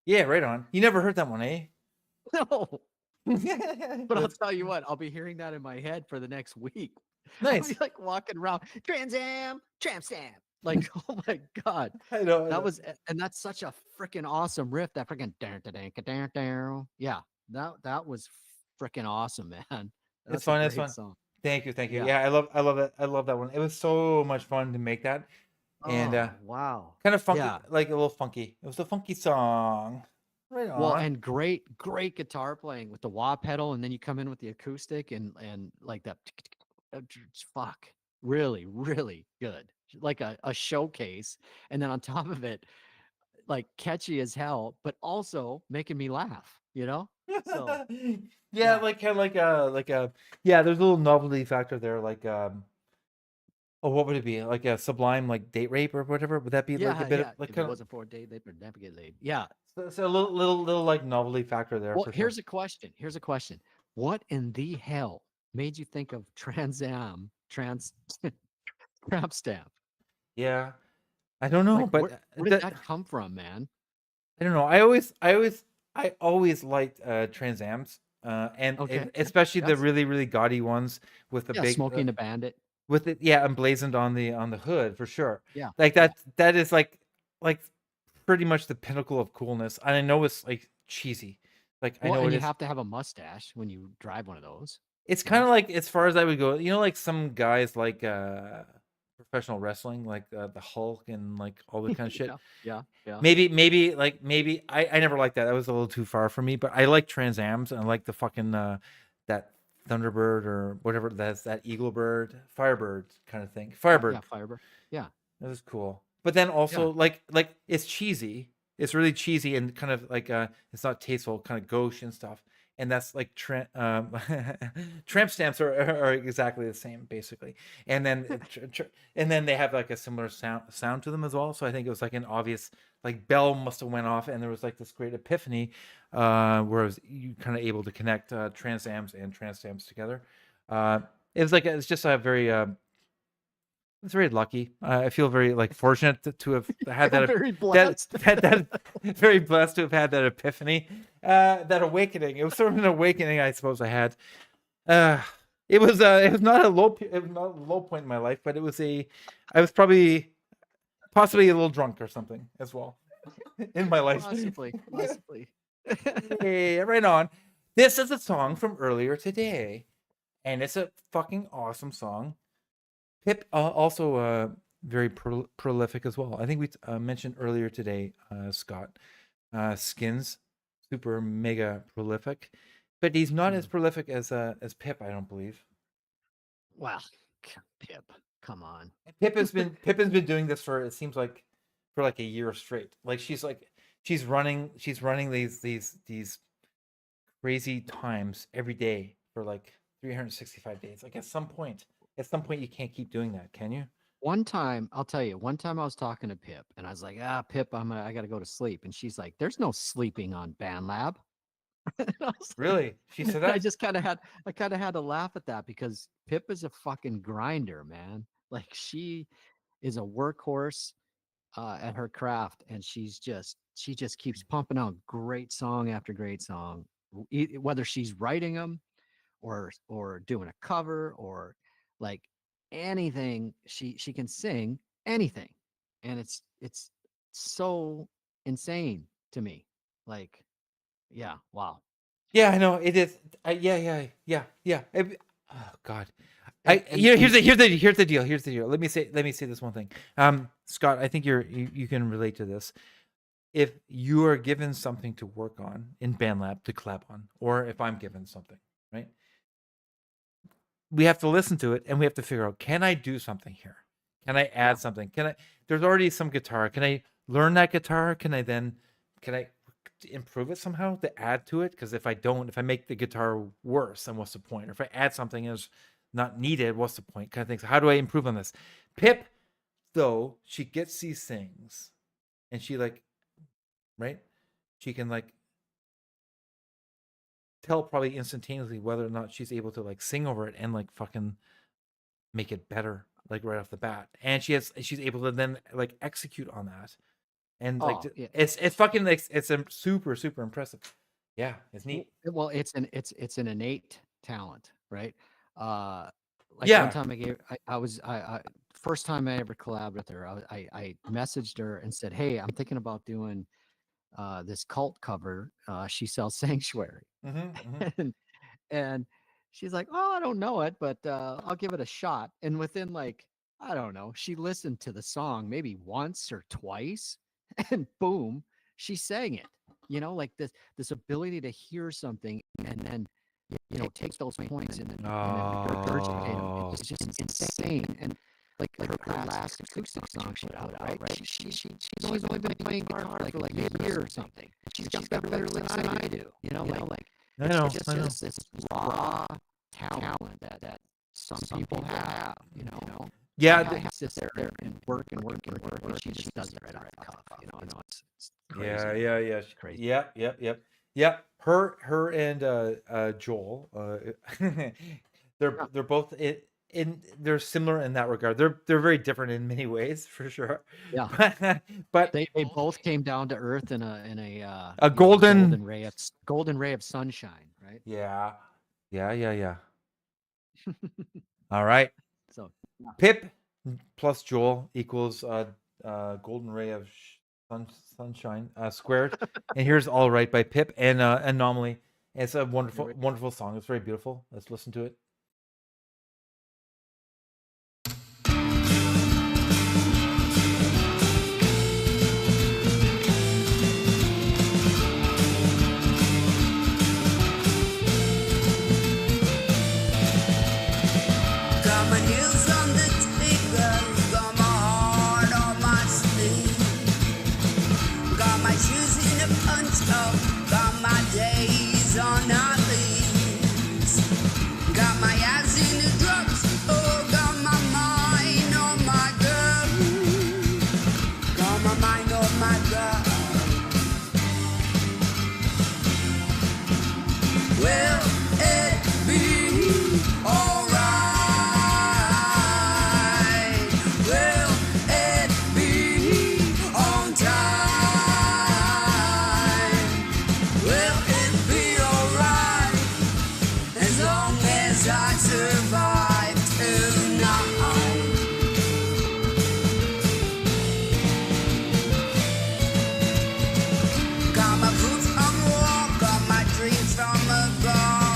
S3: Yeah, right on. You never heard that one, eh?
S4: No. But I'll
S3: That's
S4: tell you what, I'll be hearing that in my head for the next week. I'll
S3: nice.
S4: be like walking around, Trans Am, tramp stamp. Like, oh my god.
S3: I know. I
S4: That
S3: know.
S4: was and that's such a freaking awesome riff. That freaking yeah. That was freaking awesome, man.
S3: It's
S4: That's a
S3: fun. It's
S4: great
S3: fun.
S4: song.
S3: Thank you. Thank you.
S4: Yeah.
S3: Yeah, I love that. I love that one. It was so much fun to make that, and
S4: Oh, wow.
S3: kind of funky,
S4: Yeah.
S3: like a little funky. It was a funky song. Right
S4: Well,
S3: on.
S4: and great guitar playing with the wah pedal, and then you come in with the acoustic and like that. Fuck, really, really good. Like a showcase, and then on top of it, like catchy as hell, but also making me laugh. You know? So
S3: Yeah,
S4: yeah,
S3: like kind of like a yeah. There's a little novelty factor there, like oh, what would it be? Like a Sublime, like date rape or whatever? Would that be like a
S4: yeah,
S3: bit of
S4: yeah.
S3: like
S4: If it
S3: kind of
S4: wasn't for a date, they would never get laid. Yeah.
S3: so a little like novelty factor there
S4: Well,
S3: for sure.
S4: here's a question. Here's a question. What in the hell made you think of Trans Am, tramp stamp?
S3: Yeah, I don't know,
S4: Like,
S3: but
S4: where did that come from, man?
S3: I don't know. I always liked Trans Ams, and
S4: Okay.
S3: especially the
S4: Yes.
S3: really gaudy ones with the
S4: Yeah,
S3: big
S4: Smoking the Bandit.
S3: with it, yeah, emblazoned on the hood for sure.
S4: Yeah.
S3: Like that is like pretty much the pinnacle of coolness. And I know it's like cheesy. Like I
S4: Well,
S3: know
S4: and
S3: it
S4: you
S3: is.
S4: have to have a mustache when you drive one of those.
S3: It's
S4: you
S3: kind
S4: know?
S3: of like as far as I would go, like some guys like professional wrestling, like the Hulk and like all that kind of shit.
S4: Yeah.
S3: Maybe I never liked that. That was a little too far for me. But I like Trans Ams and I like the fucking that Thunderbird or whatever that's that Eagle Bird, Firebird kind of thing. Firebird.
S4: Yeah, Firebird. Yeah.
S3: That was cool. But then also like it's cheesy. It's really cheesy and kind of like it's not tasteful, kind of gauche and stuff. And that's like tramp stamps are exactly the same basically. And then and then they have like a similar sound to them as well. So I think it was like an obvious like bell must have went off and there was like this great epiphany where you kind of able to connect Trans Ams and Trans Stamps together. It's just a very it's very lucky. I feel very like fortunate to have had that.
S4: Very blessed.
S3: That very blessed to have had that epiphany, that awakening. It was sort of an awakening, I suppose I had. It was not a low point in my life, but I was possibly a little drunk or something as well in my life.
S4: Possibly.
S3: Hey, right on. This is a song from earlier today, and it's a fucking awesome song. Pip also very prolific as well. I think we mentioned earlier today, Scott, Skins, super mega prolific, but he's not as prolific as Pip, I don't believe.
S4: Wow, Pip, come on.
S3: Pip has been doing this for it seems like for like a year straight. Like she's running these crazy times every day for like 365 days. Like at some point you can't keep doing that, can you?
S4: One time, I'll tell you, one time I was talking to Pip and I was like, Pip, I got to go to sleep. And she's like, there's no sleeping on BandLab.
S3: Really? She said
S4: I
S3: that?
S4: just kind of had to laugh at that because Pip is a fucking grinder, man. Like she is a workhorse at her craft and she just keeps pumping out great song after great song, whether she's writing them or doing a cover or like anything. She can sing anything, and it's so insane to me. Like, yeah, wow.
S3: Yeah, I know it is. Yeah. Oh God.
S4: And
S3: Here's the deal. Let me say this one thing. Scott, I think you can relate to this. If you are given something to work on in BandLab to collab on, or if I'm given something, right? We have to listen to it and we have to figure out, can I do something here? Can I add something? There's already some guitar. Can I learn that guitar? Can I improve it somehow to add to it? Because if I make the guitar worse, then what's the point? Or if I add something that's not needed, what's the point? Kind of thing. So how do I improve on this? Pip, though, she gets these things and she right? She can tell probably instantaneously whether or not she's able to sing over it and fucking make it better right off the bat. And she's able to then execute on that. And it's fucking it's a super impressive. Yeah, it's neat.
S4: Well, it's an innate talent, right?
S3: Yeah.
S4: One time I first time I ever collabed with her, I messaged her and said, "Hey, I'm thinking about doing this cult cover. She sells Sanctuary." And she's like, "Oh, I don't know it, but I'll give it a shot." And within I don't know, she listened to the song maybe once or twice, and boom, she sang it. This ability to hear something and then takes those points and then regurgitate them. It's just insane. And her last acoustic song she put out, right? She's always only been playing guitar for a year or something. She's got better licks than I do. It's just this raw talent that some people have.
S3: Yeah,
S4: I sit there and work, and she just does it right off the cuff. It's crazy.
S3: Yeah.
S4: Crazy.
S3: Yep. Her and Joel, they're both they're similar in that regard. They're very different in many ways, for sure.
S4: Yeah.
S3: but
S4: they both came down to earth in a
S3: golden
S4: ray of sunshine, right?
S3: Yeah. All right.
S4: So
S3: Pip plus Joel equals golden ray of sunshine squared. And here's All Right by Pip and Anomaly. It's a wonderful song. It's very beautiful. Let's listen to it.
S9: Got my heels on the trigger, got my heart on my sleeve. Got my shoes in a punch up, got my days on our leaves. Got my eyes in the drugs, oh, got my mind on my girl. Got my mind on my girl. Will it be alright? Will it be on time? Will it be alright as long as I survive tonight? Got my boots from a wall, got my dreams from a bar.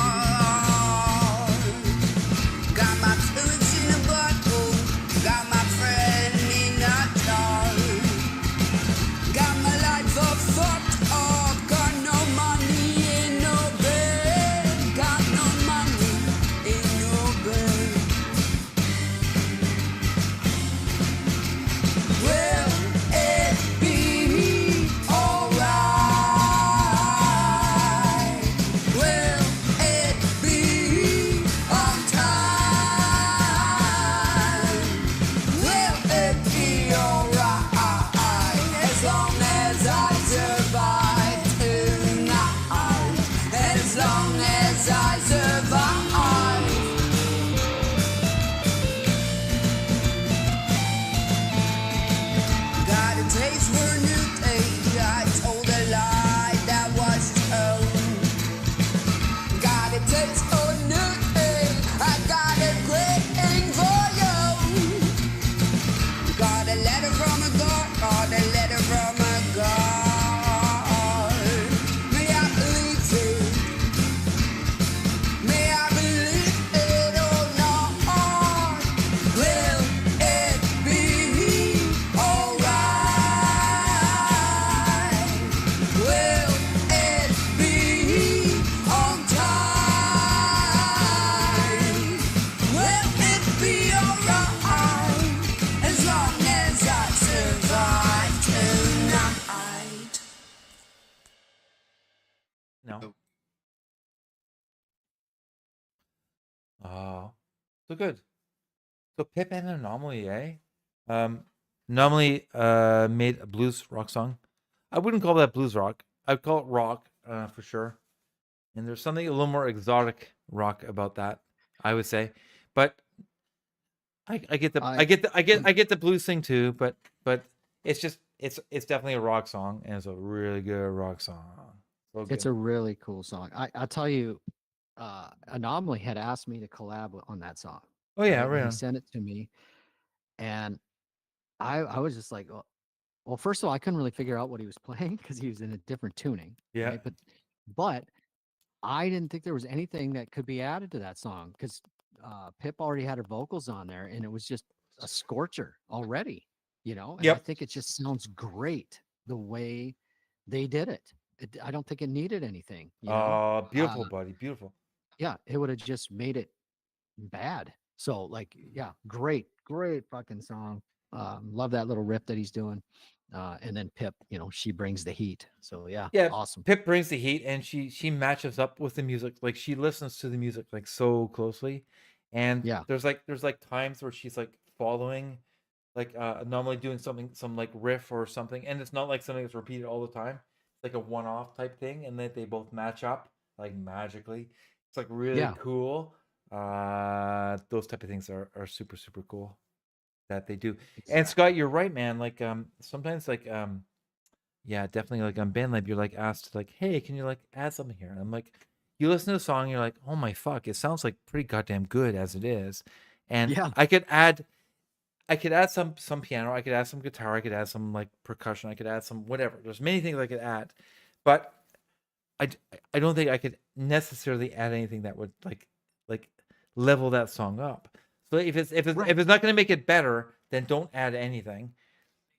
S9: Got my feelings in a bottle, got my friend in a jar. Got my life all fucked up, got no money in no bed. Got no money in no bed. Will it be alright? Will it be on time? Will it be alright as long as I survive tonight? As long as I survive. Got a taste for a new day. I told a lie that was told. Got a taste for a new day. I got a great thing for you. Got a letter from a God. Got a letter from a God. May I believe it? May I believe it or not? Will it be alright? Will it be on time? Will it be alright as long as I survive tonight?
S3: No. Oh, so good. So Pip and Anomaly, eh? Anomaly made a blues rock song. I wouldn't call that blues rock. I'd call it rock for sure. And there's something a little more exotic rock about that, I would say. But I get the I get the blues thing too. But it's just it's definitely a rock song, and it's a really good rock song. So
S4: it's
S3: good.
S4: a really cool song. I'll tell you, Anomaly had asked me to collab on that song.
S3: Oh yeah,
S4: And
S3: right
S4: he
S3: on.
S4: sent it to me, and I was just like, well, first of all, I couldn't really figure out what he was playing because he was in a different tuning.
S3: Yeah.
S4: Right? But I didn't think there was anything that could be added to that song because Pip already had her vocals on there, and it was just a scorcher already, you know. And I
S3: Yep.
S4: think it just sounds great the way they did it. I don't think it needed anything. You know?
S3: Beautiful, buddy. Beautiful.
S4: Yeah, it would have just made it bad. So like, yeah, great fucking song. Love that little riff that he's doing. And then Pip, you know, she brings the heat. So yeah,
S3: Yeah,
S4: awesome.
S3: Pip brings the heat, and she matches up with the music. Like she listens to the music like so closely, and
S4: Yeah.
S3: there's like times where she's like following, like normally doing some like riff or something, and it's not like something that's repeated all the time. It's like a one-off type thing, and then they both match up like magically. It's like really
S4: Yeah.
S3: cool. Those type of things are super cool that they do. And Scott, you're right, man. Like sometimes like yeah, definitely like on BandLab, you're like asked like, hey, can you like add something here? And I'm like, you listen to the song, you're like, oh my fuck, it sounds like pretty goddamn good as it is. and
S4: Yeah.
S3: I could add some piano, I could add some guitar, I could add some like percussion, I could add some whatever. There's many things I could add, but I don't think I could necessarily add anything that would like level that song up. So if it's not going to make it better, then don't add anything.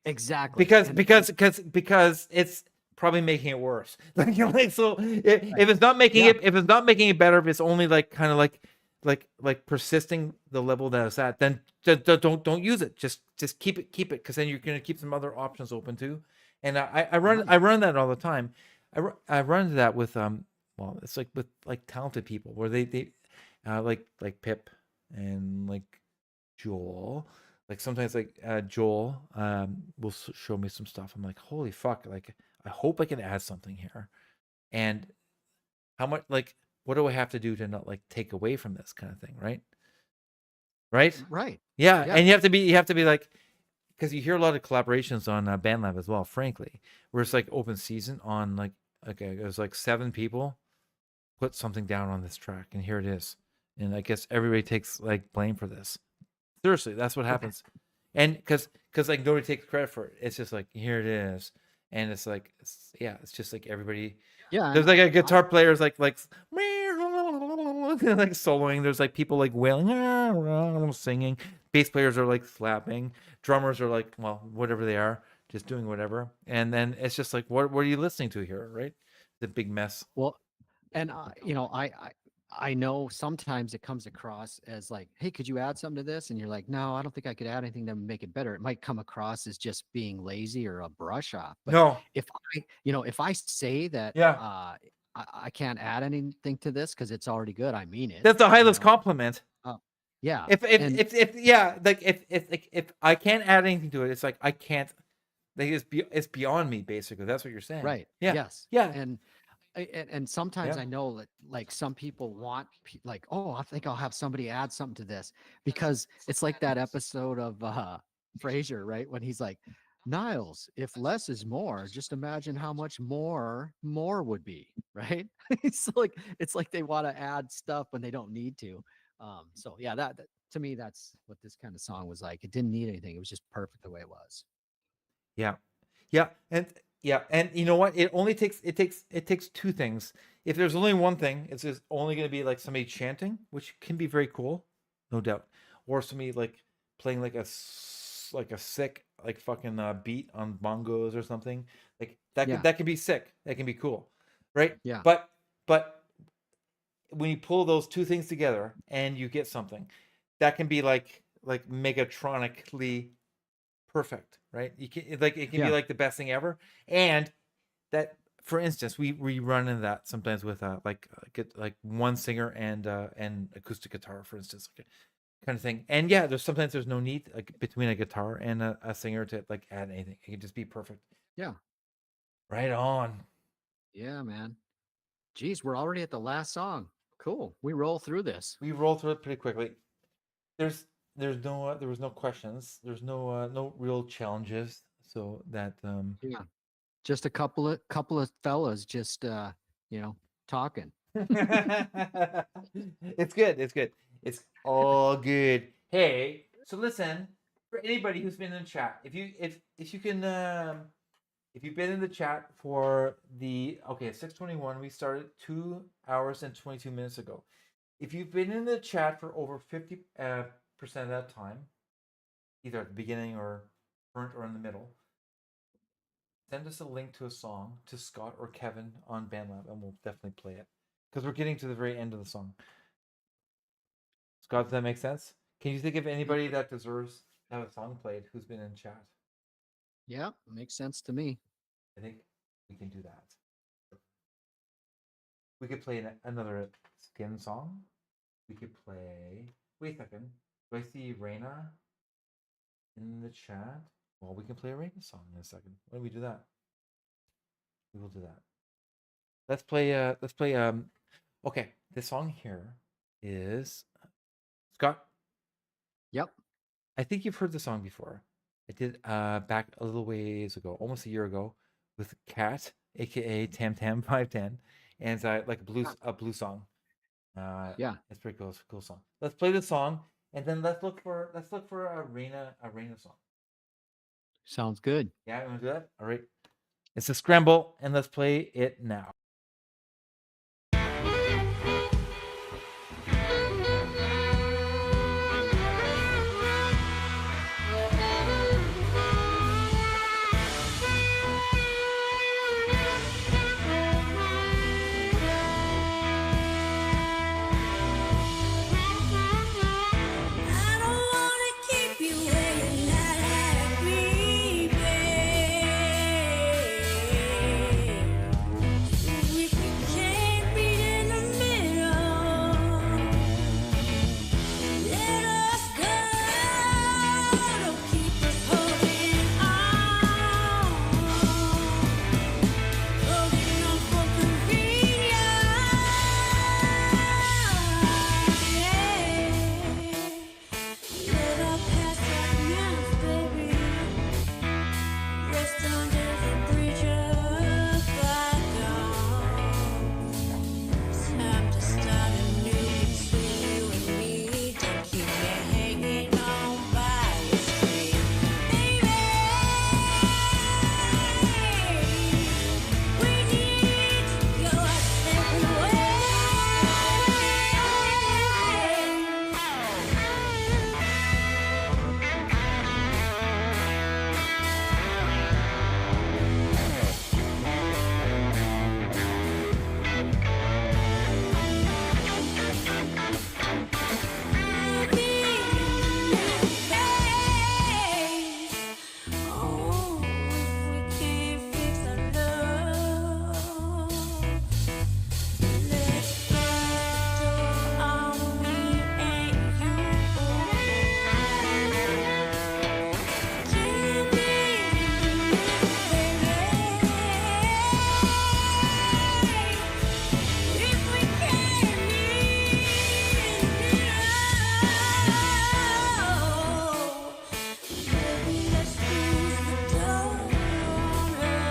S4: Exactly.
S3: Because it's probably making it worse. Like, you know, like, so if it's not making it better, if it's only like kind of like persisting the level that it's at, then don't use it. Just keep it because then you're going to keep some other options open too. And I run that all the time. I run into that with well, it's like with like talented people where they like Pip and like Joel. Like sometimes like Joel will show me some stuff. I'm like, holy fuck! Like I hope I can add something here. And how much, like, what do I have to do to not like take away from this kind of thing, right?
S4: Right.
S3: Yeah,
S4: Yeah.
S3: and you have to be like, because you hear a lot of collaborations on BandLab as well, frankly, where it's like open season on like, okay, there's like 7 people put something down on this track, and here it is, and I guess everybody takes like blame for this. Seriously, that's what happens, and because like nobody takes credit for it. It's just like, here it is, and it's like it's just like everybody.
S4: Yeah.
S3: There's like a guitar player's like like soloing. There's like people like wailing, singing. Bass players are like slapping. Drummers are like, well, whatever they are, just doing whatever. And then it's just like, what are you listening to here, right? The big mess.
S4: Well, and you know, I know sometimes it comes across as like, hey, could you add something to this? And you're like, no, I don't think I could add anything that would make it better. It might come across as just being lazy or a brush off. But
S3: No.
S4: if I say that I can't add anything to this because it's already good, I mean it.
S3: That's the highest compliment.
S4: Yeah.
S3: If I can't add anything to it, it's like I can't. Like it's beyond me, basically. That's what you're saying,
S4: Right.
S3: Yeah.
S4: Yes.
S3: Yeah.
S4: And sometimes I know that like some people want like, oh, I think I'll have somebody add something to this, because it's like that episode of Frasier, right? When he's like, Niles, if less is more, just imagine how much more would be, right? It's like they want to add stuff when they don't need to. So yeah, that to me, that's what this kind of song was like. It didn't need anything. It was just perfect the way it was.
S3: Yeah. And you know what? It takes 2 things. If there's only one thing, it's just only going to be like somebody chanting, which can be very cool, no doubt, or somebody like playing like a sick like fucking beat on bongos or something like that. That can be sick. That can be cool, right?
S4: Yeah.
S3: But when you pull those 2 things together and you get something that can be like Megatronically perfect, right? You can like it can be like the best thing ever. And that, for instance, we run into that sometimes with like one singer and acoustic guitar, for instance, kind of thing. And yeah, there's no need like between a guitar and a singer to like add anything. It can just be perfect.
S4: Yeah.
S3: Right on.
S4: Yeah, man. Geez, we're already at the last song. Cool. We roll through this.
S3: We roll through it pretty quickly. There was no questions. There's no real challenges. So that
S4: Yeah. Just a couple of fellas just talking.
S3: It's good. It's all good. Hey, so listen, for anybody who's been in the chat, if you can if you've been in the chat for it's 6:21, we started 2 hours and 22 minutes ago. If you've been in the chat for over 50% of that time, either at the beginning or current or in the middle, send us a link to a song to Scott or Kevin on BandLab, and we'll definitely play it. Because we're getting to the very end of the song. Scott, does that make sense? Can you think of anybody that deserves to have a song played who's been in chat?
S4: Yeah, makes sense to me.
S3: I think we can do that. We could play another Skin song. We could play... Wait a second. Do I see Reina in the chat? Well, we can play a Reina song in a second. Why don't we do that? We will do that. Let's play okay, this song here is Scott.
S4: Yep.
S3: I think you've heard the song before. I did back a little ways ago, almost a year ago, with Kat, aka Tam Tam 510, and like a blues song.
S4: Yeah,
S3: it's pretty cool. It's a cool song. Let's play the song, and then let's look for a Reina song.
S4: Sounds good.
S3: Yeah, you want to do that? All right. It's a scramble, and let's play it now.
S1: I don't wanna keep you where you're not happy, babe. If we can't meet in the middle, let us go. Don't keep us holding on for convenience. Let our past fragments, baby, rest under the bridge of bygones. Time to start anew between you and me. Don't keep me hanging on by a string, baby. We need to go our separate ways. Oh, if we can't fix our love, let's close the door on me and you. Can't be if we can't meet in the middle. Baby, let's close the door on us.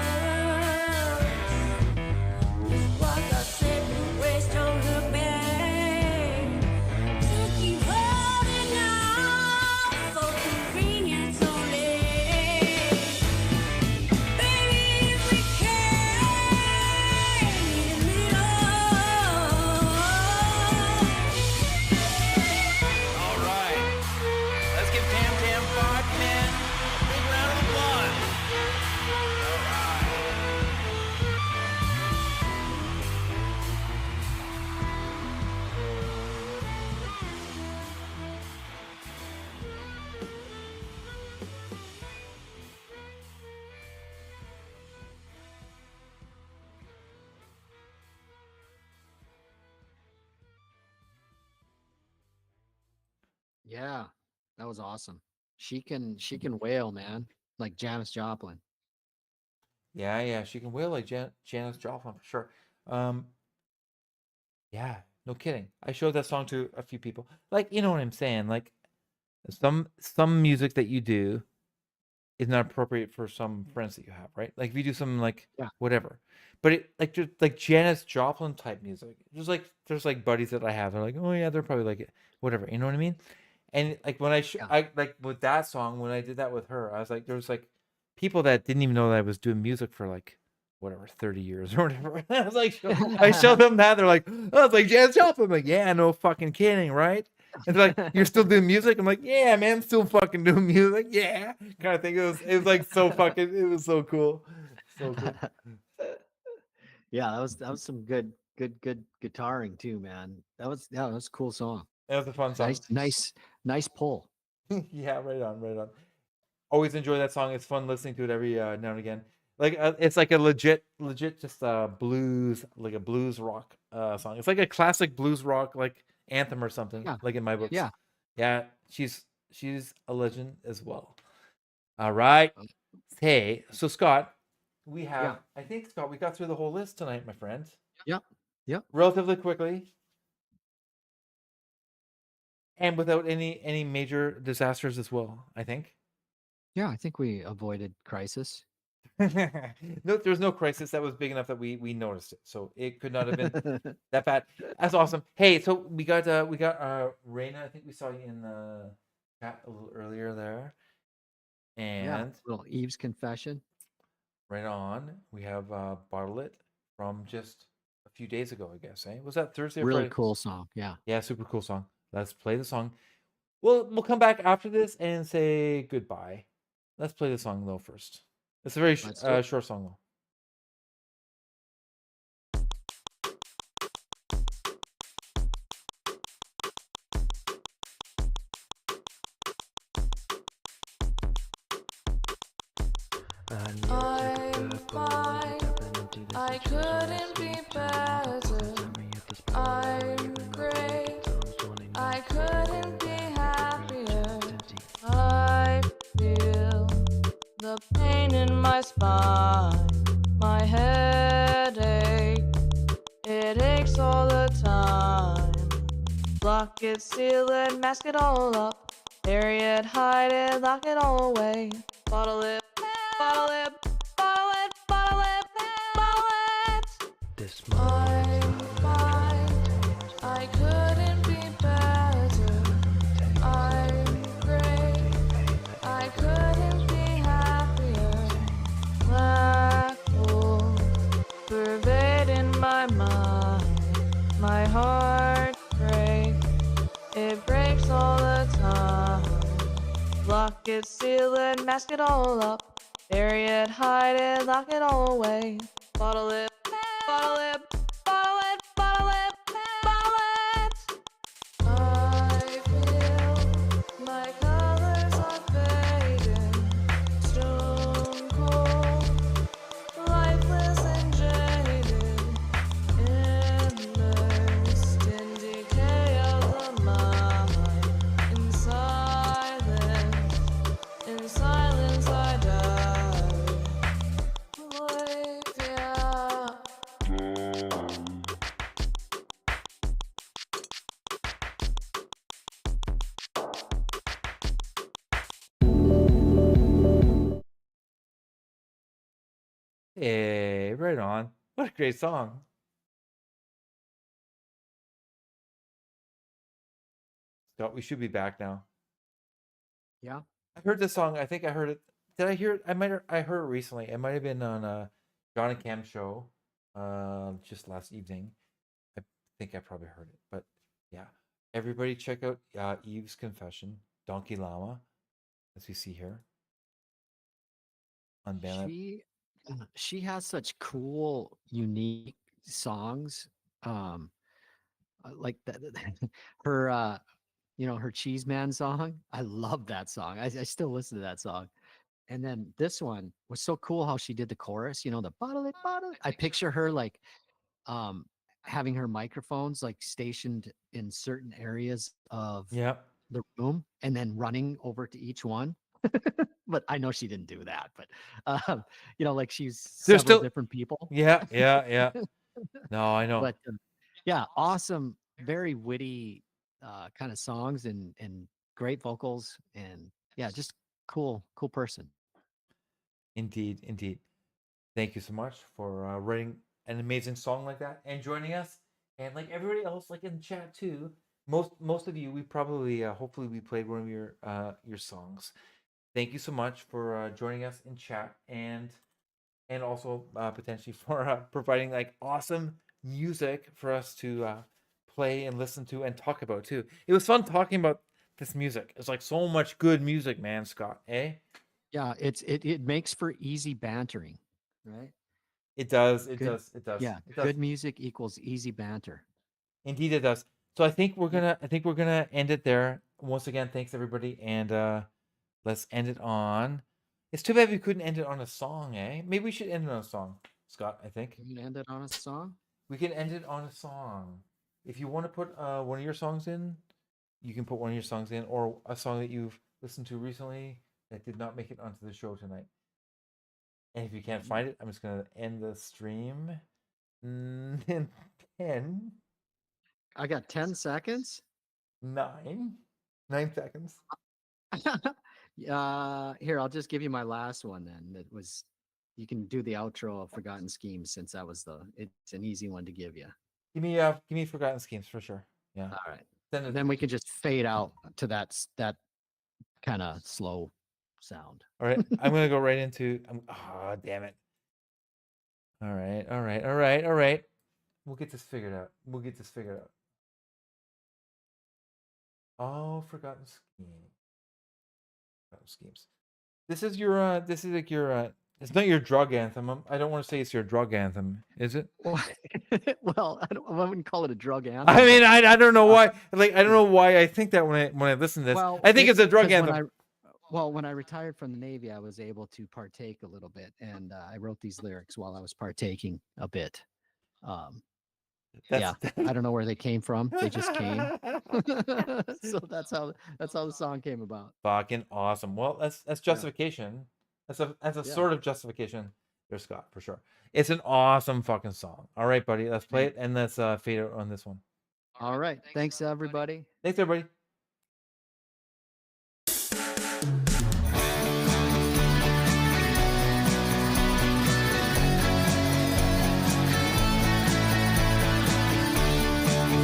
S1: Just walk our separate ways, don't look back. To keep holding on for convenience only. Baby, if we can't meet in the middle.
S2: All right. Let's give Tam Tam 510 a big round of applause. All right.
S4: Yeah, that was awesome. She can wail, man, like Janis Joplin.
S3: Yeah, she can wail like Janis Joplin for sure. Yeah, no kidding. I showed that song to a few people. Like, you know what I'm saying? Like, some music that you do is not appropriate for some friends that you have, right? Like if you do something like
S4: Yeah.
S3: whatever, but it like just like Janis Joplin type music. There's like buddies that I have. They're like, oh yeah, they're probably like it, whatever. You know what I mean? And like when
S4: Yeah.
S3: I like with that song when I did that with her, I was like, there was like people that didn't even know that I was doing music for like whatever 30 years or whatever. I was like, I showed them that they're like, oh, it's like Janis Joplin. I'm like, yeah, no fucking kidding, right? And they're like, you're still doing music? I'm like, yeah, man, I'm still fucking doing music. Yeah, kind of thing. It was like so fucking. It was so cool. So cool.
S4: Yeah, that was some good guitaring too, man. That was a cool song.
S3: That was a fun song.
S4: Nice pull.
S3: Yeah, right on, right on. Always enjoy that song. It's fun listening to it every now and again. Like it's like a legit just blues, like a blues rock song. It's like a classic blues rock like anthem or something.
S4: Yeah.
S3: Like in my books.
S4: Yeah.
S3: Yeah, she's a legend as well. All right. Hey, so Scott, we have
S4: Yeah.
S3: I think Scott, we got through the whole list tonight, my friend.
S4: Yep.
S3: Relatively quickly. And without any major disasters as well, I think.
S4: Yeah, I think we avoided Crisis.
S3: No, there was no crisis that was big enough that we noticed it. So it could not have been that bad. That's awesome. Hey, so we got Raina. I think we saw you in the chat a little earlier there.
S4: Yeah,
S3: And
S4: little Eve's confession.
S3: right on, we have Bottle It from just a few days ago, I guess. Eh? Was that Thursday or
S4: Really
S3: Friday?
S4: cool song. Yeah.
S3: Yeah, super cool song. Let's play the song. We'll come back after this and say goodbye. Let's play the song though first. It's a very
S4: Let's do it.
S3: short song though.
S6: I'm fine. I couldn't be better. I'm great. I couldn't be happier. I feel the pain in my spine, my headache. It aches all the time. Block it, seal it, mask it all up. Bury it, hide it, lock it all away. Bottle it, bottle it, bottle it, bottle it, bottle it. I'm fine. I couldn't be better. I'm great. I couldn't be happier. Black hole pervading my mind. My heart breaks. It breaks all the time. Lock it, seal it, mask it all up. Bury it, hide it, lock it all away. Bottle it, bottle it, bottle it, bottle it, bottle it. I feel my colors are fading. Stone cold, lifeless and jaded. Immersed in decay of the mind. In silence I die. Life, yeah.
S3: Hey, right on. What a great song. Scott, we should be back now.
S4: Yeah.
S3: I heard this song. I think I heard it. Did I hear it? I heard it recently. It might have been on a John and Cam show just last evening. I think I probably heard it. But yeah. Everybody check out Eve's Confession, Donkey Llama, as we see here. On Bandit.
S4: She has such cool, unique songs. Like her her Cheese Man song. I love that song. I still listen to that song. And then this one was so cool how she did the chorus, the bottle it, bottle it. I picture her like having her microphones like stationed in certain areas of
S3: Yeah.
S4: the room and then running over to each one. But I know she didn't do that. But like she's
S3: There's
S4: several
S3: still
S4: different people.
S3: Yeah. No, I know.
S4: But yeah, awesome, very witty kind of songs and great vocals and yeah, just cool person.
S3: Indeed. Thank you so much for writing an amazing song like that and joining us. And like everybody else, like in the chat too, most of you, we probably hopefully we played one of your songs. Thank you so much for joining us in chat and also potentially for providing like awesome music for us to play and listen to and talk about too. It was fun talking about this music. It's like so much good music, man, Scott. Eh?
S4: Yeah, it makes for easy bantering, right?
S3: It does.
S4: Good. Yeah,
S3: It does.
S4: good music equals easy banter.
S3: Indeed, it does. So I think we're gonna end it there. Once again, thanks everybody, and let's end it on. It's too bad we couldn't end it on a song, eh? Maybe we should end it on a song, Scott. I think
S4: We can end it on a song.
S3: we can end it on a song. If you want to put one of your songs in, you can put one of your songs in, or a song that you've listened to recently that did not make it onto the show tonight. And if you can't find it, I'm just gonna end the stream. In 10,
S4: I got 10 seconds.
S3: 9 seconds.
S4: Here, I'll just give you my last one then. That was you can do the outro of Forgotten Schemes, since that was it's an easy one to give you.
S3: Give me Forgotten Schemes for sure. Yeah.
S4: All right.
S3: Send it.
S4: Then we can just fade out to that kind of slow sound.
S3: All right. I'm gonna go right into. Oh, damn it. All right. We'll get this figured out. Oh, Forgotten Schemes. This is your. This is like your. It's not your drug anthem. I don't want to say it's your drug anthem, is it?
S4: Well, I wouldn't call it a drug anthem.
S3: I mean, I don't know why. Like, I don't know why I think that when I listen to this.
S4: Well,
S3: I think it's a drug
S4: 'cause
S3: anthem.
S4: when I retired from the Navy, I was able to partake a little bit, and I wrote these lyrics while I was partaking a bit. Yeah, I don't know where they came from. They just came. So that's how the song came about.
S3: Fucking awesome. Well, that's justification. That's a sort of justification. There's Scott for sure. It's an awesome fucking song. All right, buddy. Let's play it and let's fade out on this one.
S4: All right. Thanks, everybody.
S3: Thanks, everybody.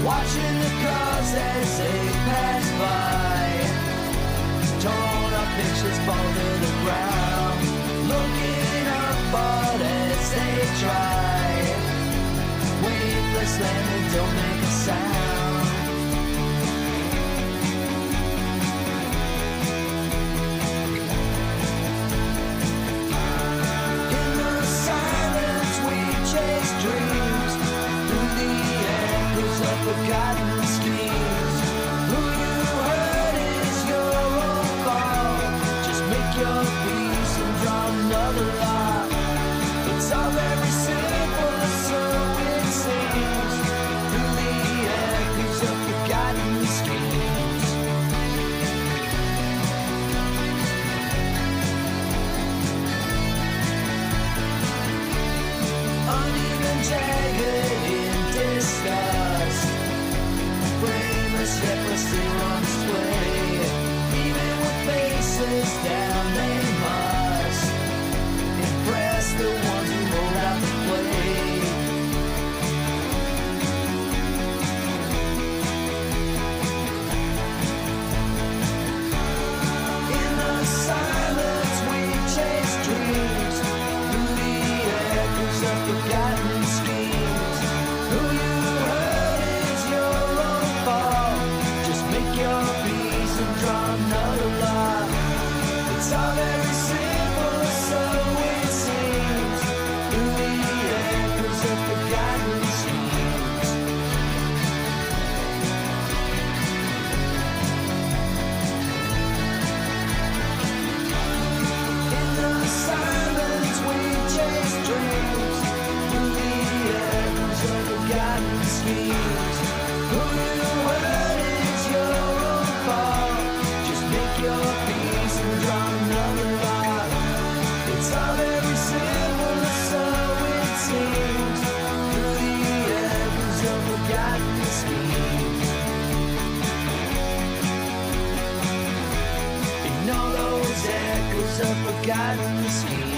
S8: Watching the cars as they pass by, torn up pictures fall to the ground, looking upward as they try, weightless landing don't make a sound. In the silence we chase dreams, through the echoes of forgotten schemes. Who you hurt is your own fault. Just make your peace and draw another lot. It's all very simple, so it seems. Through the echoes of forgotten schemes. Uneven, jagged in disgust, brainless yet we're still on its way. Even with faces down, they must impress the ones who hold out the play. In the silence we chase dreams, through the echoes of forgotten schemes. Who you hurt is your own fault. Just make your peace and draw another lot. It's all very simple, so it seems. Through the echoes of forgotten schemes. In the silence we chase dreams, through the echoes of forgotten schemes. Who you hurt is your own fault. Just make your peace and draw another lot. It's all very simple, so it seems. Through the echoes of forgotten schemes. Ignore those echoes of forgotten schemes.